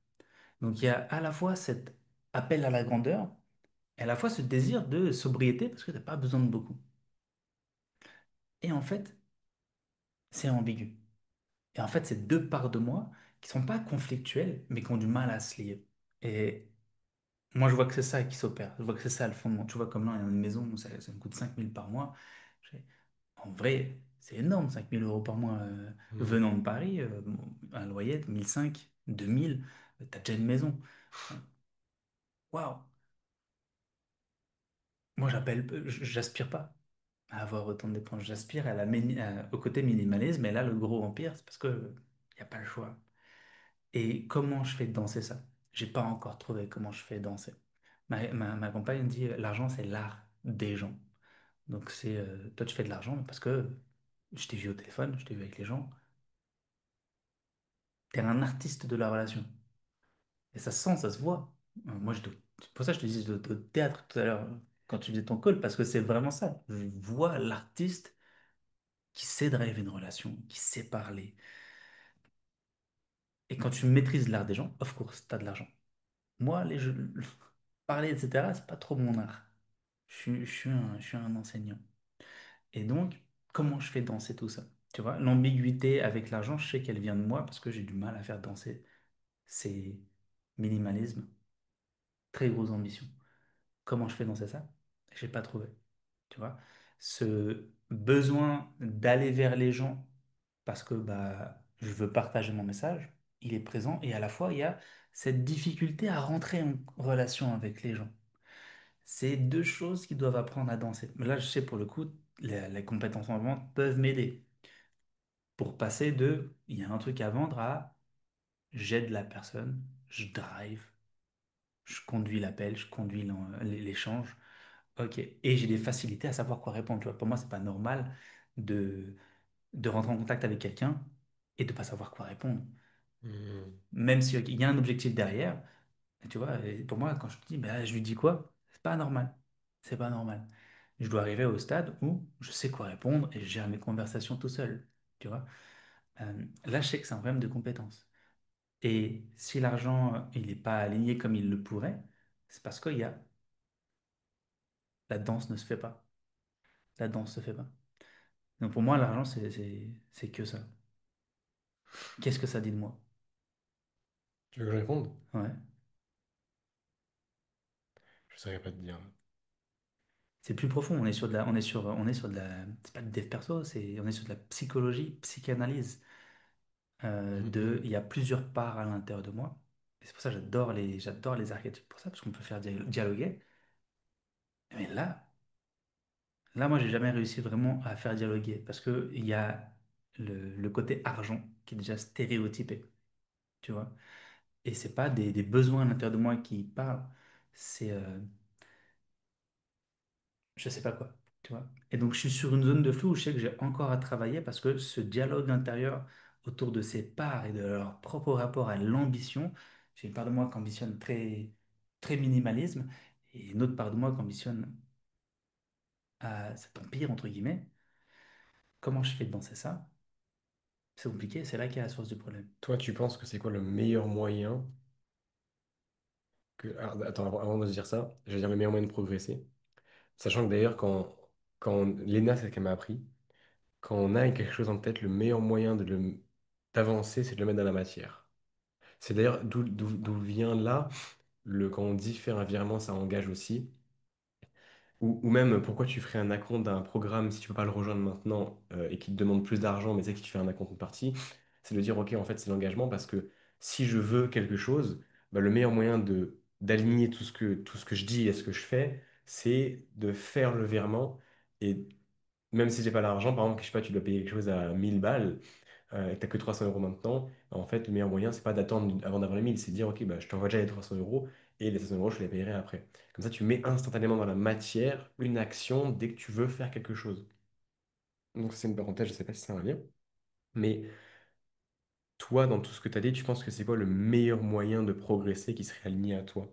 Donc il y a à la fois cet appel à la grandeur et à la fois ce désir de sobriété parce que t'as pas besoin de beaucoup. Et en fait, c'est ambigu. Et en fait, c'est deux parts de moi qui sont pas conflictuelles, mais qui ont du mal à se lier. Et moi, je vois que c'est ça qui s'opère. Je vois que c'est ça le fondement. Tu vois, comme là, il y a une maison où ça me coûte 5 000 par mois. En vrai, c'est énorme, 5 000 € par mois Hmm. venant de Paris, bon, un loyer de 1 500, 2 000, t'as déjà une maison. Enfin, waouh! Moi, j'aspire pas à avoir autant de dépenses. J'aspire au côté minimalisme, et là, le gros empire, c'est parce que y a pas le choix. Et comment je fais danser ça? J'ai pas encore trouvé comment je fais danser. Ma compagne dit l'argent, c'est l'art des gens. Donc, toi, tu fais de l'argent parce que je t'ai vu au téléphone, je t'ai vu avec les gens. Tu es un artiste de la relation. Et ça se sent, ça se voit. C'est pour ça que je te disais de théâtre tout à l'heure, quand tu faisais ton call, parce que c'est vraiment ça. Je vois l'artiste qui sait driver une relation, qui sait parler. Et quand tu maîtrises l'art des gens, of course, tu as de l'argent. Moi, les jeux, parler, etc., c'est pas trop mon art. Je suis un enseignant. Et donc, comment je fais danser tout ça? Tu vois, l'ambiguïté avec l'argent, je sais qu'elle vient de moi parce que j'ai du mal à faire danser. C'est minimalisme, très grosse ambition. Comment je fais danser ça? J'ai pas trouvé. Tu vois, ce besoin d'aller vers les gens parce que bah, je veux partager mon message, il est présent et à la fois, il y a cette difficulté à rentrer en relation avec les gens. C'est deux choses qui doivent apprendre à danser. Mais là, je sais pour le coup, les compétences en vente peuvent m'aider pour passer de il y a un truc à vendre à j'aide la personne, je drive, je conduis l'appel, je conduis l'échange. Ok. Et j'ai des facilités à savoir quoi répondre. Tu vois, pour moi, c'est pas normal de, de rentrer en contact avec quelqu'un et de pas savoir quoi répondre. Hmm. Même si ok, il y a un objectif derrière. Et tu vois, et pour moi, quand je te dis, bah, je lui dis quoi? C'est pas normal. C'est pas normal. Je dois arriver au stade où je sais quoi répondre et je gère mes conversations tout seul. Tu vois? Là, je sais que c'est un problème de compétence. Et si l'argent, il n'est pas aligné comme il le pourrait, c'est parce qu'il y a la danse ne se fait pas. La danse se fait pas. Donc pour moi, l'argent, c'est que ça. Qu'est-ce que ça dit de moi? Tu veux que je réponde? Ouais. Je saurais pas te dire. C'est plus profond. On est sur de la, c'est pas de dev perso, on est sur de la psychologie, psychanalyse. Il y a plusieurs parts à l'intérieur de moi. Et c'est pour ça que j'adore les archétypes pour ça, parce qu'on peut faire dialoguer. Mais là, moi, j'ai jamais réussi vraiment à faire dialoguer, parce que il y a le côté argent qui est déjà stéréotypé, tu vois. Et c'est pas des besoins à l'intérieur de moi qui parlent, c'est je sais pas quoi, tu vois. Et donc, je suis sur une zone de flou où je sais que j'ai encore à travailler parce que ce dialogue intérieur autour de ces parts et de leur propre rapport à l'ambition, j'ai une part de moi qui ambitionne très, très minimalisme et une autre part de moi qui ambitionne à cet empire, entre guillemets. Comment je fais de danser ça? C'est compliqué, c'est là qu'est la source du problème. Toi, tu penses que c'est quoi le meilleur moyen que... Alors, attends, avant de dire ça, je vais dire le meilleur moyen de progresser. Sachant que d'ailleurs, Léna, c'est ce qu'elle m'a appris, quand on a quelque chose en tête, le meilleur moyen d'avancer, c'est de le mettre dans la matière. C'est d'ailleurs d'où vient là, quand on dit faire un virement, ça engage aussi. Ou même, pourquoi tu ferais un acompte d'un programme si tu peux pas le rejoindre maintenant et qui te demande plus d'argent, mais tu sais que tu fais un acompte de partie, c'est de dire, OK, en fait, c'est l'engagement parce que si je veux quelque chose, bah, le meilleur moyen d'aligner tout ce que je dis et ce que je fais, c'est de faire le virement. Et même si j'ai pas l'argent, par exemple, je sais pas, tu dois payer quelque chose à 1000 balles et que tu que 300 euros maintenant, en fait, le meilleur moyen, c'est pas d'attendre avant d'avoir les 1000, c'est de dire, OK, bah, je t'envoie déjà les 300 euros et les 500 euros, je les payerai après. Comme ça, tu mets instantanément dans la matière une action dès que tu veux faire quelque chose. Donc, c'est une parenthèse, je sais pas si c'est un lien, mais toi, dans tout ce que tu as dit, tu penses que c'est quoi le meilleur moyen de progresser qui serait aligné à toi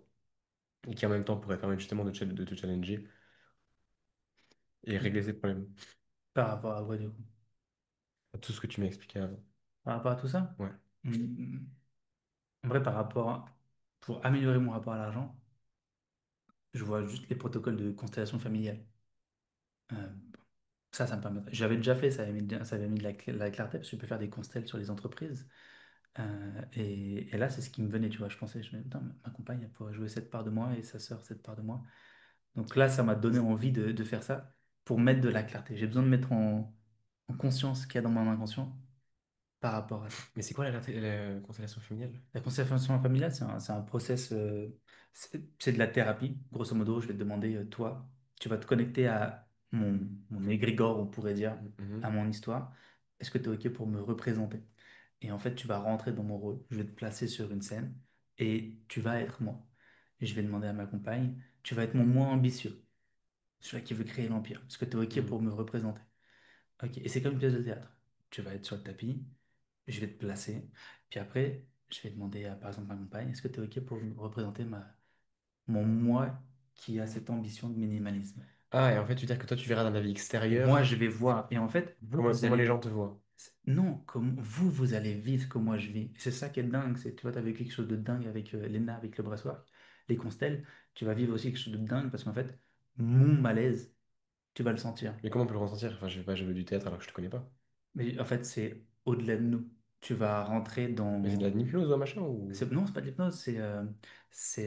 et qui en même temps pourrait permettre justement de te challenger et régler ces problèmes? Par rapport à quoi, du coup? À tout ce que tu m'as expliqué avant. Par rapport à tout ça? Ouais. Hmm. En vrai, pour améliorer mon rapport à l'argent, je vois juste les protocoles de constellation familiale. Euh, ça me permettrait. J'avais déjà fait, ça avait mis de la clarté parce que je peux faire des constels sur les entreprises. Et là, c'est ce qui me venait, tu vois. Je pensais, je me disais, putain, ma compagne, elle pourrait jouer cette part de moi et sa sœur cette part de moi. Donc là, ça m'a donné envie de faire ça pour mettre de la clarté. J'ai besoin de mettre en conscience ce qu'il y a dans mon inconscient par rapport à ça. Mais c'est quoi la constellation familiale? La constellation familiale, c'est un process, c'est de la thérapie. Grosso modo, je vais te demander, toi, tu vas te connecter à mon égrégore, on pourrait dire, à Mhm. mon histoire. Est-ce que tu es OK pour me représenter? Et en fait, tu vas rentrer dans mon rôle. Je vais te placer sur une scène et tu vas être moi. et je vais demander à ma compagne, tu vas être mon moi ambitieux, celui qui veut créer l'empire. Est-ce que tu es OK Hmm. pour me représenter? OK. Et c'est comme une pièce de théâtre. Tu vas être sur le tapis, je vais te placer, puis après, je vais demander à, par exemple, ma compagne, est-ce que tu es OK pour me représenter mon moi qui a cette ambition de minimalisme? Ah, et en fait, tu veux dire que toi, tu verras dans la vie Et moi, extérieure je vais voir. Et en fait, vous, comment, vous comment les allez. gens te voient. Non, comme vous, vous allez vivre comme moi je vis. Et c'est ça qui est dingue. C'est, tu vois, tu as vécu quelque chose de dingue avec Lena, avec le brassoir, les constelles. Tu vas vivre aussi quelque chose de dingue parce qu'en fait, mon malaise, tu vas le sentir. Mais comment on peut le ressentir? Enfin, je vais pas jouer du théâtre alors que je te connais pas. Mais en fait, c'est au-delà de nous. Tu vas rentrer Mais c'est de dans. la hypnose ou un machin ou... Non, c'est pas de l'hypnose, c'est,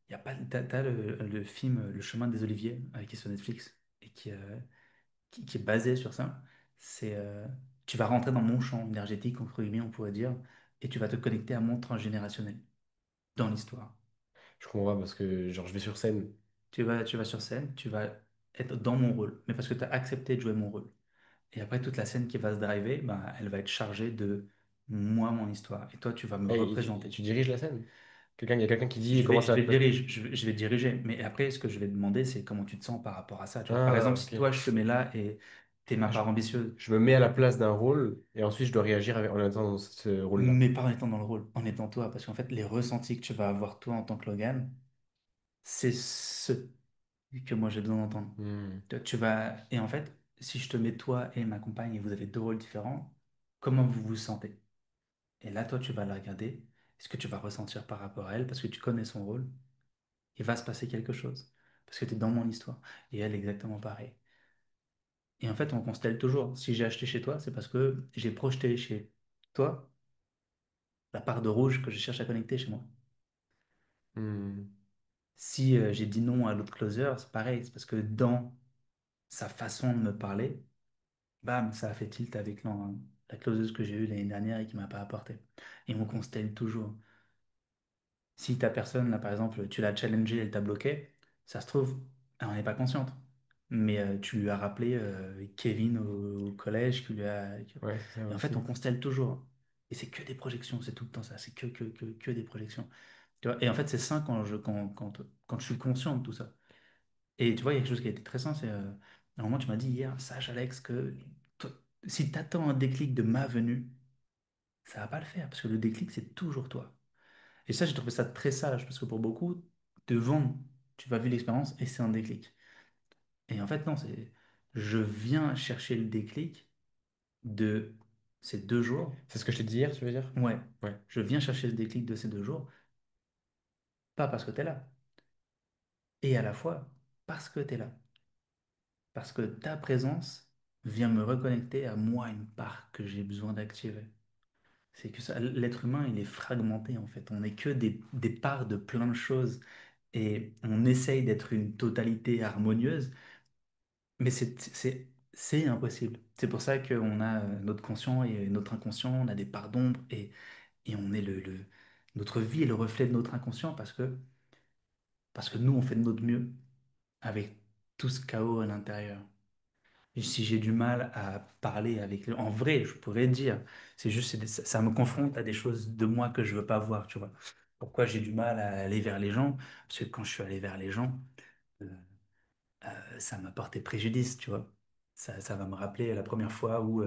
y a pas, t'as le film Le chemin des Oliviers qui est sur Netflix et qui est basé sur ça. C'est, tu vas rentrer dans mon champ énergétique, entre guillemets, on pourrait dire, et tu vas te connecter à mon transgénérationnel dans l'histoire. Je comprends pas parce que, genre, je vais sur scène. Tu vas sur scène, tu vas être dans mon rôle, mais parce que tu as accepté de jouer mon rôle. Et après, toute la scène qui va se driver, ben, elle va être chargée de moi, mon histoire. Et toi, tu vas me Et représenter. tu diriges la scène. Il y a quelqu'un qui dit comment ça Je va vais se passer. diriger, je vais diriger. Mais après, ce que je vais te demander, c'est comment tu te sens par rapport à ça. Tu vois, par Ah, exemple, si ok. toi, je te mets là et t'es ma Ah, part ambitieuse, je me mets à la place d'un rôle et ensuite je dois réagir en étant dans ce rôle-là. mais pas en étant dans le rôle, en étant toi. Parce qu'en fait, les ressentis que tu vas avoir toi en tant que Logan, c'est ce que moi j'ai besoin d'entendre. Hmm. Tu vas... Et en fait, si je te mets toi et ma compagne et vous avez deux rôles différents, comment vous vous sentez? Et là, toi, tu vas la regarder. Ce que tu vas ressentir par rapport à elle, parce que tu connais son rôle, il va se passer quelque chose. Parce que tu es dans mon histoire. Et elle, exactement pareil. Et en fait, on constelle toujours. Si j'ai acheté chez toi, c'est parce que j'ai projeté chez toi la part de rouge que je cherche à connecter chez moi. Hmm. Si j'ai dit non à l'autre closer, c'est pareil. C'est parce que dans sa façon de me parler, bam, ça a fait tilt avec la closeuse que j'ai eue l'année dernière et qui m'a pas apporté. Et on constelle toujours. Si ta personne, là, par exemple, tu l'as challengée, elle t'a bloqué, ça se trouve, elle n'en est pas consciente. Mais tu lui as rappelé Kevin au collège, qui lui a... Ouais, c'est ça Et en fait, aussi. on constelle toujours. Et c'est que des projections, c'est tout le temps ça. C'est que des projections. Tu vois? Et en fait, c'est sain quand je suis conscient de tout ça. Et tu vois, il y a quelque chose qui a été très sain, c'est... à un moment, tu m'as dit hier, sache Alex, que toi, si tu attends un déclic de ma venue, ça va pas le faire, parce que le déclic, c'est toujours toi. Et ça, j'ai trouvé ça très sage, parce que pour beaucoup, te vendre, tu vas vivre l'expérience et c'est un déclic. Et en fait, non, c'est je viens chercher le déclic de ces 2 jours. C'est ce que je t'ai dit hier, tu veux dire? Ouais, Ouais. je viens chercher le déclic de ces 2 jours, pas parce que tu es là, et à la fois parce que tu es là. Parce que ta présence vient me reconnecter à moi, une part que j'ai besoin d'activer. C'est que ça, l'être humain, il est fragmenté en fait. On n'est que des parts de plein de choses et on essaye d'être une totalité harmonieuse, mais c'est impossible. C'est pour ça qu'on a notre conscient et notre inconscient, on a des parts d'ombre et on est notre vie est le reflet de notre inconscient parce que nous, on fait de notre mieux avec tout ce chaos à l'intérieur. Et si j'ai du mal à parler avec en vrai, je pourrais dire, c'est juste, ça me confronte à des choses de moi que je veux pas voir, tu vois. Pourquoi j'ai du mal à aller vers les gens? Parce que quand je suis allé vers les gens, euh, ça m'a porté préjudice, tu vois. Ça va me rappeler la première fois où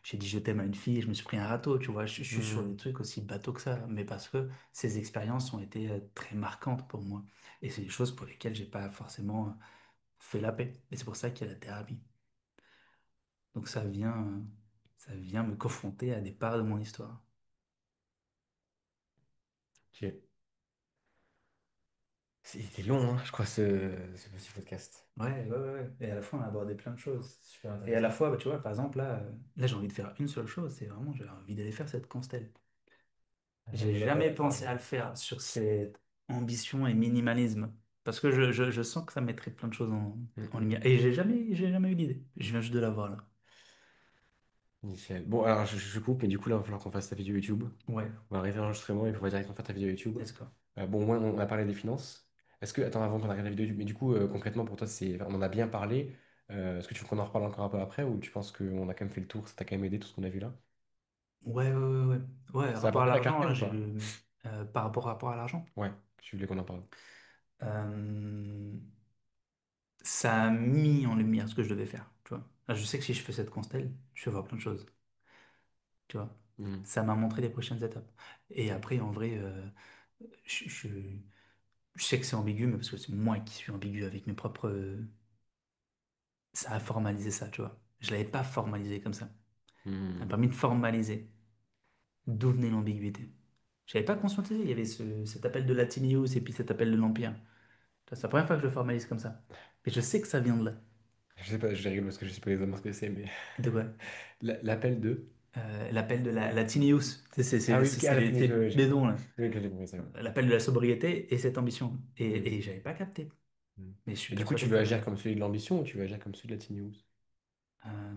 j'ai dit je t'aime à une fille et je me suis pris un râteau, tu vois. Je suis sur des Hmm. trucs aussi bateaux que ça, mais parce que ces expériences ont été très marquantes pour moi. Et c'est des choses pour lesquelles j'ai pas forcément fait la paix. Et c'est pour ça qu'il y a la thérapie. Donc ça vient me confronter à des parts de mon histoire. Ok. C'était long, hein, je crois, ce petit podcast. Ouais, ouais, ouais, ouais. Et à la fois, on a abordé plein de choses. Super Et à la intéressant. fois, bah, tu vois, par exemple, là j'ai envie de faire une seule chose, c'est vraiment, j'ai envie d'aller faire cette constelle. J'ai J'avais jamais pensé à le faire sur cette ambition et minimalisme. Parce que je sens que ça mettrait plein de choses en lumière. Et j'ai jamais eu l'idée. Je viens juste de l'avoir là. Nickel. Bon, alors je coupe, mais du coup, là, il va falloir qu'on fasse ta vidéo YouTube. Ouais, On va arrêter l'enregistrement et on va directement faire ta vidéo YouTube. let's go. Bon, au moins, on a parlé des finances. Est-ce que, attends, avant qu'on arrête la vidéo YouTube, mais du coup, concrètement, pour toi, on en a bien parlé. Est-ce que tu veux qu'on en reparle encore un peu après ou tu penses qu'on a quand même fait le tour, ça t'a quand même aidé tout ce qu'on a vu là? Ouais, ouais, ouais, ouais. Ouais, Ça a rapport à apporté la l'argent, clarté ou pas? par rapport à l'argent. Ouais. Tu voulais qu'on en parle. Euh, Ça a mis en lumière ce que je devais faire, tu vois. Là, je sais que si je fais cette constelle, je vais voir plein de choses, tu vois. Mhm. Ça m'a montré les prochaines étapes. Et après, en vrai, je, je- je sais que c'est ambigu, mais parce que c'est moi qui suis ambigu avec mes propres... Ça a formalisé ça, tu vois. Je l'avais pas formalisé comme ça. Ça m'a Mhm. permis de formaliser d'où venait l'ambiguïté. Je n'avais pas conscientisé, il y avait cet appel de Latinius et puis cet appel de l'Empire. C'est la première fois que je le formalise comme ça. Mais je sais que ça vient de là. Je sais pas, je rigole parce que je sais pas exactement ce que c'est, mais De quoi? l'appel de. L'appel de la Latinius. Ah oui, ok, ah, la C'est tennis, le ouais, j'ai compris. maison, là. Oui, ok, j'ai compris ça. Ouais. L'appel de la sobriété et cette ambition. Mhm. Et j'avais pas capté. Mhm. Mais je suis Et du coup, tu persuadé que veux ça agir vient de comme là. celui de l'ambition ou tu veux agir comme celui de la Tiny. Euh,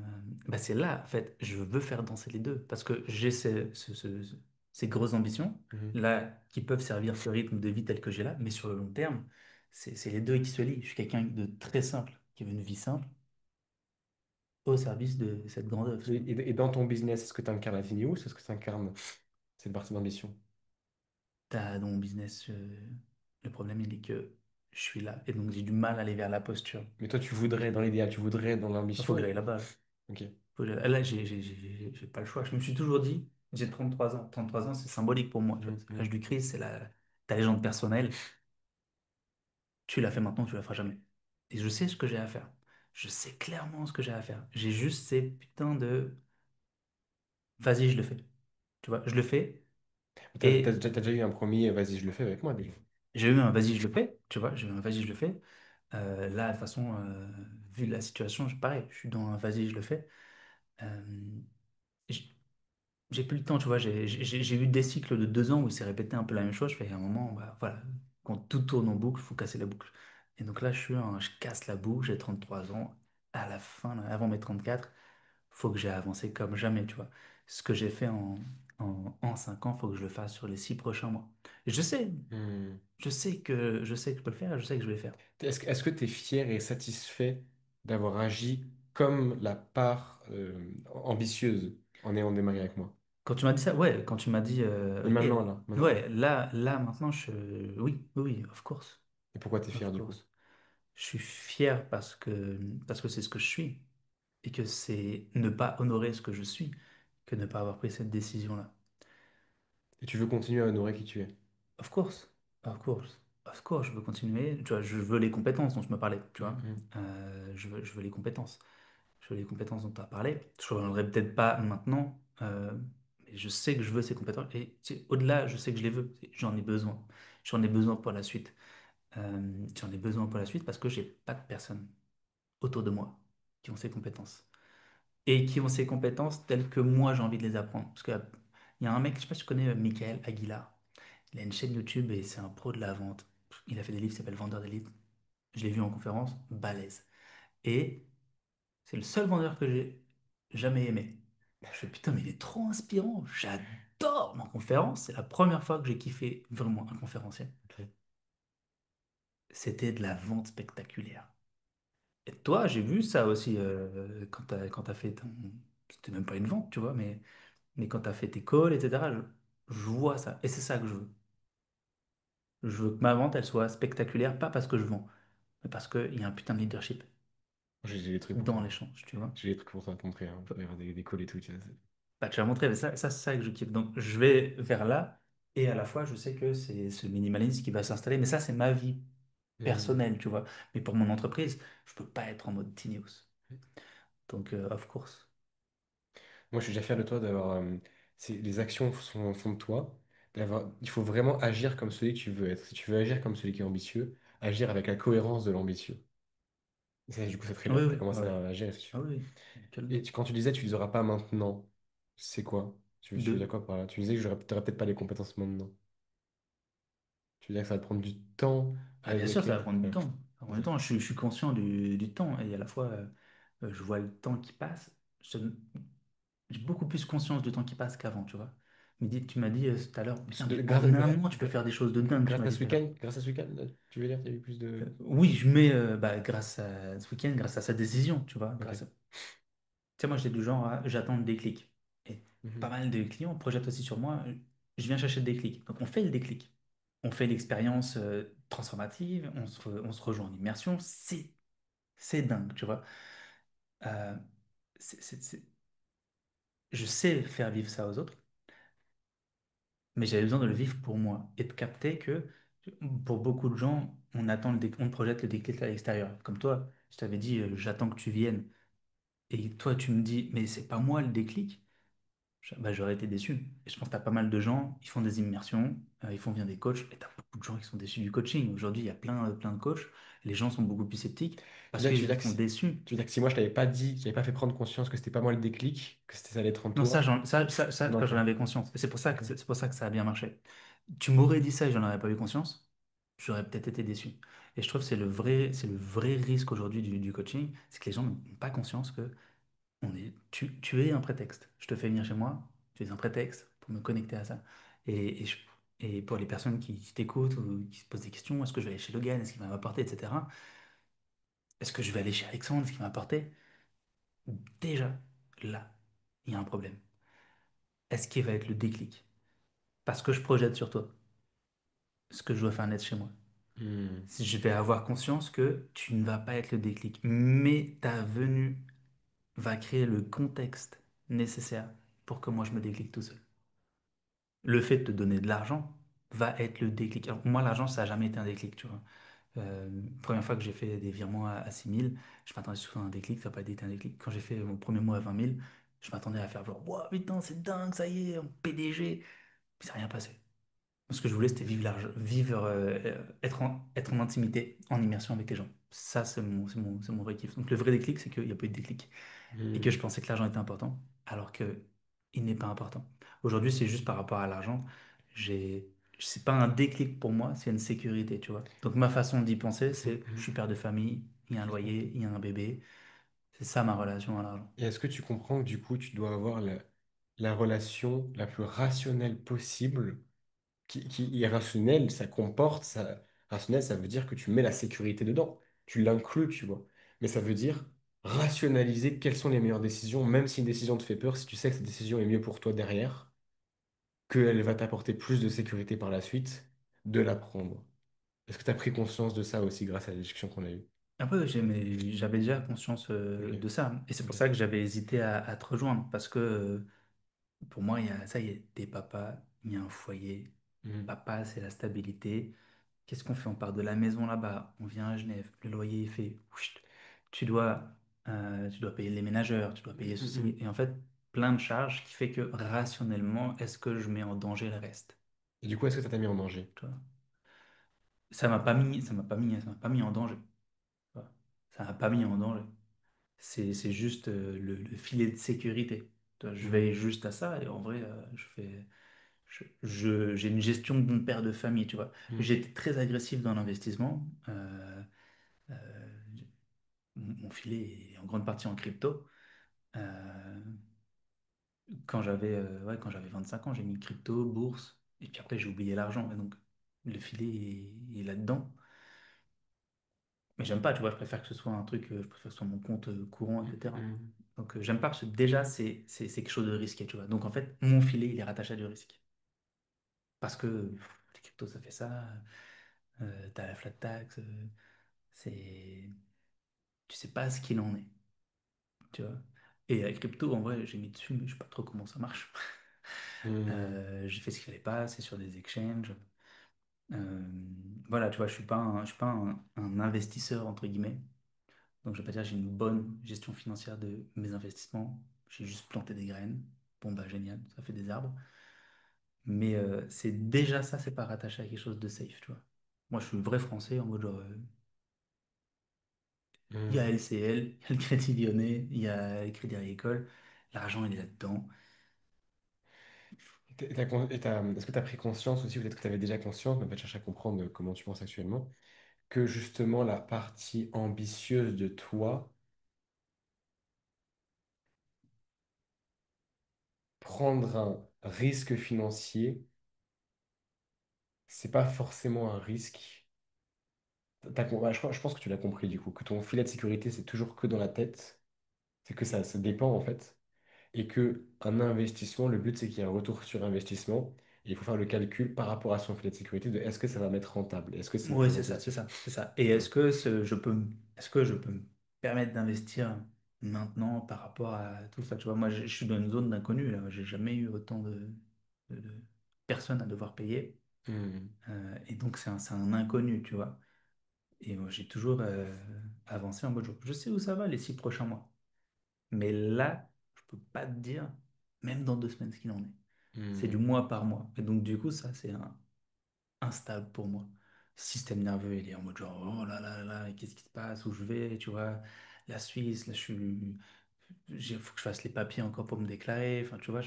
Bah c'est là, en fait, je veux faire danser les deux. Parce que j'ai ces grosses ambitions, Mhm. là, qui peuvent servir ce rythme de vie tel que j'ai là. Mais sur le long terme, c'est les deux qui se lient. Je suis quelqu'un de très simple, qui veut une vie simple, au service de cette grande œuvre, tu vois. Et dans ton business, est-ce que tu incarnes la Tiny ou est-ce que tu incarnes cette partie d'ambition? Dans mon business, le problème, il est que je suis là. Et donc, j'ai du mal à aller vers la posture. Mais toi, tu voudrais, dans l'idéal, tu voudrais dans Il faut que l'ambition. j'aille là-bas. Là, Ok. Là, j'ai pas le choix. Je me suis toujours dit, j'ai 33 ans. 33 ans, c'est symbolique pour moi. Tu vois. Mhm, C'est l'âge mhm. du Christ, c'est ta légende personnelle. Tu l'as fait maintenant, tu la feras jamais. Et je sais ce que j'ai à faire. Je sais clairement ce que j'ai à faire. J'ai juste ces putains de... Vas-y, je le fais. Tu vois, je le fais. Et T'as déjà eu un premier, vas-y, je le fais avec moi déjà. j'ai eu un vas-y, je le fais. Tu vois, j'ai eu un vas-y, je le fais. Là, de toute façon, vu la situation, pareil, je suis dans un vas-y, je le fais. Euh, j- j'ai plus le temps, tu vois. J'ai eu des cycles de 2 ans où il s'est répété un peu la même chose. Je fais à un moment, bah, voilà, quand tout tourne en boucle, il faut casser la boucle. Et donc là, je casse la boucle, j'ai 33 ans. À la fin, là, avant mes 34, faut que j'ai avancé comme jamais, tu vois. Ce que j'ai fait en 5 ans, faut que je le fasse sur les 6 prochains mois. Et Hmm. je sais que je peux le faire, et je sais que je vais le faire. Est-ce que tu es fier et satisfait d'avoir agi comme la part ambitieuse en ayant démarré avec moi? Quand tu m'as dit ça, ouais, quand tu m'as dit, Mais ok, maintenant, là, maintenant. ouais, là, maintenant, oui, oui, of course, Et pourquoi tu es of fier du coup? course. Je suis fier parce que c'est ce que je suis et que c'est ne pas honorer ce que je suis que ne pas avoir pris cette décision-là. Et tu veux continuer à honorer qui tu es? Of course, of course, of course, je veux continuer. Tu vois, je veux les compétences dont je me parlais, tu vois. Mhm. Je veux les compétences. Je veux les compétences dont tu as parlé. Je ne reviendrai peut-être pas maintenant, mais je sais que je veux ces compétences. Et au-delà, je sais que je les veux. J'en ai besoin. J'en ai besoin pour la suite. J'en ai besoin pour la suite parce que j'ai pas de personnes autour de moi qui ont ces compétences. Et qui ont ces compétences telles que moi j'ai envie de les apprendre. Parce qu'il y a un mec, je sais pas si tu connais Michael Aguilar. Il a une chaîne YouTube et c'est un pro de la vente. Il a fait des livres qui s'appellent Vendeur d'élite. Je l'ai vu en conférence, balèze. Et c'est le seul vendeur que j'ai jamais aimé. Je fais putain, mais il est trop inspirant. J'adore en conférence. C'est la première fois que j'ai kiffé vraiment un conférencier. Ok. C'était de la vente spectaculaire. Et toi, j'ai vu ça aussi quand t'as fait ton... C'était même pas une vente, tu vois, mais quand t'as fait tes calls, etc., je vois ça. Et c'est ça que je veux. Je veux que ma vente, elle soit spectaculaire, pas parce que je vends, mais parce qu'il y a un putain de leadership J'ai des trucs pour dans toi. l'échange, tu vois. J'ai des trucs pour toi à te montrer. Hein. Il va y avoir des calls et tout. Tu vois, Bah, tu vas montrer, mais ça c'est ça que je kiffe. Donc, je vais vers là, et à la fois, je sais que c'est ce minimalisme qui va s'installer, mais ça, c'est ma vie Hmm. personnelle, tu vois. Mais pour mon entreprise, je peux pas être en mode Tinius. Donc, of course. Moi, je suis déjà fier de toi d'avoir. Les actions font de toi. Il faut vraiment agir comme celui que tu veux être. Si tu veux agir comme celui qui est ambitieux, agir avec la cohérence de l'ambitieux. Et ça, du coup, c'est très bien. Oui, Tu as oui, commencé ouais. à agir là-dessus. Ah oui, que le Et nom. quand tu disais tu les auras pas maintenant, c'est quoi? Tu veux dire Deux. quoi par là? Tu disais que t'aurais peut-être pas les compétences maintenant. Tu veux dire que ça va te prendre du temps à Ah, les bien sûr, ça va acquérir? prendre du Ouais. temps. En même temps, je suis conscient du temps, et à la fois, je vois le temps qui passe. J'ai beaucoup plus conscience du temps qui passe qu'avant, tu vois. Tu m'as dit tout à l'heure, putain, mais Grâce, en un an, tu peux faire des choses de dingue, tu m'as dit tout à l'heure. grâce à ce week-end, là, tu veux dire qu'il y a eu plus de. Oui, bah, grâce à ce week-end, grâce à sa décision, tu vois. Ok. Tu sais, moi, j'étais du genre à j'attends le déclic. Et pas Mhm. mal de clients projettent aussi sur moi, je viens chercher le déclic. Donc, on fait le déclic. on fait l'expérience transformative, on se rejoint en immersion, c'est dingue, tu vois. Euh, c'est- c'est- c'est- je sais faire vivre ça aux autres, mais j'avais besoin de le vivre pour moi et de capter que pour beaucoup de gens, on projette le déclic à l'extérieur. Comme toi, je t'avais dit, j'attends que tu viennes. Et toi, tu me dis, mais c'est pas moi le déclic. Bah, j'aurais été déçu. Et je pense que tu as pas mal de gens, ils font des immersions, ils font venir des coachs, et tu as beaucoup de gens qui sont déçus du coaching. Aujourd'hui, il y a plein de coachs, les gens sont beaucoup plus sceptiques Tu parce veux dire, qu'ils sont déçus. tu veux dire que si moi je t'avais pas dit, que j'avais pas fait prendre conscience que c'était pas moi le déclic, que c'était ça allait être en Non, toi. quand j'en D'accord. avais conscience. Et c'est pour ça que, Ok. c'est pour ça que ça a bien marché. Tu m'aurais dit ça et j'en aurais pas eu conscience, j'aurais peut-être été déçu. Et je trouve que c'est le vrai risque aujourd'hui du coaching, c'est que les gens n'ont pas conscience que tu es un prétexte. Je te fais venir chez moi, tu es un prétexte pour me connecter à ça. Et pour les personnes qui t'écoutent ou qui se posent des questions, est-ce que je vais aller chez Logan, est-ce qu'il va m'apporter, etc. Est-ce que je vais aller chez Alexandre, est-ce qu'il va m'apporter? Déjà, là, il y a un problème. Est-ce qu'il va être le déclic? Parce que je projette sur toi ce que je dois faire naître chez moi. Hmm. Si je vais avoir conscience que tu ne vas pas être le déclic, mais ta venue va créer le contexte nécessaire pour que moi je me déclique tout seul. Le fait de te donner de l'argent va être le déclic. Alors, moi, l'argent, ça n'a jamais été un déclic, tu vois. Première fois que j'ai fait des virements à 6 000, je m'attendais surtout à un déclic, ça n'a pas été un déclic. Quand j'ai fait mon premier mois à 20 000, je m'attendais à faire genre, wow, putain, c'est dingue, ça y est, en PDG. Mais ça n'a rien passé. Ce que je voulais, c'était vivre l'argent, être en intimité, en immersion avec les gens. Ça, c'est mon vrai kiff. Donc, le vrai déclic, c'est qu'il n'y a pas eu de déclic et que je Hmm. pensais que l'argent était important, alors que il n'est pas important. Aujourd'hui, c'est juste par rapport à l'argent. J'ai, c'est pas un déclic pour moi, c'est une sécurité, tu vois. Donc ma façon d'y penser, Hmm. c'est je Hmm. suis père de famille, il y a un Je comprends. loyer, il y a un bébé. C'est ça ma relation à l'argent. Et est-ce que tu comprends que du coup, tu dois avoir la relation la plus rationnelle possible, qui est rationnelle, ça comporte, ça, rationnel, ça veut dire que tu mets la sécurité dedans, tu l'inclus, tu vois. Mais ça veut dire rationaliser quelles sont les meilleures décisions, même si une décision te fait peur, si tu sais que cette décision est mieux pour toi derrière, qu'elle va t'apporter plus de sécurité par la suite, de la prendre. Est-ce que tu as pris conscience de ça aussi grâce à la discussion qu'on a eue? Après, j'avais déjà conscience Ok, de ça. Et c'est pour ok. ça que j'avais hésité à te rejoindre. Parce que pour moi, il y a des papas, il y a un foyer. Mhm. Papa, c'est la stabilité. Qu'est-ce qu'on fait? On part de la maison là-bas, on vient à Genève, le loyer est fait. Chut, Tu dois, tu dois payer les ménageurs, tu dois payer ceci. Mhm. Et en fait, plein de charges qui fait que rationnellement, est-ce que je mets en danger le reste? Et du coup, est-ce que ça t'a mis en danger? Tu vois. Ça m'a pas mis en danger. Tu vois. Ça m'a pas mis en danger. C'est juste le filet de sécurité. Tu vois, je veille Mhm. juste à ça et en vrai, j'ai une gestion de mon père de famille, tu vois. Mhm. J'ai été très agressif dans l'investissement. Euh, mon filet est en grande partie en crypto. Euh, quand j'avais 25 ans, j'ai mis crypto, bourse, et puis après j'ai oublié l'argent. Et donc le filet est là-dedans. Mais j'aime pas, tu vois, je préfère que ce soit un truc, je préfère que ce soit mon compte courant, etc. Mhm. Donc j'aime pas parce que déjà c'est quelque chose de risqué, tu vois. Donc en fait, mon filet, il est rattaché à du risque. Parce que les cryptos, ça fait ça, t'as la flat tax, c'est... Tu sais pas ce qu'il en est. Tu vois. Et la crypto, en vrai, j'ai mis dessus, mais je sais pas trop comment ça marche. Mhm. J'ai fait ce qu'il fallait pas, c'est sur des exchanges. Euh, voilà, tu vois, je suis pas un investisseur, entre guillemets. Donc, je vais pas dire que j'ai une bonne gestion financière de mes investissements. J'ai juste planté des graines. Bon, bah, génial, ça fait des arbres. Mais c'est déjà ça, c'est pas rattaché à quelque chose de safe, tu vois. Moi, je suis vrai français, en mode genre, il y a Mhm. LCL, il y a le Crédit Lyonnais, il y a le Crédit Agricole. L'argent, il est là-dedans. Est-ce que tu as pris conscience aussi, peut-être que tu avais déjà conscience, mais on va chercher à comprendre comment tu penses actuellement, que justement la partie ambitieuse de toi, prendre un risque financier, c'est pas forcément un risque. Ouais, je pense que tu l'as compris du coup, que ton filet de sécurité, c'est toujours que dans la tête, c'est que ça dépend en fait, et que un investissement, le but c'est qu'il y ait un retour sur investissement, Et il faut faire le calcul par rapport à son filet de sécurité de est-ce que ça va m'être rentable? Est-ce que c'est Oui, vraiment c'est ça, c'est positif? ça, c'est ça. Et Mm. est-ce que je peux me permettre d'investir maintenant par rapport à tout ça? Tu vois, moi, je suis dans une zone d'inconnu, là. J'ai jamais eu autant de personnes à devoir payer. Mm. Et donc, c'est un inconnu, tu vois. Et moi, j'ai toujours avancé en mode jour. Je sais où ça va les 6 prochains mois. Mais là, je peux pas te dire, même dans 2 semaines, ce qu'il en est. C'est du Mm. mois par mois. Et donc, du coup, ça, c'est instable pour moi. Système nerveux, il est en mode genre, oh là là là là, qu'est-ce qui se passe, où je vais, tu vois. La Suisse, là, il faut que je fasse les papiers encore pour me déclarer. Enfin, tu vois,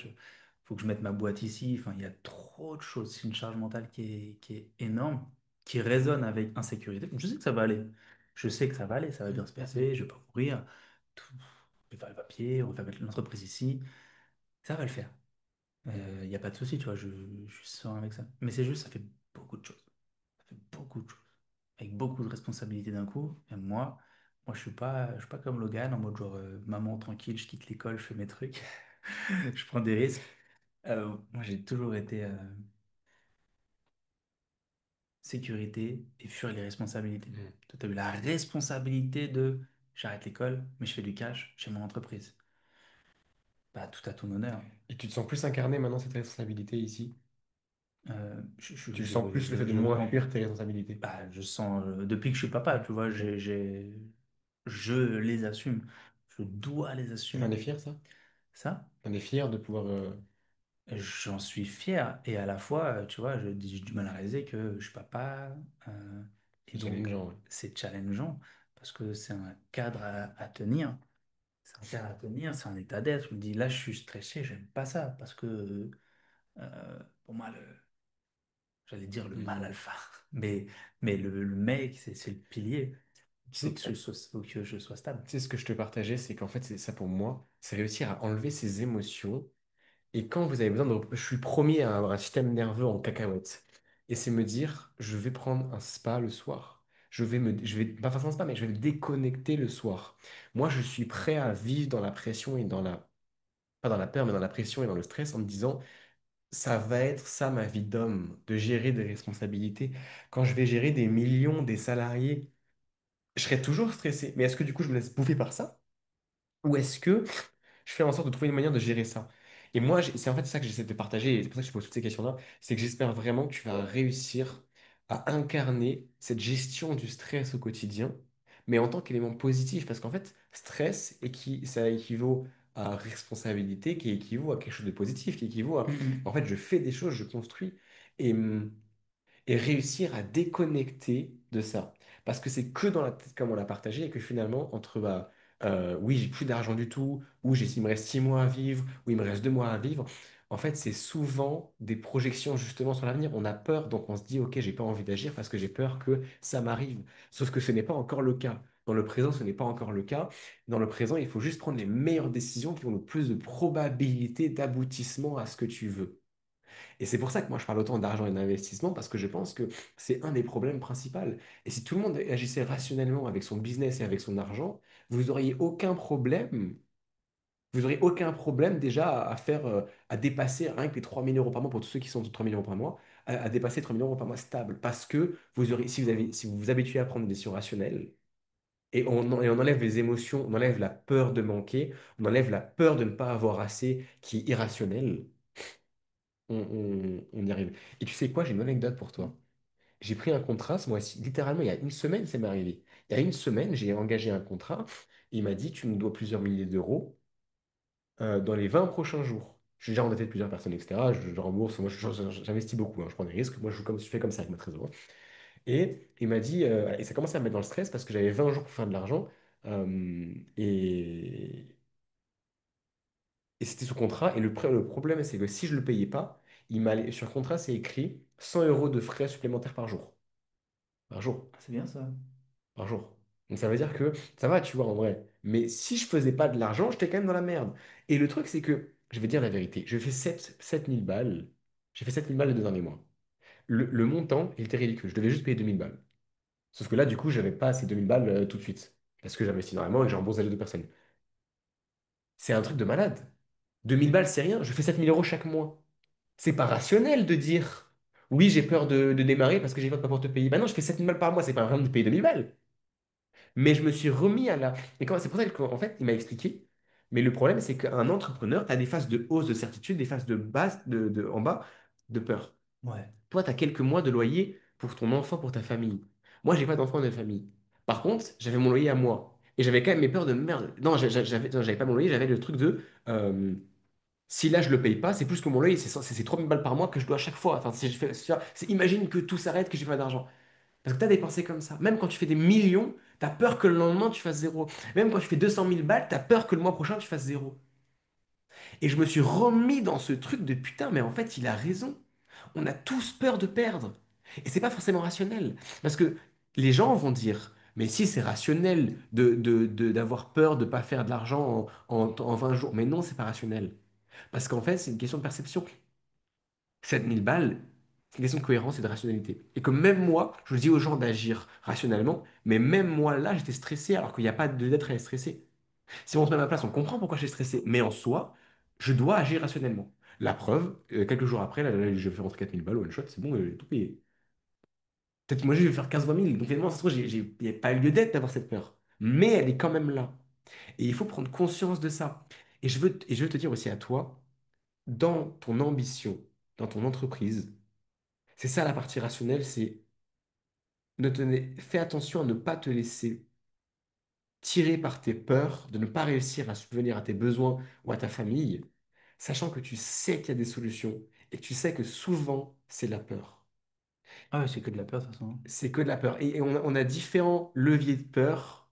faut que je mette ma boîte ici. Enfin, il y a trop de choses. C'est une charge mentale qui est énorme, qui résonne avec insécurité. Je sais que ça va aller. Je sais que ça va aller, ça va bien se passer, je vais pas mourir. Tout- je vais faire les papiers, on va faire mettre l'entreprise ici. Ça va le faire. Il n'y a pas de souci, tu vois, je suis serein avec ça. Mais c'est juste, ça fait beaucoup de choses. Ça fait beaucoup de choses. Avec beaucoup de responsabilités d'un coup. Et moi je suis pas comme Logan, en mode genre, maman, tranquille, je quitte l'école, je fais mes trucs. Je prends des risques. Moi, j'ai toujours été sécurité et fuir les responsabilités. Mm. Toi, tu as eu la responsabilité de j'arrête l'école, mais je fais du cash chez mon entreprise. Bah, tout à ton honneur. Et tu te sens plus incarné maintenant cette responsabilité ici? Tu sens plus le fait de moins fuir tes responsabilités? Bah, je sens, depuis que je suis papa, tu vois, Mm. je les assume. Je dois les Et t'en assumer. es fier, ça? Ça, T'en es fier de pouvoir... j'en suis fier. Et à la fois, tu vois, j'ai du mal à réaliser que je suis papa. Et C'est donc, challengeant, ouais. c'est challengeant parce que c'est un cadre à tenir. C'est un cadre à tenir, c'est un état d'être. Je me dis, là, je suis stressé, j'aime pas ça parce que pour moi, j'allais dire le mâle Mm. alpha. Mais, mais le mec, c'est le pilier. Tu sais, Faut que je sois stable. tu sais, ce que je te partageais, c'est qu'en fait, c'est ça pour moi, c'est réussir à enlever ses émotions. Et quand vous avez besoin de... Je suis premier à avoir un système nerveux en cacahuète. Et c'est me dire, je vais prendre un spa le soir. Je vais, pas forcément un spa, mais je vais me déconnecter le soir. Moi, je suis prêt à vivre dans la pression et dans la... Pas dans la peur, mais dans la pression et dans le stress en me disant, ça va être ça ma vie d'homme, de gérer des responsabilités. Quand je vais gérer des millions, des salariés, je serai toujours stressé. Mais est-ce que du coup, je me laisse bouffer par ça? Ou est-ce que je fais en sorte de trouver une manière de gérer ça? Et moi, c'est en fait ça que j'essaie de partager, et c'est pour ça que je pose toutes ces questions-là, c'est que j'espère vraiment que tu vas réussir à incarner cette gestion du stress au quotidien, mais en tant qu'élément positif, parce qu'en fait, stress, ça équivaut à responsabilité, qui équivaut à quelque chose de positif, qui équivaut à, en Mm, fait, je fais des choses, je construis. Et, et réussir à déconnecter de ça. Parce que c'est que dans la tête comme on l'a partagé et que finalement, entre bah, oui, j'ai plus d'argent du tout, ou il me reste 6 mois à vivre, ou il me reste 2 mois à vivre, en fait, c'est souvent des projections justement sur l'avenir. On a peur, donc on se dit, ok, j'ai pas envie d'agir parce que j'ai peur que ça m'arrive. Sauf que ce n'est pas encore le cas. Dans le présent, ce n'est pas encore le cas. Dans le présent, il faut juste prendre les meilleures décisions qui ont le plus de probabilité d'aboutissement à ce que tu veux. Et c'est pour ça que moi je parle autant d'argent et d'investissement, parce que je pense que c'est un des problèmes principaux. Et si tout le monde agissait rationnellement avec son business et avec son argent, vous auriez aucun problème. Vous auriez aucun problème déjà à faire, à dépasser rien que les 3 000 € par mois pour tous ceux qui sont de 3 000 € par mois, à dépasser 3 000 € par mois stable. Parce que vous aurez, si vous vous habituez à prendre des décisions rationnelles, et on enlève les émotions, on enlève la peur de manquer, on enlève la peur de ne pas avoir assez qui est irrationnelle, on y arrive. Et tu sais quoi, j'ai une anecdote pour mm. toi. J'ai pris un contrat ce mois-ci, littéralement il y a une semaine, ça m'est arrivé. Il y a une semaine, j'ai engagé un contrat. Et il m'a dit, tu me dois plusieurs milliers d'euros dans les 20 prochains jours. Je suis déjà endetté de plusieurs personnes, etc. Je rembourse, moi j'investis beaucoup, hein, je prends des risques. Moi je fais comme ça avec ma trésorerie. Et il m'a dit, et ça commençait à me mettre dans le stress parce que j'avais 20 jours pour faire de l'argent. Et, et c'était sous contrat. Et le problème, c'est que si je ne le payais pas, sur le contrat, c'est écrit 100 € de frais supplémentaires par jour. Par jour. Ah, c'est bien ça. Par jour. Donc ça veut dire que ça va, tu vois, en vrai. Mais si je faisais pas de l'argent, j'étais quand même dans la merde. Et le truc, c'est que, je vais dire la vérité, je fais 7000 balles. J'ai fait 7000 balles les 2 derniers mois. Le montant, il était ridicule. Je devais juste payer 2000 balles. Sauf que là, du coup, j'avais pas ces 2000 balles tout de suite. Parce que j'investis énormément et que j'ai remboursé les deux personnes. C'est un truc de malade. 2000 balles, c'est rien. Je fais 7000 € chaque mois. C'est pas rationnel de dire, oui, j'ai peur de démarrer parce que j'ai peur de pas pouvoir te payer. Maintenant, je fais 7 000 balles par mois, c'est pas vraiment de payer 2 000 balles. Mais je me suis remis à la. Et c'est pour ça qu'en fait, il m'a expliqué. Mais le problème, c'est qu'un entrepreneur, tu as des phases de hausse de certitude, des phases de base, en bas, de peur. Ouais. Toi, tu as quelques mois de loyer pour ton enfant, pour ta famille. Moi, j'ai pas d'enfant de famille. Par contre, j'avais mon loyer à moi. Et j'avais quand même mes peurs de merde. Non, non, j'avais pas mon loyer, j'avais le truc de. Si là, je le paye pas, c'est plus que mon loyer, c'est 3 000 balles par mois que je dois à chaque fois. Enfin, si je fais, imagine que tout s'arrête, que j'ai pas d'argent. Parce que tu as des pensées comme ça. Même quand tu fais des millions, tu as peur que le lendemain, tu fasses zéro. Même quand tu fais 200 000 balles, tu as peur que le mois prochain, tu fasses zéro. Et je me suis remis dans ce truc de putain, mais en fait, il a raison. On a tous peur de perdre. Et c'est pas forcément rationnel. Parce que les gens vont dire, mais si c'est rationnel d'avoir peur de ne pas faire de l'argent en 20 jours. Mais non, c'est pas rationnel. Parce qu'en fait, c'est une question de perception. 7 000 balles, c'est une question de cohérence et de rationalité. Et que même moi, je dis aux gens d'agir rationnellement, mais même moi là, j'étais stressé alors qu'il n'y a pas d'être à être stressé. Si on se met à ma place, on comprend pourquoi je suis stressé. Mais en soi, je dois agir rationnellement. La preuve, quelques jours après, là, je fais rentrer 4 000 balles au one shot, c'est bon, j'ai tout payé. Peut-être que moi, je vais faire 15 000 Donc finalement, ça se trouve, il n'y a pas lieu d'être d'avoir cette peur. Mais elle est quand même là. Et il faut prendre conscience de ça. Et je veux te dire aussi à toi, dans ton ambition, dans ton entreprise, c'est ça la partie rationnelle, c'est fais attention à ne pas te laisser tirer par tes peurs, de ne pas réussir à subvenir à tes besoins ou à ta famille, sachant que tu sais qu'il y a des solutions et que tu sais que souvent c'est la peur. Ah ouais, c'est que de la peur, de toute façon. C'est que de la peur. Et on a différents leviers de peur,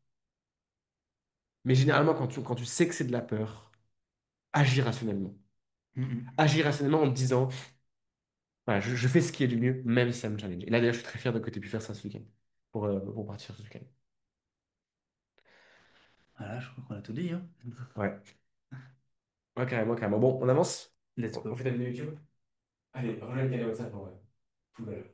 mais généralement quand tu sais que c'est de la peur, agis rationnellement. Mhm. Agis rationnellement en te disant, voilà, je fais ce qui est du mieux, même si ça me challenge. Et là d'ailleurs, je suis très fier de que tu aies pu faire ça ce week-end, pour partir ce week-end. Voilà, je crois qu'on a tout dit, hein. Ouais. Ouais, carrément, carrément. Bon, on avance? Let's On go. fait ta vidéo YouTube? Allez, rejoins le canal WhatsApp, ouais. Tout à l'heure.